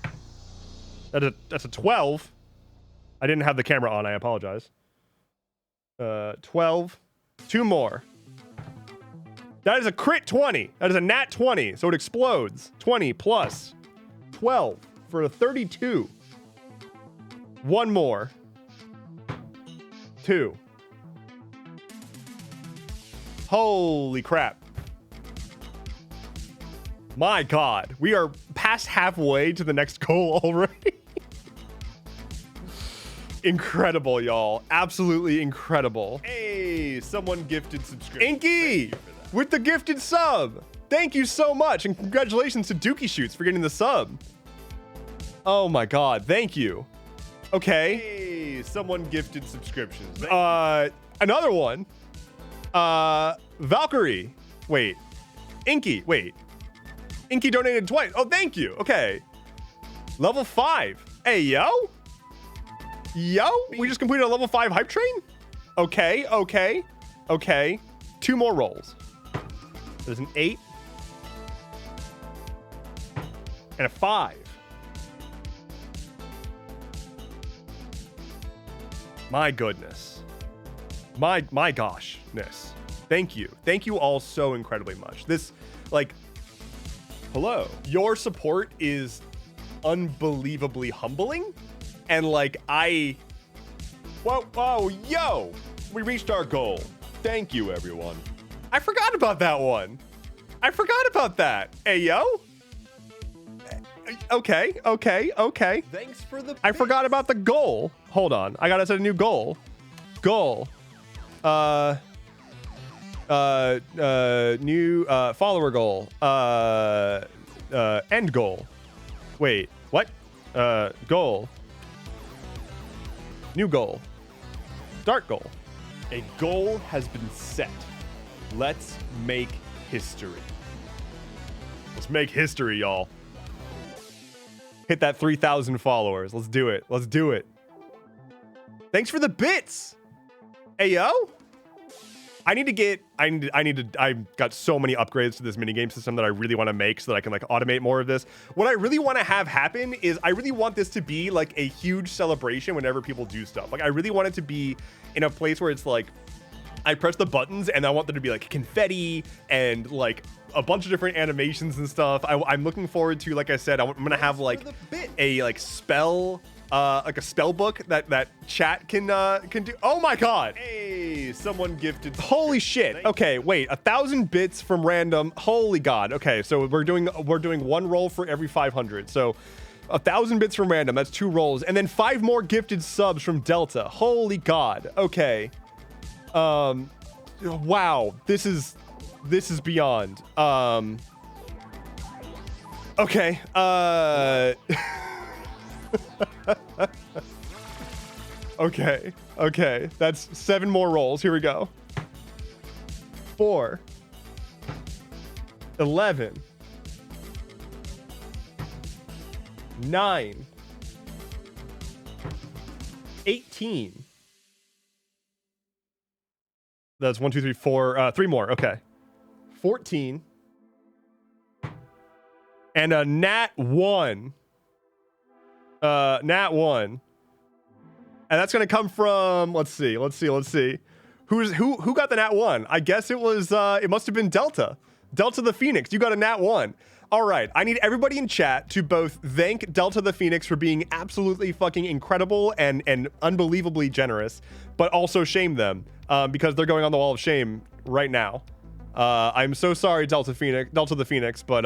That's a 12. I didn't have the camera on. I apologize. 12. 2 more. That is a crit 20. That is a nat 20. So it explodes. 20 plus 12 for a 32. 1 more. 2. Holy crap. My God. We are past halfway to the next goal already. Incredible, y'all. Absolutely incredible. Hey, someone gifted subscription. Inky with the gifted sub. Thank you so much. And congratulations to Dookie Shoots for getting the sub. Oh my God. Thank you. Okay. Hey, someone gifted subscriptions. Another one. Valkyrie. Wait. Inky. Wait. Inky donated twice. Oh, thank you. Okay. Level 5. Hey, yo. We just completed a level 5 hype train? Okay. 2 more rolls. There's an 8. And a 5. My goodness. My goshness. Thank you. Thank you all so incredibly much. This, like, hello. Your support is unbelievably humbling. And like, whoa, yo, we reached our goal. Thank you, everyone. I forgot about that one. I forgot about that. Hey, yo. Okay. Thanks for the I forgot about the goal. Hold on. I gotta set a new goal. New follower goal. End goal. Wait, what? Goal. New goal. Start goal. A goal has been set. Let's make history. Let's make history, y'all. Hit that 3,000 followers. Let's do it. Thanks for the bits. Hey, yo. I've got so many upgrades to this minigame system that I really want to make so that I can like automate more of this. What I really want to have happen is I really want this to be like a huge celebration whenever people do stuff. Like I really want it to be in a place where it's like, I press the buttons and I want there to be like confetti and like a bunch of different animations and stuff. I'm looking forward to, like I said, I'm going to have like a like spell like a spell book that chat can do. Oh my god! Hey, someone gifted. Holy shit! Okay, wait, 1,000 bits from random. Holy god! Okay, so we're doing one roll for every 500. So 1,000 bits from random. That's 2 rolls, and then 5 more gifted subs from Delta. Holy god! Okay. Wow. This is beyond. Okay. Okay. That's 7 more rolls. Here we go. 4, 11, 9, 18. That's 1, 2, 3, 4. 3 more. Okay. 14. And a nat 1. Nat 1. And that's gonna come from, let's see. Who got the nat 1? I guess it was it must have been Delta. Delta the Phoenix. You got a nat 1. All right, I need everybody in chat to both thank Delta the Phoenix for being absolutely fucking incredible and unbelievably generous, but also shame them because they're going on the wall of shame right now. I'm so sorry, Delta the Phoenix, but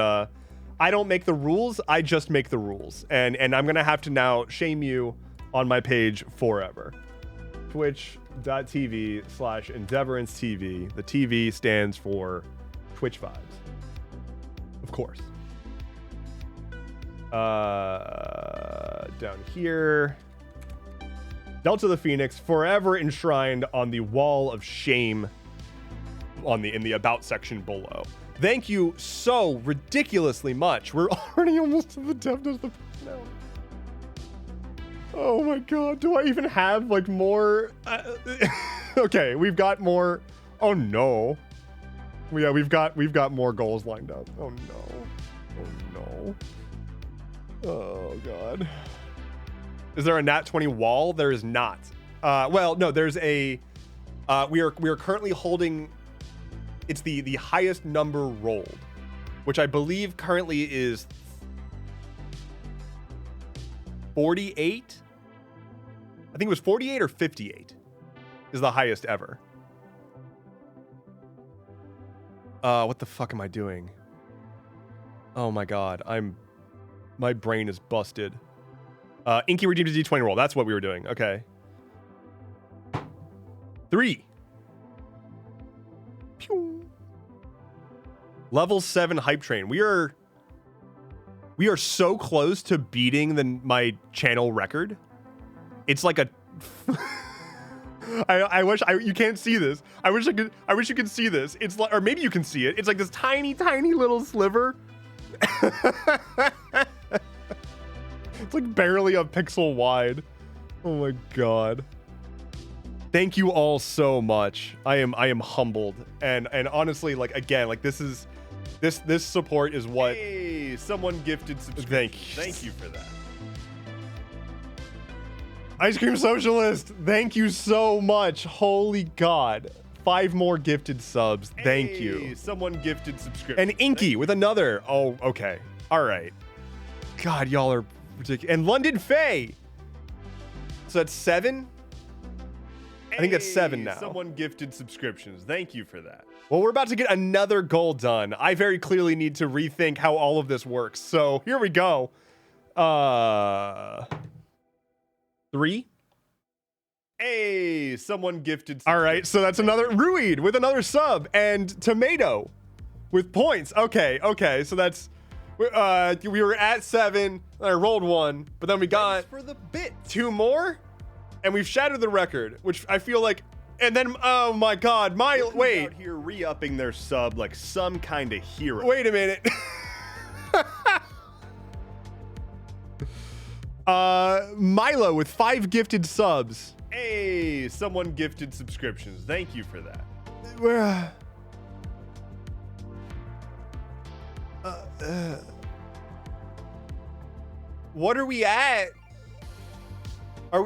I don't make the rules. I just make the rules, and I'm gonna have to now shame you on my page forever. Twitch.tv/Endeavorance TV. The TV stands for Twitch Vibes, of course. Down here, Delta the Phoenix, forever enshrined on the wall of shame in the about section below. Thank you so ridiculously much. We're already almost to the depth of the personality. Oh my god, do I even have like more? Okay, we've got more. Oh no. Yeah, we've got more goals lined up. Oh no. Oh no. Oh god. Is there a nat 20 wall? There is not. Well, no, there's a we are currently holding, it's the highest number rolled, which I believe currently is 48. I think it was 48 or 58 is the highest ever. What the fuck am I doing? Oh my god, my brain is busted. Inky redeemed a D20 roll. That's what we were doing. Okay. 3. Pew. Level 7 hype train. We are so close to beating my channel record. It's like a I wish you can't see this. I wish you could see this. It's like, or maybe you can see it. It's like this tiny little sliver. It's like barely a pixel wide. Oh my god. Thank you all so much. I am humbled. And honestly, like, again, like, this support is what. Hey, someone gifted subscription. Thank you for that. Ice Cream Socialist, thank you so much. Holy god. 5 more gifted subs. Thank you. Someone gifted subscription. And Inky with another. Oh, okay. All right. God, y'all are ridiculous. And London Faye. So that's 7? I think that's 7 now. Someone gifted subscriptions. Thank you for that. Well, we're about to get another goal done. I very clearly need to rethink how all of this works. So here we go. 3. Hey, someone gifted. All right, so that's another Ruid with another sub and Tomato with points. Okay, so that's we were at 7. I rolled 1, but then we got for the bit 2 more, and we've shattered the record, which I feel like. And then, oh my god, wait. Out here re-upping their sub like some kind of hero. Wait a minute. Milo with 5 gifted subs. Hey, someone gifted subscriptions. Thank you for that. What are we at?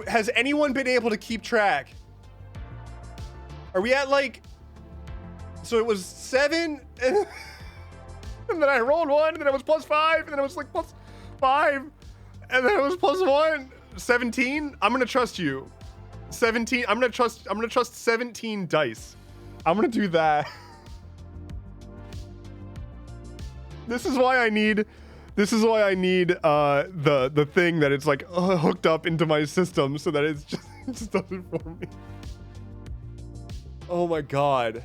Has anyone been able to keep track? Are we at like, so it was 7 and then I rolled 1 and then it was +5 and then it was like +5 and then it was +1. 17. I'm gonna trust you. 17. I'm gonna trust 17 dice. I'm gonna do that. This is why I need the thing that it's like hooked up into my system so that it just does it for me. Oh my god.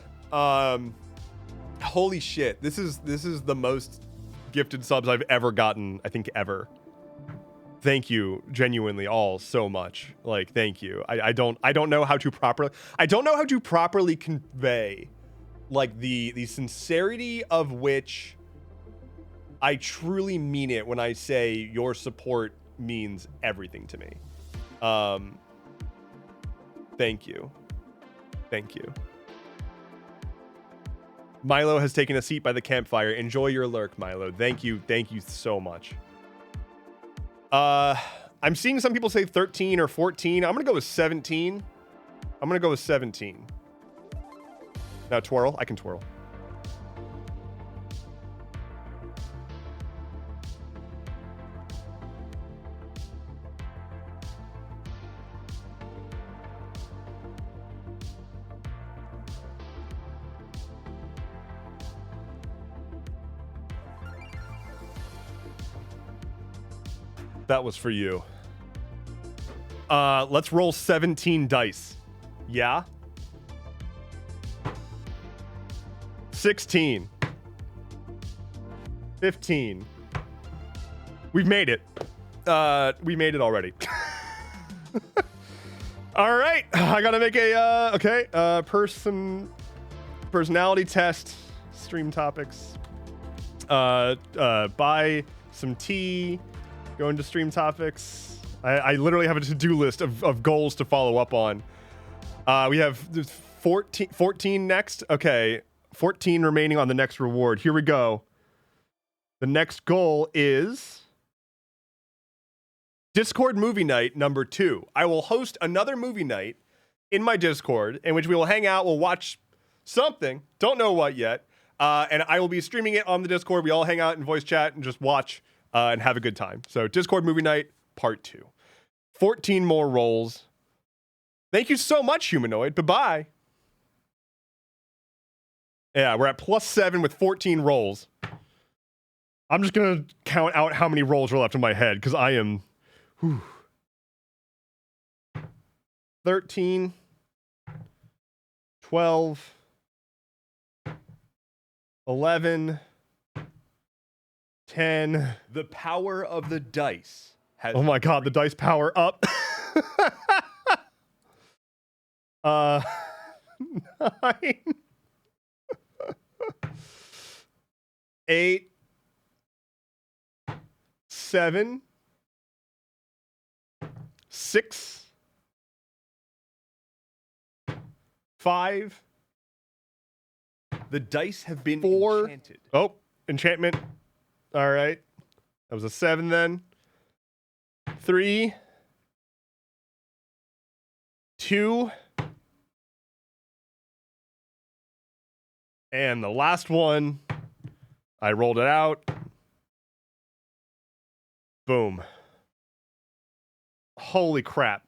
Holy shit. This is the most gifted subs I've ever gotten, I think ever. Thank you genuinely all so much. Like, thank you. I don't know how to properly convey like the sincerity of which I truly mean it when I say your support means everything to me. Thank you. Thank you. Milo has taken a seat by the campfire. Enjoy your lurk, Milo. Thank you so much. I'm seeing some people say 13 or 14. I'm gonna go with 17. Now twirl. I can twirl. That was for you. Let's roll 17 dice. Yeah? 16. 15. We've made it. We made it already. All right. I gotta make a, personality test. Stream topics. Buy some tea. Go into stream topics. I literally have a to-do list of goals to follow up on. We have 14 next. Okay, 14 remaining on the next reward. Here we go. The next goal is Discord movie night number 2. I will host another movie night in my Discord in which we will hang out. We'll watch something. Don't know what yet. And I will be streaming it on the Discord. We all hang out and voice chat and just watch and have a good time. So Discord movie night part 2. 14 more rolls. Thank you so much, Humanoid. Bye-bye. Yeah, we're at +7 with 14 rolls. I'm just going to count out how many rolls are left in my head because I am... 13, 12, 11, 10. The power of the dice has... Oh my god, the dice power up. 9. 8. 7. 6. 5. The dice have been 4. Enchanted. Oh, enchantment. All right. That was a 7 then. 3. 2. And the last one, I rolled it out. Boom. Holy crap.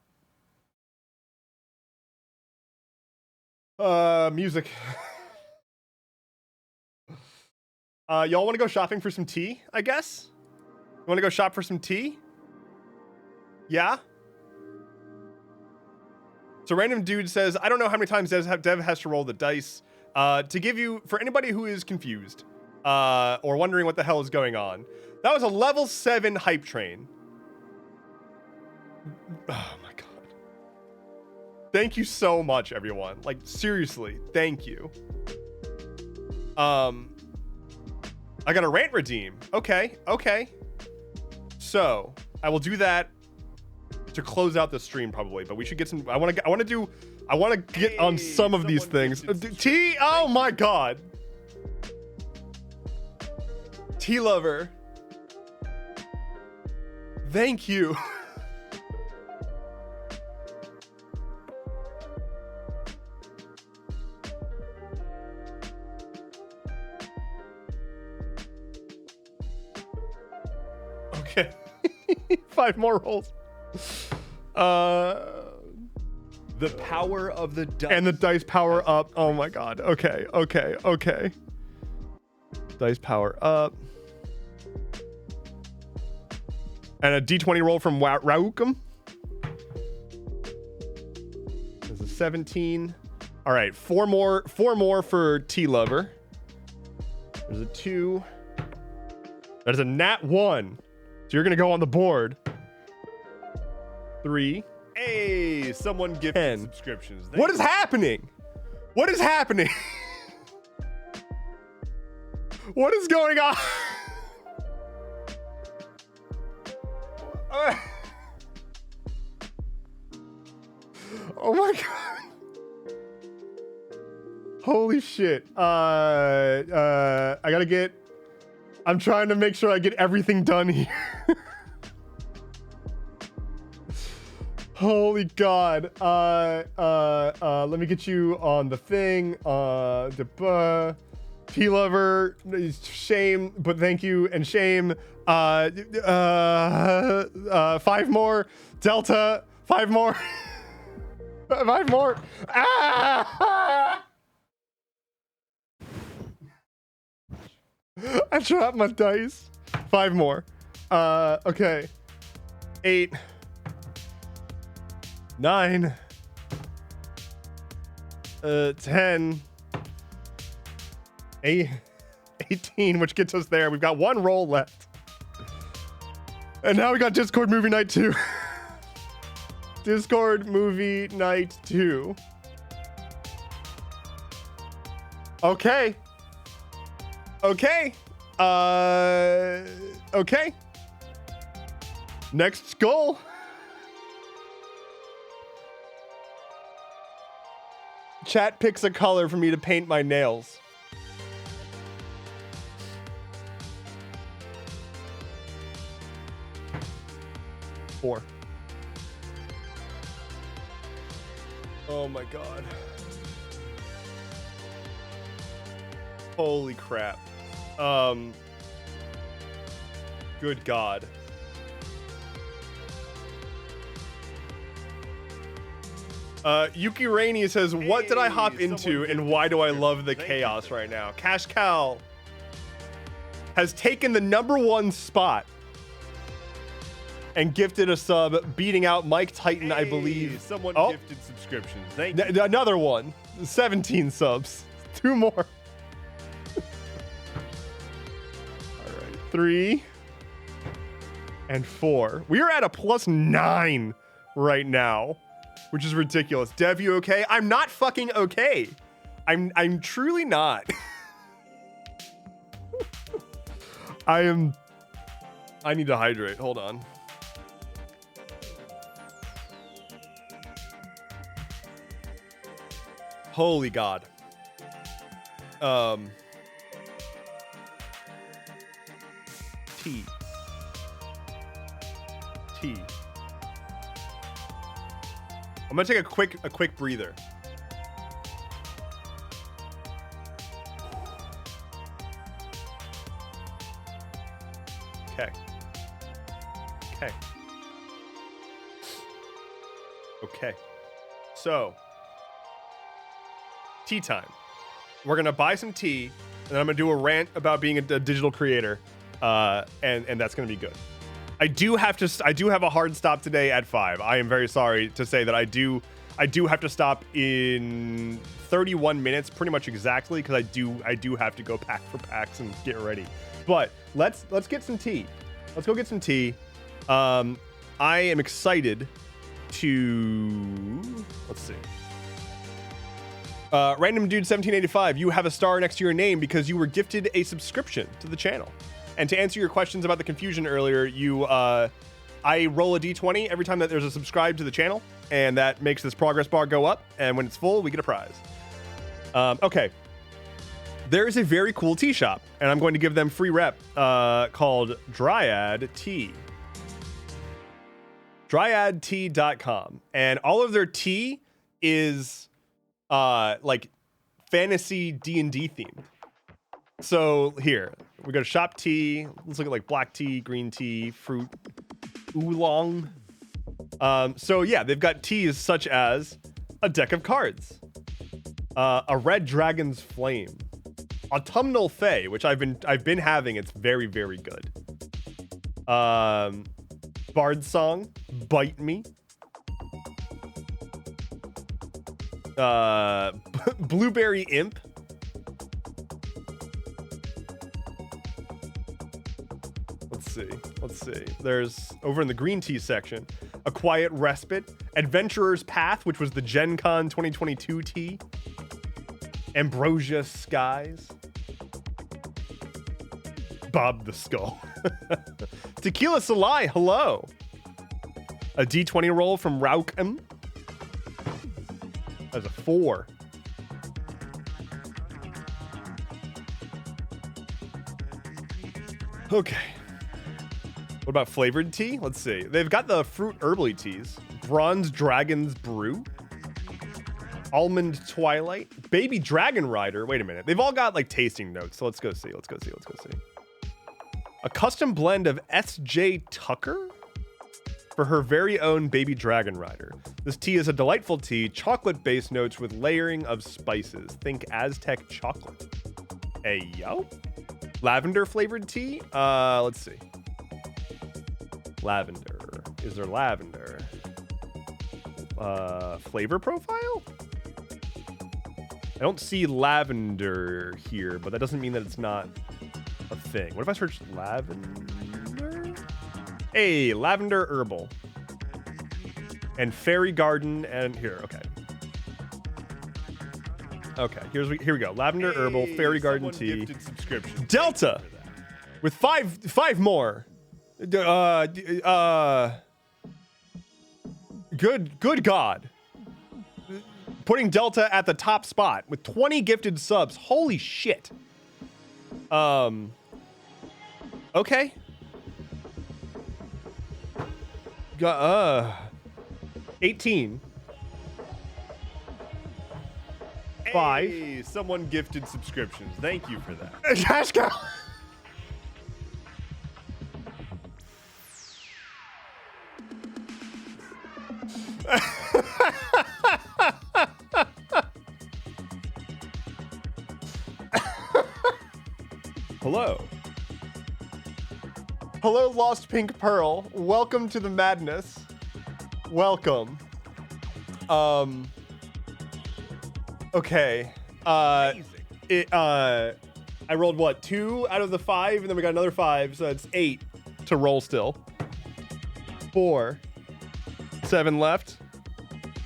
Music. Y'all want to go shopping for some tea, I guess? You want to go shop for some tea? Yeah? So random dude says, I don't know how many times Dev has to roll the dice. To give you, for anybody who is confused, or wondering what the hell is going on, that was a level 7 hype train. Oh my god. Thank you so much, everyone. Like, seriously, thank you. I got a rant redeem. Okay. So I will do that to close out the stream probably, but we should get some. I want to get on some of these things. T. Oh my god. Tea lover. Thank you. Okay. 5 more rolls. The power of the dice. And the dice power up. Oh my god. Okay. Dice power up. And a d20 roll from Raukum. There's a 17. All right, four more for T-Lover. There's a 2. There's a nat 1. So you're gonna go on the board. 3. Hey, someone gifted 10. subscriptions. What is happening? What is happening? What is going on? Oh my god. Holy shit. I'm trying to make sure I get everything done here. Holy god. Let me get you on the thing. T-Lover, shame, but thank you, and shame. 5 more. Delta, 5 more. 5 more. Ah! I dropped my dice. 5 more. Okay. 8. 9. 10. 18, which gets us there. We've got 1 roll left. And now we got Discord Movie Night 2. Discord Movie Night 2. Okay. Okay. Okay. Next goal. Chat picks a color for me to paint my nails. Four. Oh my god. Holy crap. Good god. Yuki Rainey says, what did I hop into and why do I love the chaos right now? Cash Cow has taken the #1 spot and gifted a sub, beating out Mike Titan, I believe. Someone gifted subscriptions. Thank you. Another one. 17 subs. 2 more. All right. 3 and 4. We are at a +9 right now, which is ridiculous. Dev, you okay? I'm not fucking okay. I'm truly not. I need to hydrate. Hold on. Holy God. T. I'm gonna take a quick breather. Okay. So, tea time. We're gonna buy some tea, and then I'm gonna do a rant about being a digital creator, and that's gonna be good. I do have a hard stop today at 5. I am very sorry to say that I do have to stop in 31 minutes, pretty much exactly, because I do have to go pack for PAX and get ready. But let's get some tea. Let's go get some tea. I am excited to let's see. Random Dude 1785, you have a star next to your name because you were gifted a subscription to the channel. And to answer your questions about the confusion earlier, I roll a d20 every time that there's a subscribe to the channel, and that makes this progress bar go up, and when it's full, we get a prize. Okay. There's a very cool tea shop, and I'm going to give them free rep called Dryad Tea. DryadTea.com. And all of their tea is like fantasy D&D themed. So here, we go to shop tea. Let's look at like black tea, green tea, fruit, oolong. So yeah, they've got teas such as a deck of cards, a red dragon's flame, autumnal fae, which I've been having. It's very, very good. Bard song, bite me. Blueberry imp. Let's see. There's, over in the green tea section, a quiet respite, adventurer's path, which was the Gen Con 2022 tea, ambrosia skies, Bob the Skull, tequila salai, hello, a D20 roll from Raukem. That's a 4. Okay. What about flavored tea? Let's see. They've got the fruit herbally teas. Bronze Dragon's Brew. Almond Twilight. Baby Dragon Rider. Wait a minute. They've all got like tasting notes. So let's go see. A custom blend of S.J. Tucker for her very own Baby Dragon Rider. This tea is a delightful tea, chocolate-based notes with layering of spices. Think Aztec chocolate. Hey, yo. Lavender flavored tea? Let's see. Lavender. Is there lavender? Flavor profile? I don't see lavender here, but that doesn't mean that it's not a thing. What if I search lavender? Hey, lavender herbal. And fairy garden, and here, okay. Okay, here we go. Lavender herbal, fairy garden tea. Delta! With five more. Good God. Putting Delta at the top spot with 20 gifted subs. Holy shit. Okay. 18. 5. Hey, someone gifted subscriptions. Thank you for that. Cash cow. Hello. Hello, Lost Pink Pearl. Welcome to the madness. Welcome. Okay. I rolled what? 2 out of the 5, and then we got another 5, so it's 8 to roll still. 4. 7 left.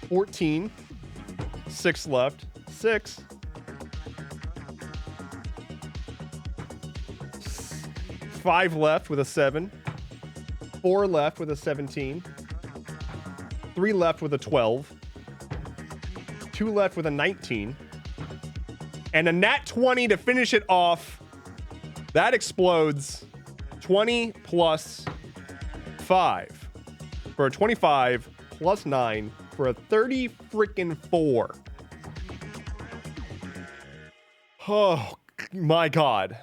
14. 6 left. 6. 5 left with a 7. 4 left with a 17. 3 left with a 12. 2 left with a 19. And a nat 20 to finish it off. That explodes. 20 plus 5 for a 25 plus 9 for a 30 freaking 4. Oh my God.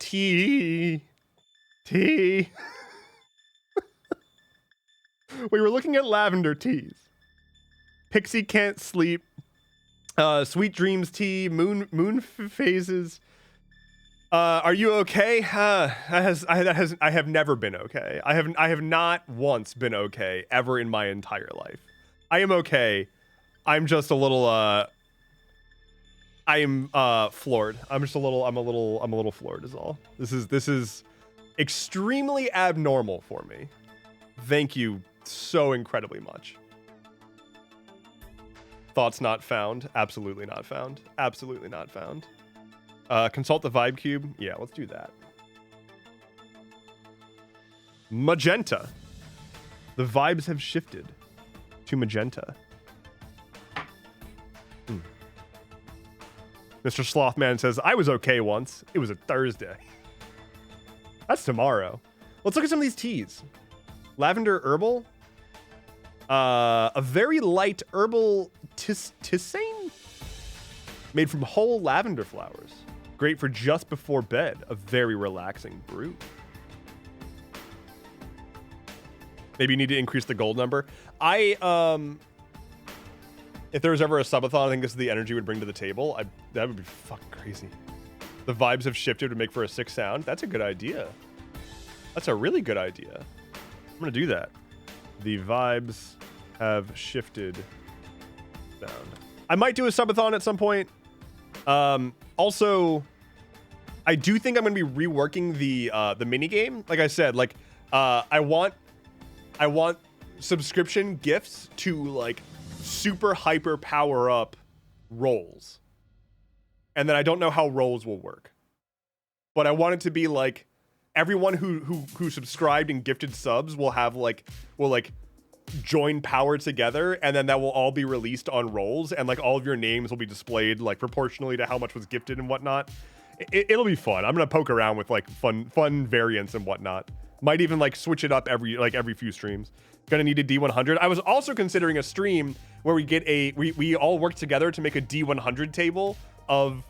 T. We were looking at lavender teas. Pixie Can't Sleep. Sweet Dreams tea. Moon phases. Are you okay? I have never been okay. I have not once been okay ever in my entire life. I am okay. I'm just a little I am floored. I'm a little floored is all. This is extremely abnormal for me. Thank you so incredibly much. Thoughts not found. Absolutely not found. Absolutely not found. Consult the vibe cube. Yeah, let's do that. Magenta. The vibes have shifted to magenta. Mr. Slothman says, I was okay once. It was a Thursday. That's tomorrow. Let's look at some of these teas. Lavender herbal. A very light herbal tisane made from whole lavender flowers. Great for just before bed. A very relaxing brew. Maybe you need to increase the gold number. If there was ever a subathon, I think this is the energy we'd bring to the table. That would be fucking crazy. The vibes have shifted to make for a sick sound. That's a good idea. That's a really good idea. I'm gonna do that. The vibes have shifted down. I might do a subathon at some point. Also, I do think I'm gonna be reworking the mini game. Like I said, like I want subscription gifts to like super hyper power up roles, and then I don't know how roles will work, but I want it to be like everyone who subscribed and gifted subs will join power together, and then that will all be released on roles, and like all of your names will be displayed like proportionally to how much was gifted and whatnot. It'll be fun. I'm gonna poke around with like fun variants and whatnot. Might even like switch it up every few streams. Gonna need a D100. I was also considering a stream where we all work together to make a D100 table of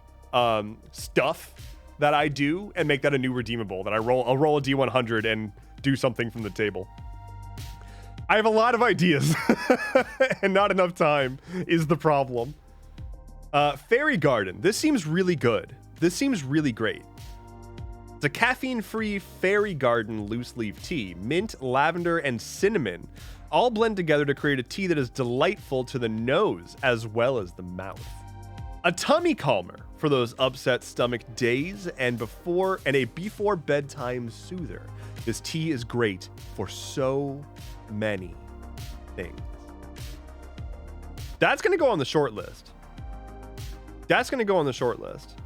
stuff that I do and make that a new redeemable. That I'll roll a D100 and do something from the table. I have a lot of ideas and not enough time is the problem. Fairy Garden. This seems really good. This seems really great. It's a caffeine-free Fairy Garden loose leaf tea. Mint, lavender, and cinnamon all blend together to create a tea that is delightful to the nose as well as the mouth. A tummy calmer for those upset stomach days and a before bedtime soother. This tea is great for so many things. That's going to go on the short list. That's going to go on the short list.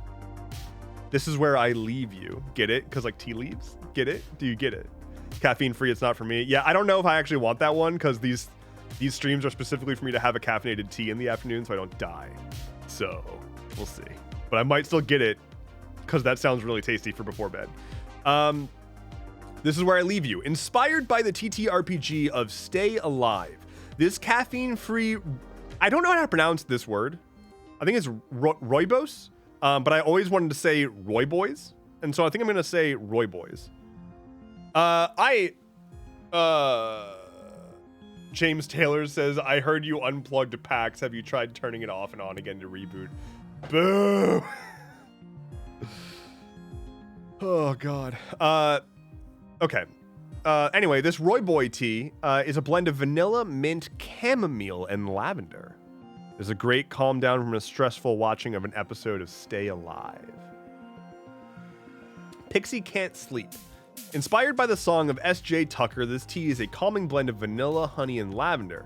This is where I leave you. Get it? Because like tea leaves. Get it? Do you get it? Caffeine free, it's not for me. Yeah, I don't know if I actually want that one because these streams are specifically for me to have a caffeinated tea in the afternoon so I don't die. So we'll see. But I might still get it because that sounds really tasty for before bed. This is where I leave you. Inspired by the TTRPG of Stay Alive. This caffeine-free... I don't know how to pronounce this word. I think it's Roybos. But I always wanted to say Roy Boys. And so I think I'm going to say Roy Boys. James Taylor says, I heard you unplugged PAX. Have you tried turning it off and on again to reboot? Boo! Oh, God. Okay. Anyway, this Roy Boy tea is a blend of vanilla, mint, chamomile, and lavender. There's a great calm down from a stressful watching of an episode of Stay Alive. Pixie Can't Sleep. Inspired by the song of S.J. Tucker, this tea is a calming blend of vanilla, honey, and lavender.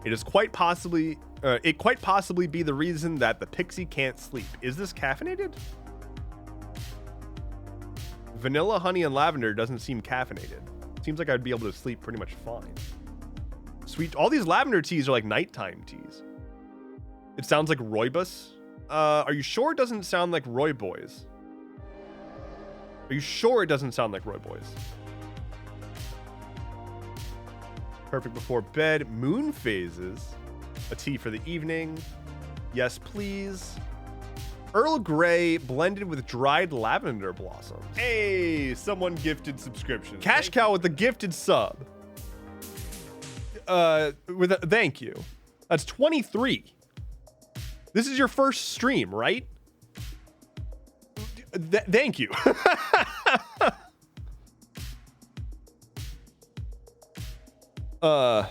It quite possibly be the reason that the Pixie can't sleep. Is this caffeinated? Vanilla, honey, and lavender doesn't seem caffeinated. Seems like I'd be able to sleep pretty much fine. Sweet. All these lavender teas are like nighttime teas. It sounds like Roybus. Are you sure it doesn't sound like Roy Boys? Are you sure it doesn't sound like Roy Boys? Perfect before bed. Moon phases. A tea for the evening. Yes, please. Earl Grey blended with dried lavender blossoms. Hey, someone gifted subscription. Cash Cow with the gifted sub. Thank you. That's 23. This is your first stream, right? Thank you. 4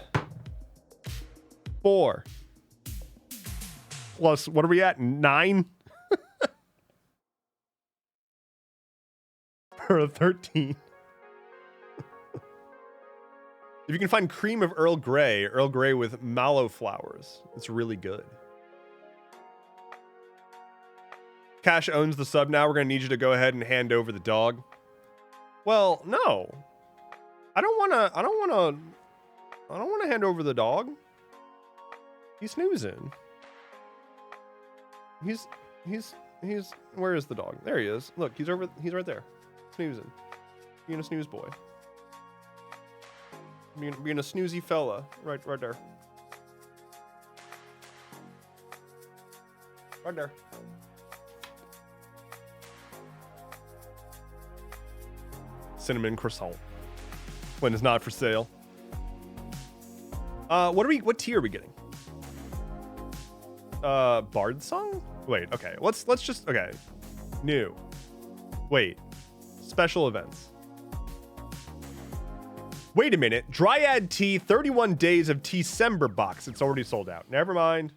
plus, what are we at? 9? For a 13. If you can find cream of Earl Grey with mallow flowers, it's really good. Cash owns the sub now. We're gonna need you to go ahead and hand over the dog. Well, no. I don't wanna hand over the dog. He's snoozing. He's where is the dog? There he is. Look, he's right there. Snoozing. Being a snooze boy. Being a snoozy fella. Right there. Right there. cinnamon croissant when it's not for sale. What tea are we getting? Bard song? Wait, okay. Let's just, okay. New. Wait. Special events. Wait a minute. Dryad tea, 31 days of Tea-cember box. It's already sold out. Never mind.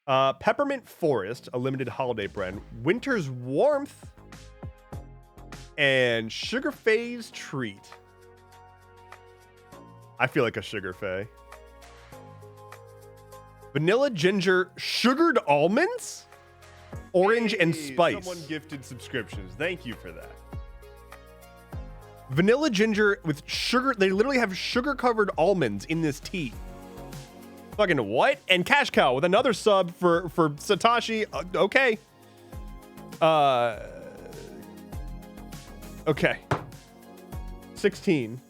Peppermint Forest, a limited holiday brand. Winter's Warmth. And Sugar Fae's Treat. I feel like a Sugar Fae. Vanilla ginger sugared almonds? Orange and spice. Someone gifted subscriptions. Thank you for that. Vanilla ginger with sugar. They literally have sugar covered almonds in this tea. Fucking what? And Cash Cow with another sub for Satoshi. Okay. Okay. 16.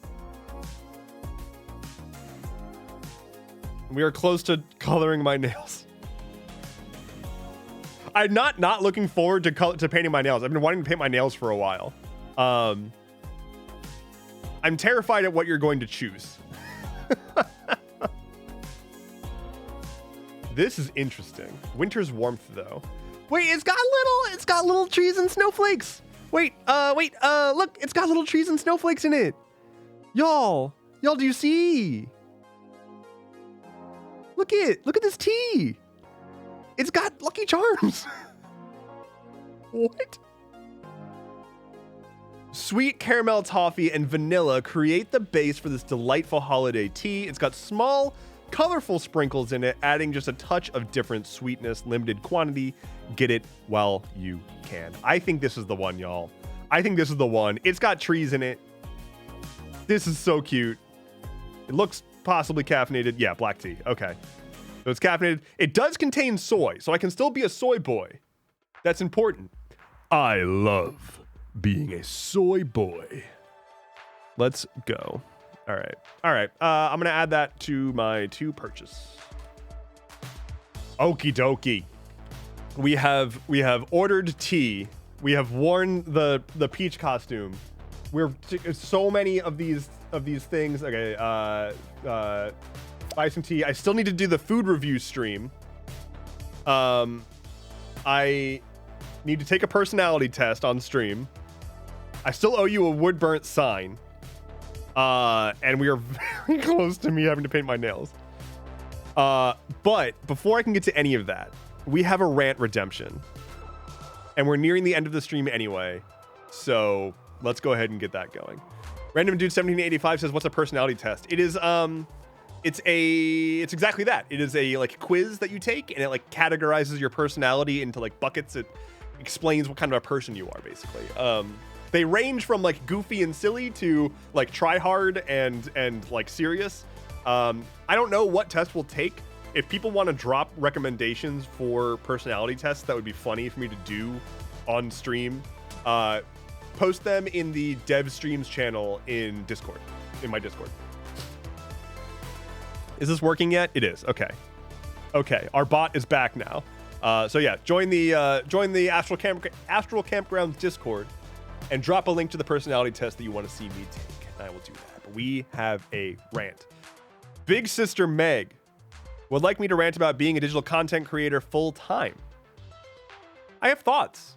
We are close to coloring my nails. I'm not looking forward to painting my nails. I've been wanting to paint my nails for a while. I'm terrified at what you're going to choose. This is interesting. Winter's Warmth, though. Wait, it's got little trees and snowflakes. Wait, look, it's got little trees and snowflakes in it. Y'all, do you see? Look at this tea. It's got Lucky Charms. What? Sweet caramel toffee and vanilla create the base for this delightful holiday tea. It's got small, colorful sprinkles in it, adding just a touch of different sweetness, limited quantity. Get it while you can. I think this is the one, y'all. I think this is the one. It's got trees in it. This is so cute. It looks possibly caffeinated. Yeah, black tea. Okay. So it's caffeinated. It does contain soy, so I can still be a soy boy. That's important. I love being a soy boy. Let's go. All right. I'm going to add that to my to purchase. Okie dokie. We have ordered tea. We have worn the peach costume. We're so many of these things. Okay. Buy some tea. I still need to do the food review stream. I need to take a personality test on stream. I still owe you a wood burnt sign. And we are very close to me having to paint my nails. But before I can get to any of that, we have a rant redemption. And we're nearing the end of the stream anyway. So let's go ahead and get that going. Random Dude 1785 says, what's a personality test? It is, it's exactly that. It is a like quiz that you take, and it like categorizes your personality into like buckets. It explains what kind of a person you are, basically. They range from like goofy and silly to like try hard and like serious. I don't know what test we'll take. If people want to drop recommendations for personality tests that would be funny for me to do on stream, post them in the Dev Streams channel in Discord, in my Discord. Is this working yet? It is. Okay. Our bot is back now. So yeah, join the Astral Campgrounds Discord and drop a link to the personality test that you want to see me take. And I will do that. But we have a rant. Big Sister Meg would like me to rant about being a digital content creator full time. I have thoughts.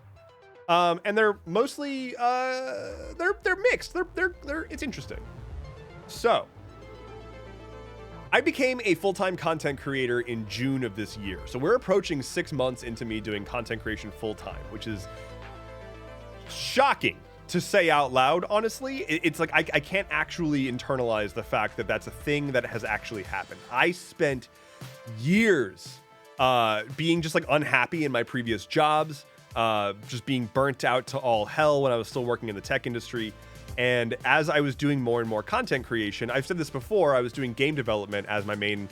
And they're mostly they're mixed. They're it's interesting. So, I became a full-time content creator in June of this year. So we're approaching 6 months into me doing content creation full-time, which is shocking to say out loud, honestly. It's like I can't actually internalize the fact that that's a thing that has actually happened. I spent years being just like unhappy in my previous jobs, just being burnt out to all hell when I was still working in the tech industry. And as I was doing more and more content creation, I've said this before, I was doing game development as my main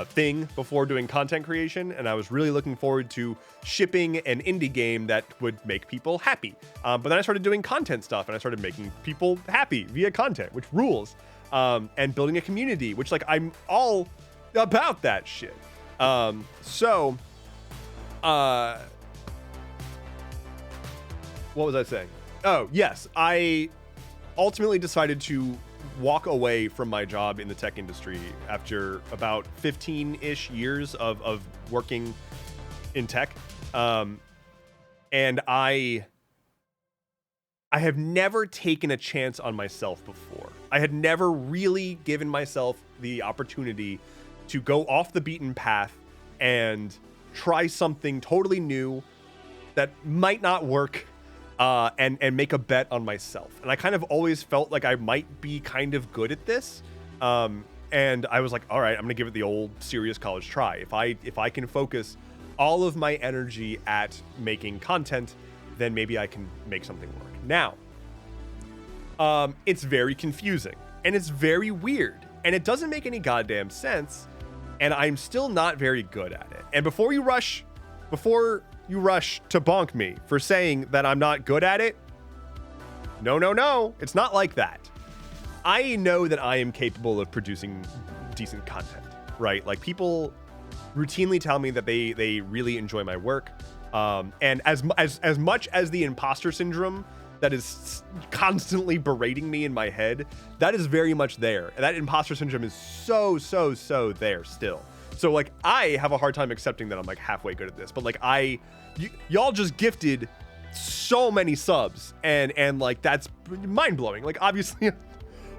thing before doing content creation, and I was really looking forward to shipping an indie game that would make people happy. But then I started doing content stuff, and I started making people happy via content, which rules. And building a community, which like I'm all about that shit. What was I saying? Oh, yes, ultimately decided to walk away from my job in the tech industry after about 15-ish years of working in tech. And I have never taken a chance on myself before. I had never really given myself the opportunity to go off the beaten path and try something totally new that might not work, and make a bet on myself. And I kind of always felt like I might be kind of good at this. And I was like, all right, I'm gonna give it the old serious college try. If I can focus all of my energy at making content, then maybe I can make something work. Now, it's very confusing and it's very weird and it doesn't make any goddamn sense. And I'm still not very good at it. And before you rush to bonk me for saying that I'm not good at it, no, it's not like that. I know that I am capable of producing decent content, right? Like, people routinely tell me that they really enjoy my work. And as much as the imposter syndrome that is constantly berating me in my head, that is very much there. And that imposter syndrome is so there still. So, like, I have a hard time accepting that I'm, like, halfway good at this. But, like, y'all just gifted so many subs. And like, that's mind-blowing. Like, obviously,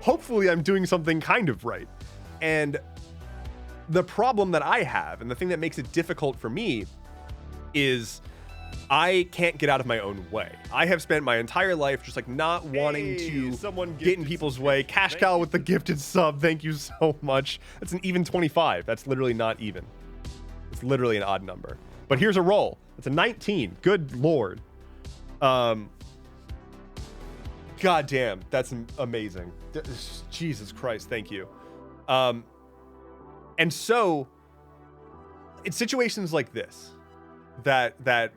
hopefully I'm doing something kind of right. And the problem that I have, and the thing that makes it difficult for me, is I can't get out of my own way. I have spent my entire life just, like, not wanting to get in people's way. Cash Cow with the gifted sub. Thank you so much. That's an even 25. That's literally not even. It's literally an odd number. But here's a roll. It's a 19. Good lord. God damn. That's amazing. Jesus Christ. Thank you. And so, in situations like this, that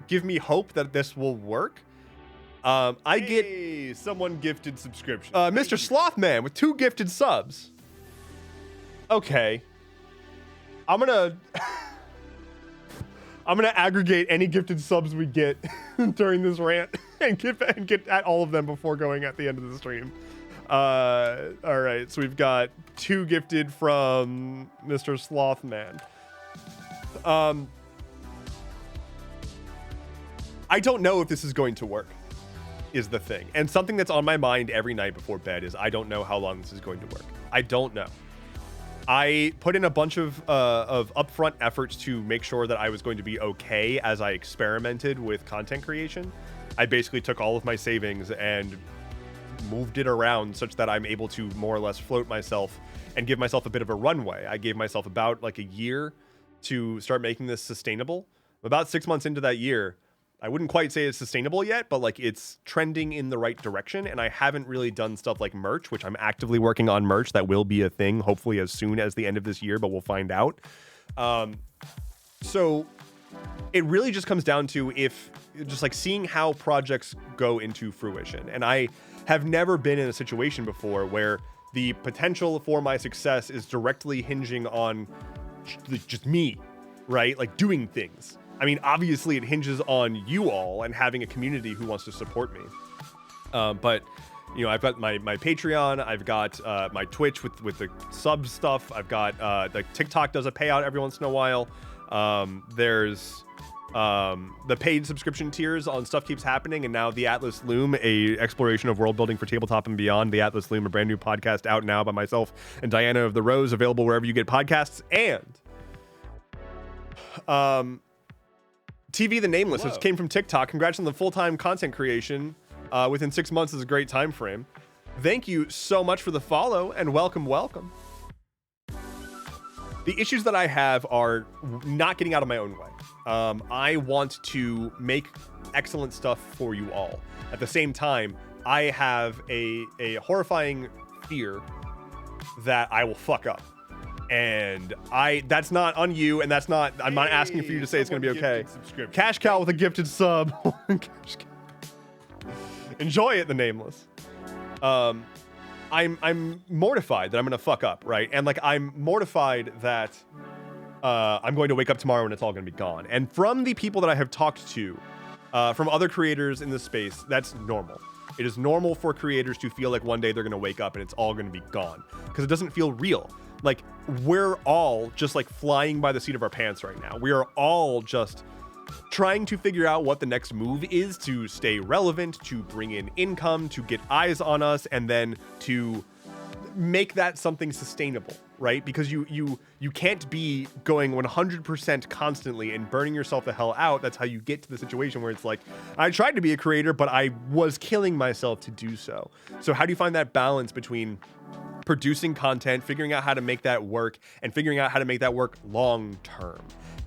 give me hope that this will work. I get someone gifted subscription. Mr. Slothman with 2 gifted subs. Okay. I'm gonna aggregate any gifted subs we get during this rant and get at all of them before going at the end of the stream. All right, so we've got 2 gifted from Mr. Slothman. I don't know if this is going to work, is the thing. And something that's on my mind every night before bed is I don't know how long this is going to work. I don't know. I put in a bunch of upfront efforts to make sure that I was going to be okay as I experimented with content creation. I basically took all of my savings and moved it around such that I'm able to more or less float myself and give myself a bit of a runway. I gave myself about like a year to start making this sustainable. About 6 months into that year, I wouldn't quite say it's sustainable yet, but like, it's trending in the right direction. And I haven't really done stuff like merch, which I'm actively working on merch. That will be a thing, hopefully as soon as the end of this year, but we'll find out. So it really just comes down to just like seeing how projects go into fruition. And I have never been in a situation before where the potential for my success is directly hinging on just me, right? Like, doing things. I mean, obviously it hinges on you all and having a community who wants to support me. But, you know, I've got my Patreon, I've got my Twitch with the sub stuff. I've got like TikTok does a payout every once in a while. There's the paid subscription tiers on Stuff Keeps Happening, and now the Atlas Loom, a exploration of world building for tabletop and beyond. The Atlas Loom, a brand new podcast out now by myself and Diana of the Rose, available wherever you get podcasts. And TV the Nameless, which came from TikTok. Congrats on the full-time content creation. Within 6 months is a great time frame. Thank you so much for the follow, and welcome. The issues that I have are not getting out of my own way. I want to make excellent stuff for you all. At the same time, I have a horrifying fear that I will fuck up. And that's not on you, and that's not, I'm not asking for you to say it's going to be okay. Cash Cow with a gifted sub. Enjoy it, the Nameless. I'm mortified that I'm going to fuck up, right? And like, I'm mortified that I'm going to wake up tomorrow and it's all going to be gone. And from the people that I have talked to, from other creators in this space, that's normal. It is normal for creators to feel like one day they're going to wake up and it's all going to be gone because it doesn't feel real. Like, we're all just like flying by the seat of our pants right now. We are all just trying to figure out what the next move is to stay relevant, to bring in income, to get eyes on us, and then to make that something sustainable, right? Because you can't be going 100% constantly and burning yourself the hell out. That's how you get to the situation where it's like, I tried to be a creator, but I was killing myself to do so. So how do you find that balance between producing content, figuring out how to make that work, and figuring out how to make that work long term?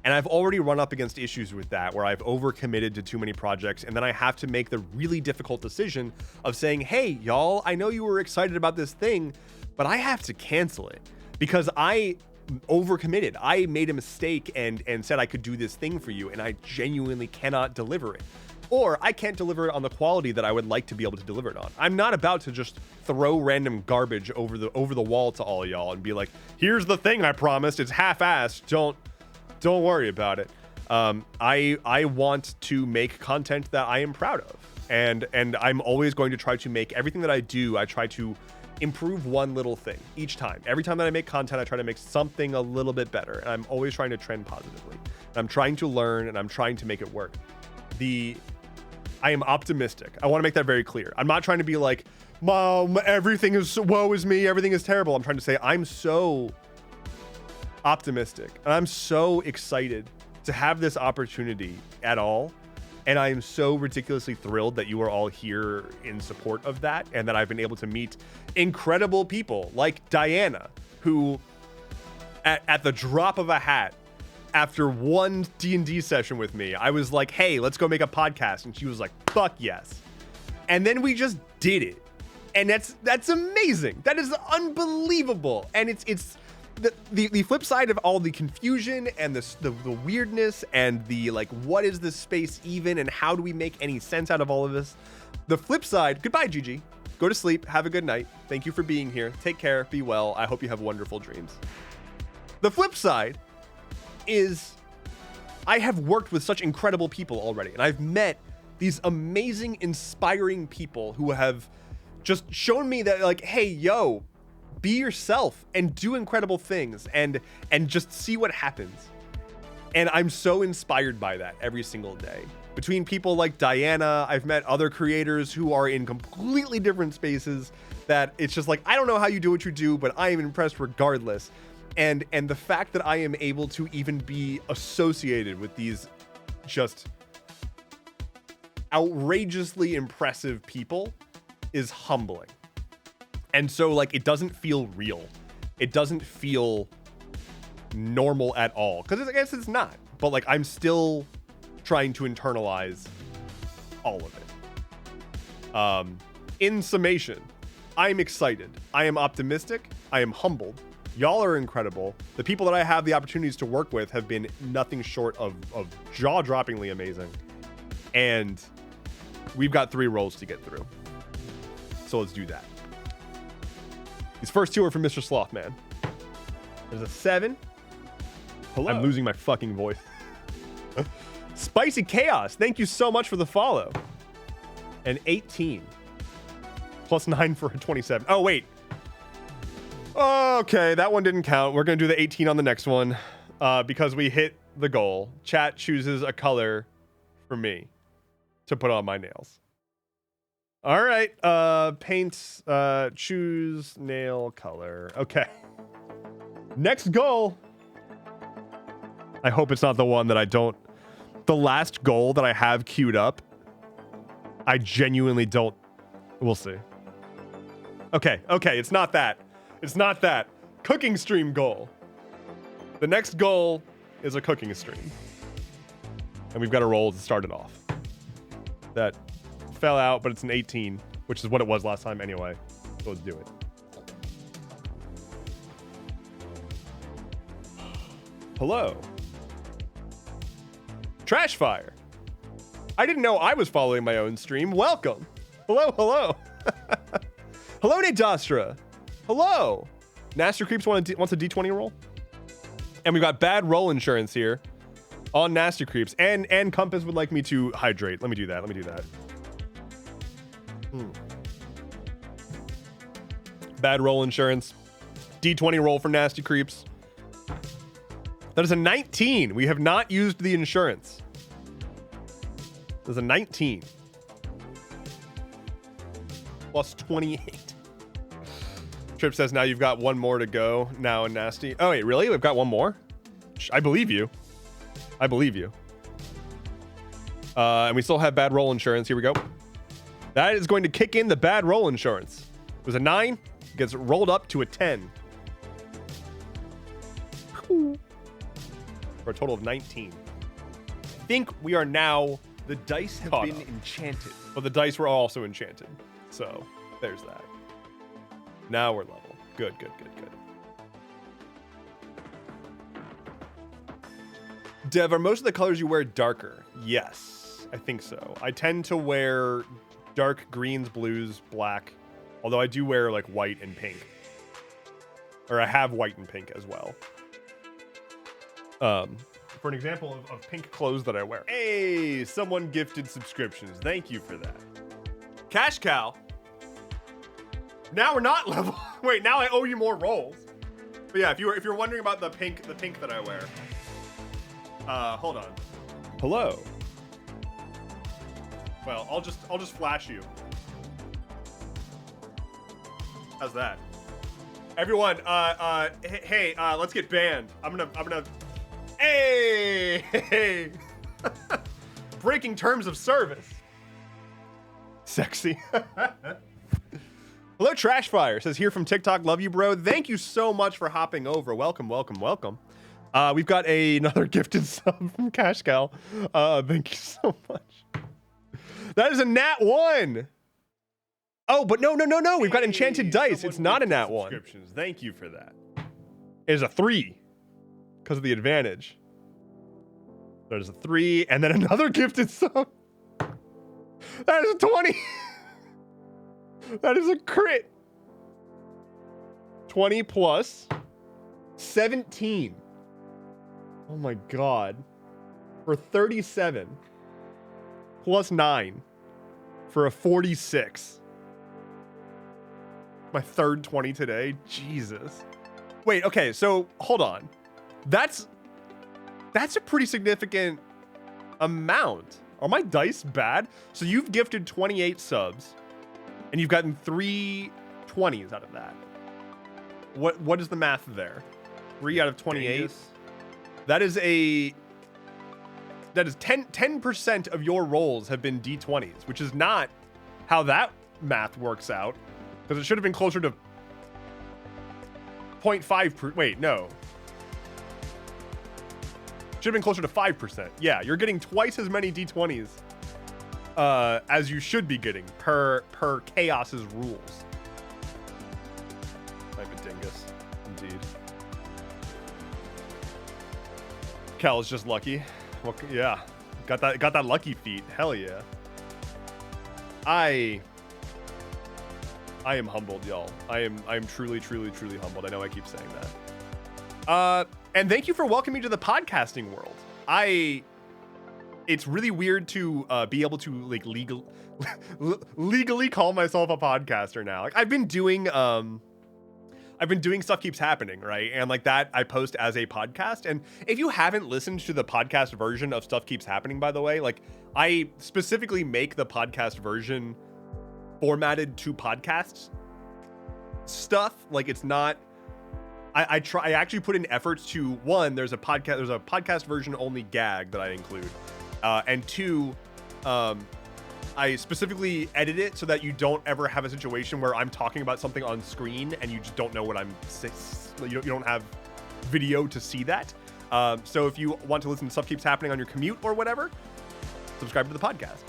And I've already run up against issues with that, where I've overcommitted to too many projects, and then I have to make the really difficult decision of saying, hey, y'all, I know you were excited about this thing, but I have to cancel it because I overcommitted. I made a mistake and said I could do this thing for you, and I genuinely cannot deliver it. Or I can't deliver it on the quality that I would like to be able to deliver it on. I'm not about to just throw random garbage over the wall to all y'all and be like, here's the thing I promised, it's half-assed, don't worry about it. I want to make content that I am proud of, and I'm always going to try to make everything that I do. I try to improve one little thing each time. Every time that I make content, I try to make something a little bit better, and I'm always trying to trend positively. I'm trying to learn, and I'm trying to make it work. I am optimistic. I want to make that very clear. I'm not trying to be like, Mom, everything is woe is me, everything is terrible. I'm trying to say I'm so optimistic and I'm so excited to have this opportunity at all, and I am so ridiculously thrilled that you are all here in support of that, and that I've been able to meet incredible people like Diana, who at the drop of a hat, after one D&D session with me, I was like, hey, let's go make a podcast, and she was like, fuck yes. And then we just did it, and that's amazing. That is unbelievable. And it's the flip side of all the confusion and the weirdness and the like, what is this space even, and how do we make any sense out of all of this? The flip side, goodbye, Gigi. Go to sleep. Have a good night. Thank you for being here. Take care. Be well. I hope you have wonderful dreams. The flip side is I have worked with such incredible people already, and I've met these amazing, inspiring people who have just shown me that, like, hey, yo, be yourself and do incredible things and just see what happens. And I'm so inspired by that every single day. Between people like Diana, I've met other creators who are in completely different spaces that it's just like, I don't know how you do what you do, but I am impressed regardless. And the fact that I am able to even be associated with these just outrageously impressive people is humbling. And so, like, it doesn't feel real. It doesn't feel normal at all. Because I guess it's not. But, like, I'm still trying to internalize all of it. In summation, I'm excited. I am optimistic. I am humbled. Y'all are incredible. The people that I have the opportunities to work with have been nothing short of jaw-droppingly amazing. And we've got 3 roles to get through. So let's do that. These first 2 are from Mr. Slothman. There's a 7. Hello. I'm losing my fucking voice. Spicy Chaos, thank you so much for the follow. And 18. Plus 9 for a 27. Oh, wait. Okay, that one didn't count. We're going to do the 18 on the next one because we hit the goal. Chat chooses a color for me to put on my nails. All right, paint, choose nail color. Okay. Next goal. I hope it's not the one that I don't. The last goal that I have queued up, I genuinely don't. We'll see. Okay, it's not that. It's not that. Cooking stream goal. The next goal is a cooking stream. And we've got a roll to start it off. That fell out, but it's an 18, which is what it was last time anyway. So let's do it. Hello. Trashfire. I didn't know I was following my own stream. Welcome. Hello. Hello, Nadastra. Hello. Nasty Creeps wants a D20 roll. And we've got bad roll insurance here on Nasty Creeps. And Compass would like me to hydrate. Let me do that. Bad roll insurance. D20 roll for nasty creeps. That is a 19. We have not used the insurance. There's a 19. Plus 28. Trip says now you've got one more to go now in nasty. Oh, wait, really? We've got one more? I believe you. I believe you. And we still have bad roll insurance. Here we go. That is going to kick in the bad roll insurance. It was a 9. Gets rolled up to a 10. For a total of 19. I think we are now The dice have caught been up. enchanted. But the dice were also enchanted. So there's that. Now we're level. Good, good, good, good. Dev, are most of the colors you wear darker? Yes, I think so. I tend to wear dark greens, blues, black. Although I do wear like white and pink. Or I have white and pink as well. For an example of pink clothes that I wear. Hey, someone gifted subscriptions. Thank you for that. Cash Cow. Now we're not level. Wait, now I owe you more rolls. But yeah, if you're wondering about the pink that I wear. Hold on. Hello. Well, I'll just flash you. How's that? Everyone, hey, let's get banned. I'm gonna. Hey. Breaking terms of service. Sexy. Hello, Trashfire. Says here from TikTok. Love you, bro. Thank you so much for hopping over. Welcome, welcome, welcome. We've got another gifted sub from Cash Cow. Thank you so much. That is a nat 1. Oh, but no. We've got enchanted dice. It's not a nat 1. Subscriptions. Thank you for that. It is a 3 because of the advantage. There's a 3 and then another gifted sub. That is a 20. That is a crit. 20 plus 17. Oh my god. For 37. Plus 9. For a 46. My third 20 today. Jesus. Wait, okay, so hold on. That's a pretty significant amount. Are my dice bad? So you've gifted 28 subs. And you've gotten 3 20s out of that. What is the math there? 3 out of 28. Dingus. That is 10% of your rolls have been D20s, which is not how that math works out. Because it should have been closer to 0.5 wait, no. Should have been closer to 5%. Yeah, you're getting twice as many D20s as you should be getting per Chaos's rules. I'm a dingus, indeed. Cal is just lucky. Well, yeah, got that lucky feat. Hell yeah. I am humbled, y'all. I am truly humbled. I know I keep saying that. And thank you for welcoming me to the podcasting world. It's really weird to be able to like legally call myself a podcaster now. Like I've been doing Stuff Keeps Happening, right? And like that I post as a podcast. And if you haven't listened to the podcast version of Stuff Keeps Happening, by the way, like I specifically make the podcast version formatted to podcasts stuff. Like it's not I actually put in efforts to, one, there's a podcast version only gag that I include. And 2, I specifically edit it so that you don't ever have a situation where I'm talking about something on screen and you just don't know what you don't have video to see that. So if you want to listen to Stuff Keeps Happening on your commute or whatever, subscribe to the podcast.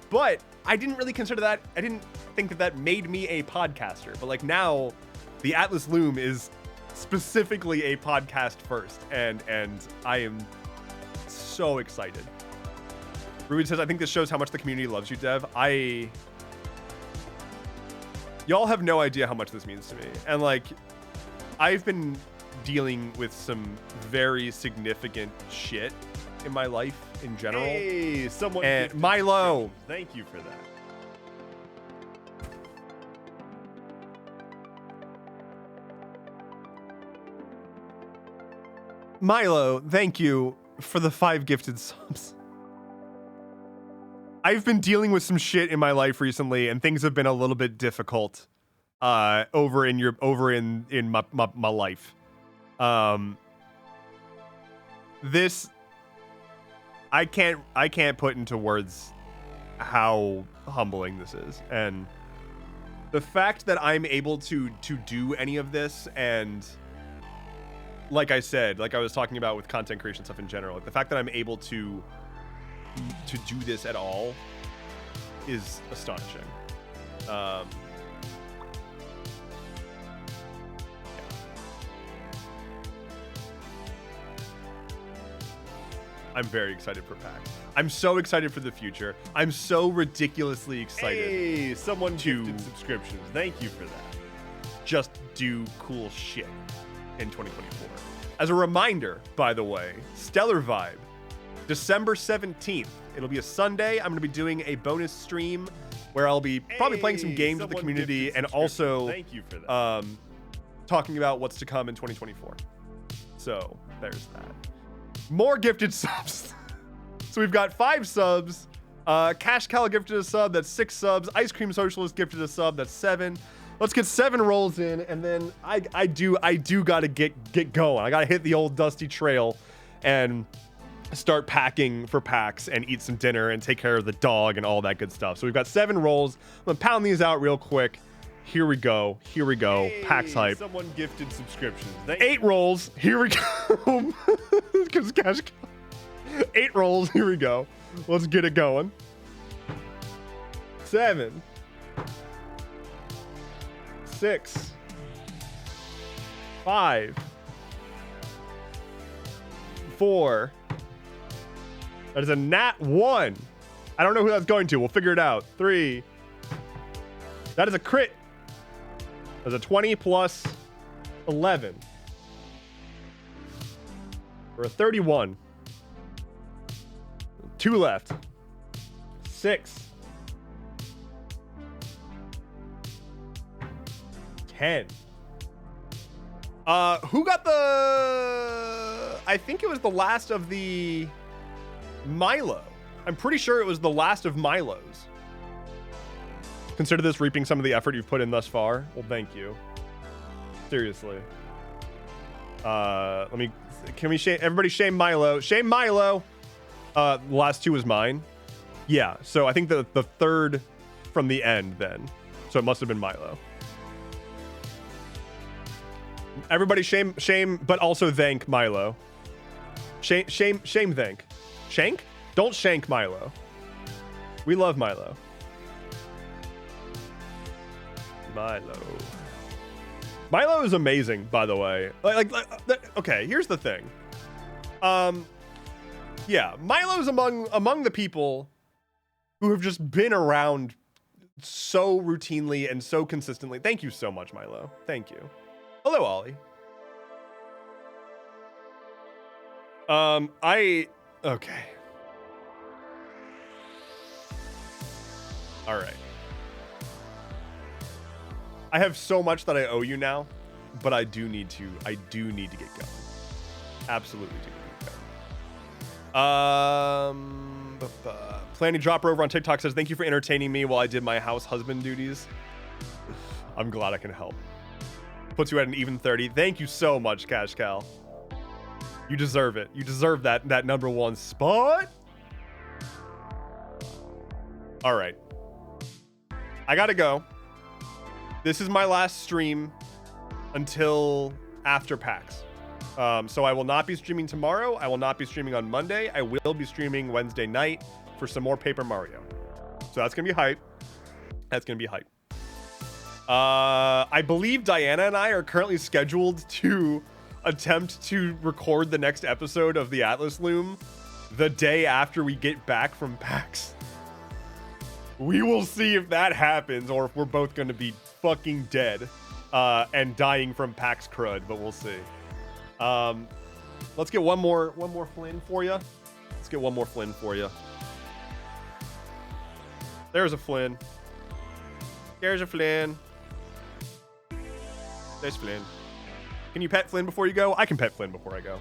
But I didn't really consider that. I didn't think that made me a podcaster. But like now, the Atlas Loom is specifically a podcast first, and I am so excited. Ruben says, I think this shows how much the community loves you, Dev. Y'all have no idea how much this means to me. And like, I've been dealing with some very significant shit in my life in general. Hey, someone And gifted Milo. subscriptions. Thank you for that. Milo, thank you for the 5 gifted subs. I've been dealing with some shit in my life recently, and things have been a little bit difficult over in my life. This I can't put into words how humbling this is, and the fact that I'm able to do any of this, and like I said, like I was talking about with content creation stuff in general, like the fact that I'm able to do this at all is astonishing. I'm very excited for PAX. I'm so excited for the future. I'm so ridiculously excited. Hey, someone gifted subscriptions. Thank you for that. Just do cool shit in 2024. As a reminder, by the way, Stellar Vibe, December 17th. It'll be a Sunday. I'm going to be doing a bonus stream where I'll be probably playing some games with the community and also thank you for that. talking about what's to come in 2024. So there's that. More gifted subs. So we've got 5 subs. Cash Cow gifted a sub. That's 6 subs. Ice Cream Socialist gifted a sub. That's 7. Let's get 7 rolls in, and then I do gotta get going. I gotta hit the old dusty trail and start packing for PAX and eat some dinner and take care of the dog and all that good stuff. So we've got 7 rolls. I'm gonna pound these out real quick. Here we go. Hey, PAX hype. Someone gifted subscriptions. 8 rolls. Here we go. Because Cash Cow. 8 rolls. Here we go. Let's get it going. 7. 6. 5. 4. That is a nat 1. I don't know who that's going to. We'll figure it out. 3. That is a crit. That's a 20 plus 11. For a 31. 2 left. 6. 10. Who got the... I think it was the last of the Milo. I'm pretty sure it was the last of Milo's. Consider this reaping some of the effort you've put in thus far. Well, thank you. Seriously. Can we shame... Everybody shame Milo. Shame Milo! The last 2 was mine. Yeah, so I think the third from the end then. So it must have been Milo. Everybody shame, but also thank Milo. Shame, thank. Shank? Don't shank Milo. We love Milo. Milo is amazing, by the way. Okay, here's the thing. Yeah, Milo's among the people who have just been around so routinely and so consistently. Thank you so much, Milo. Thank you. Hello, Ollie. Okay. All right. I have so much that I owe you now, but I do need to get going. Absolutely do need to get going. Planny Dropper over on TikTok says, thank you for entertaining me while I did my house husband duties. I'm glad I can help. Puts you at an even 30. Thank you so much, Cash Cow. You deserve it. You deserve that number 1 spot. All right. I gotta go. This is my last stream until after PAX. So I will not be streaming tomorrow. I will not be streaming on Monday. I will be streaming Wednesday night for some more Paper Mario. So that's gonna be hype. That's gonna be hype. I believe Diana and I are currently scheduled to attempt to record the next episode of the Atlas Loom the day after we get back from PAX. We will see if that happens or if we're both going to be fucking dead and dying from PAX crud, but we'll see. Let's get one more Flynn for you. Let's get one more Flynn for you. There's a Flynn. There's a Flynn. There's Flynn. Can you pet Flynn before you go? I can pet Flynn before I go.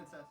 princess.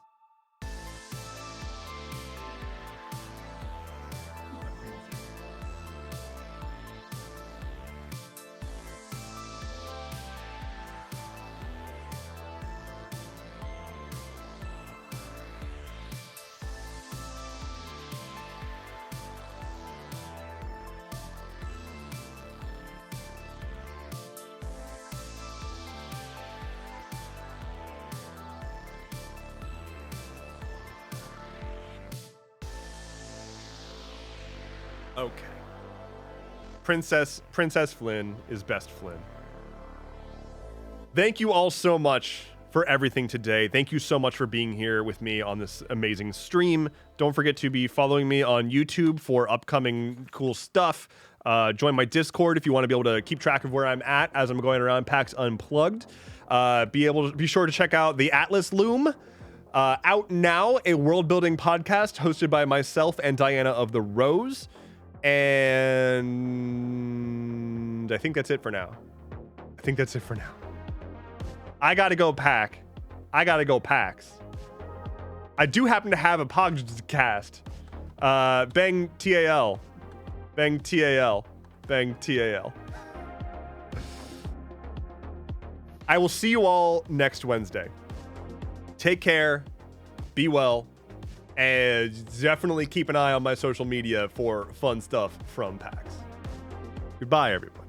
Okay. Princess Flynn is best Flynn. Thank you all so much for everything today. Thank you so much for being here with me on this amazing stream. Don't forget to be following me on YouTube for upcoming cool stuff. Join my Discord if you want to be able to keep track of where I'm at as I'm going around PAX Unplugged. Be sure to check out the Atlas Loom. Out now, a world building podcast hosted by myself and Diana of the Rose. And I think that's it for now. I gotta go PAX. I do happen to have a podcast. Bang TAL. Bang TAL. Bang TAL. I will see you all next Wednesday. Take care. Be well. And definitely keep an eye on my social media for fun stuff from PAX. Goodbye, everybody.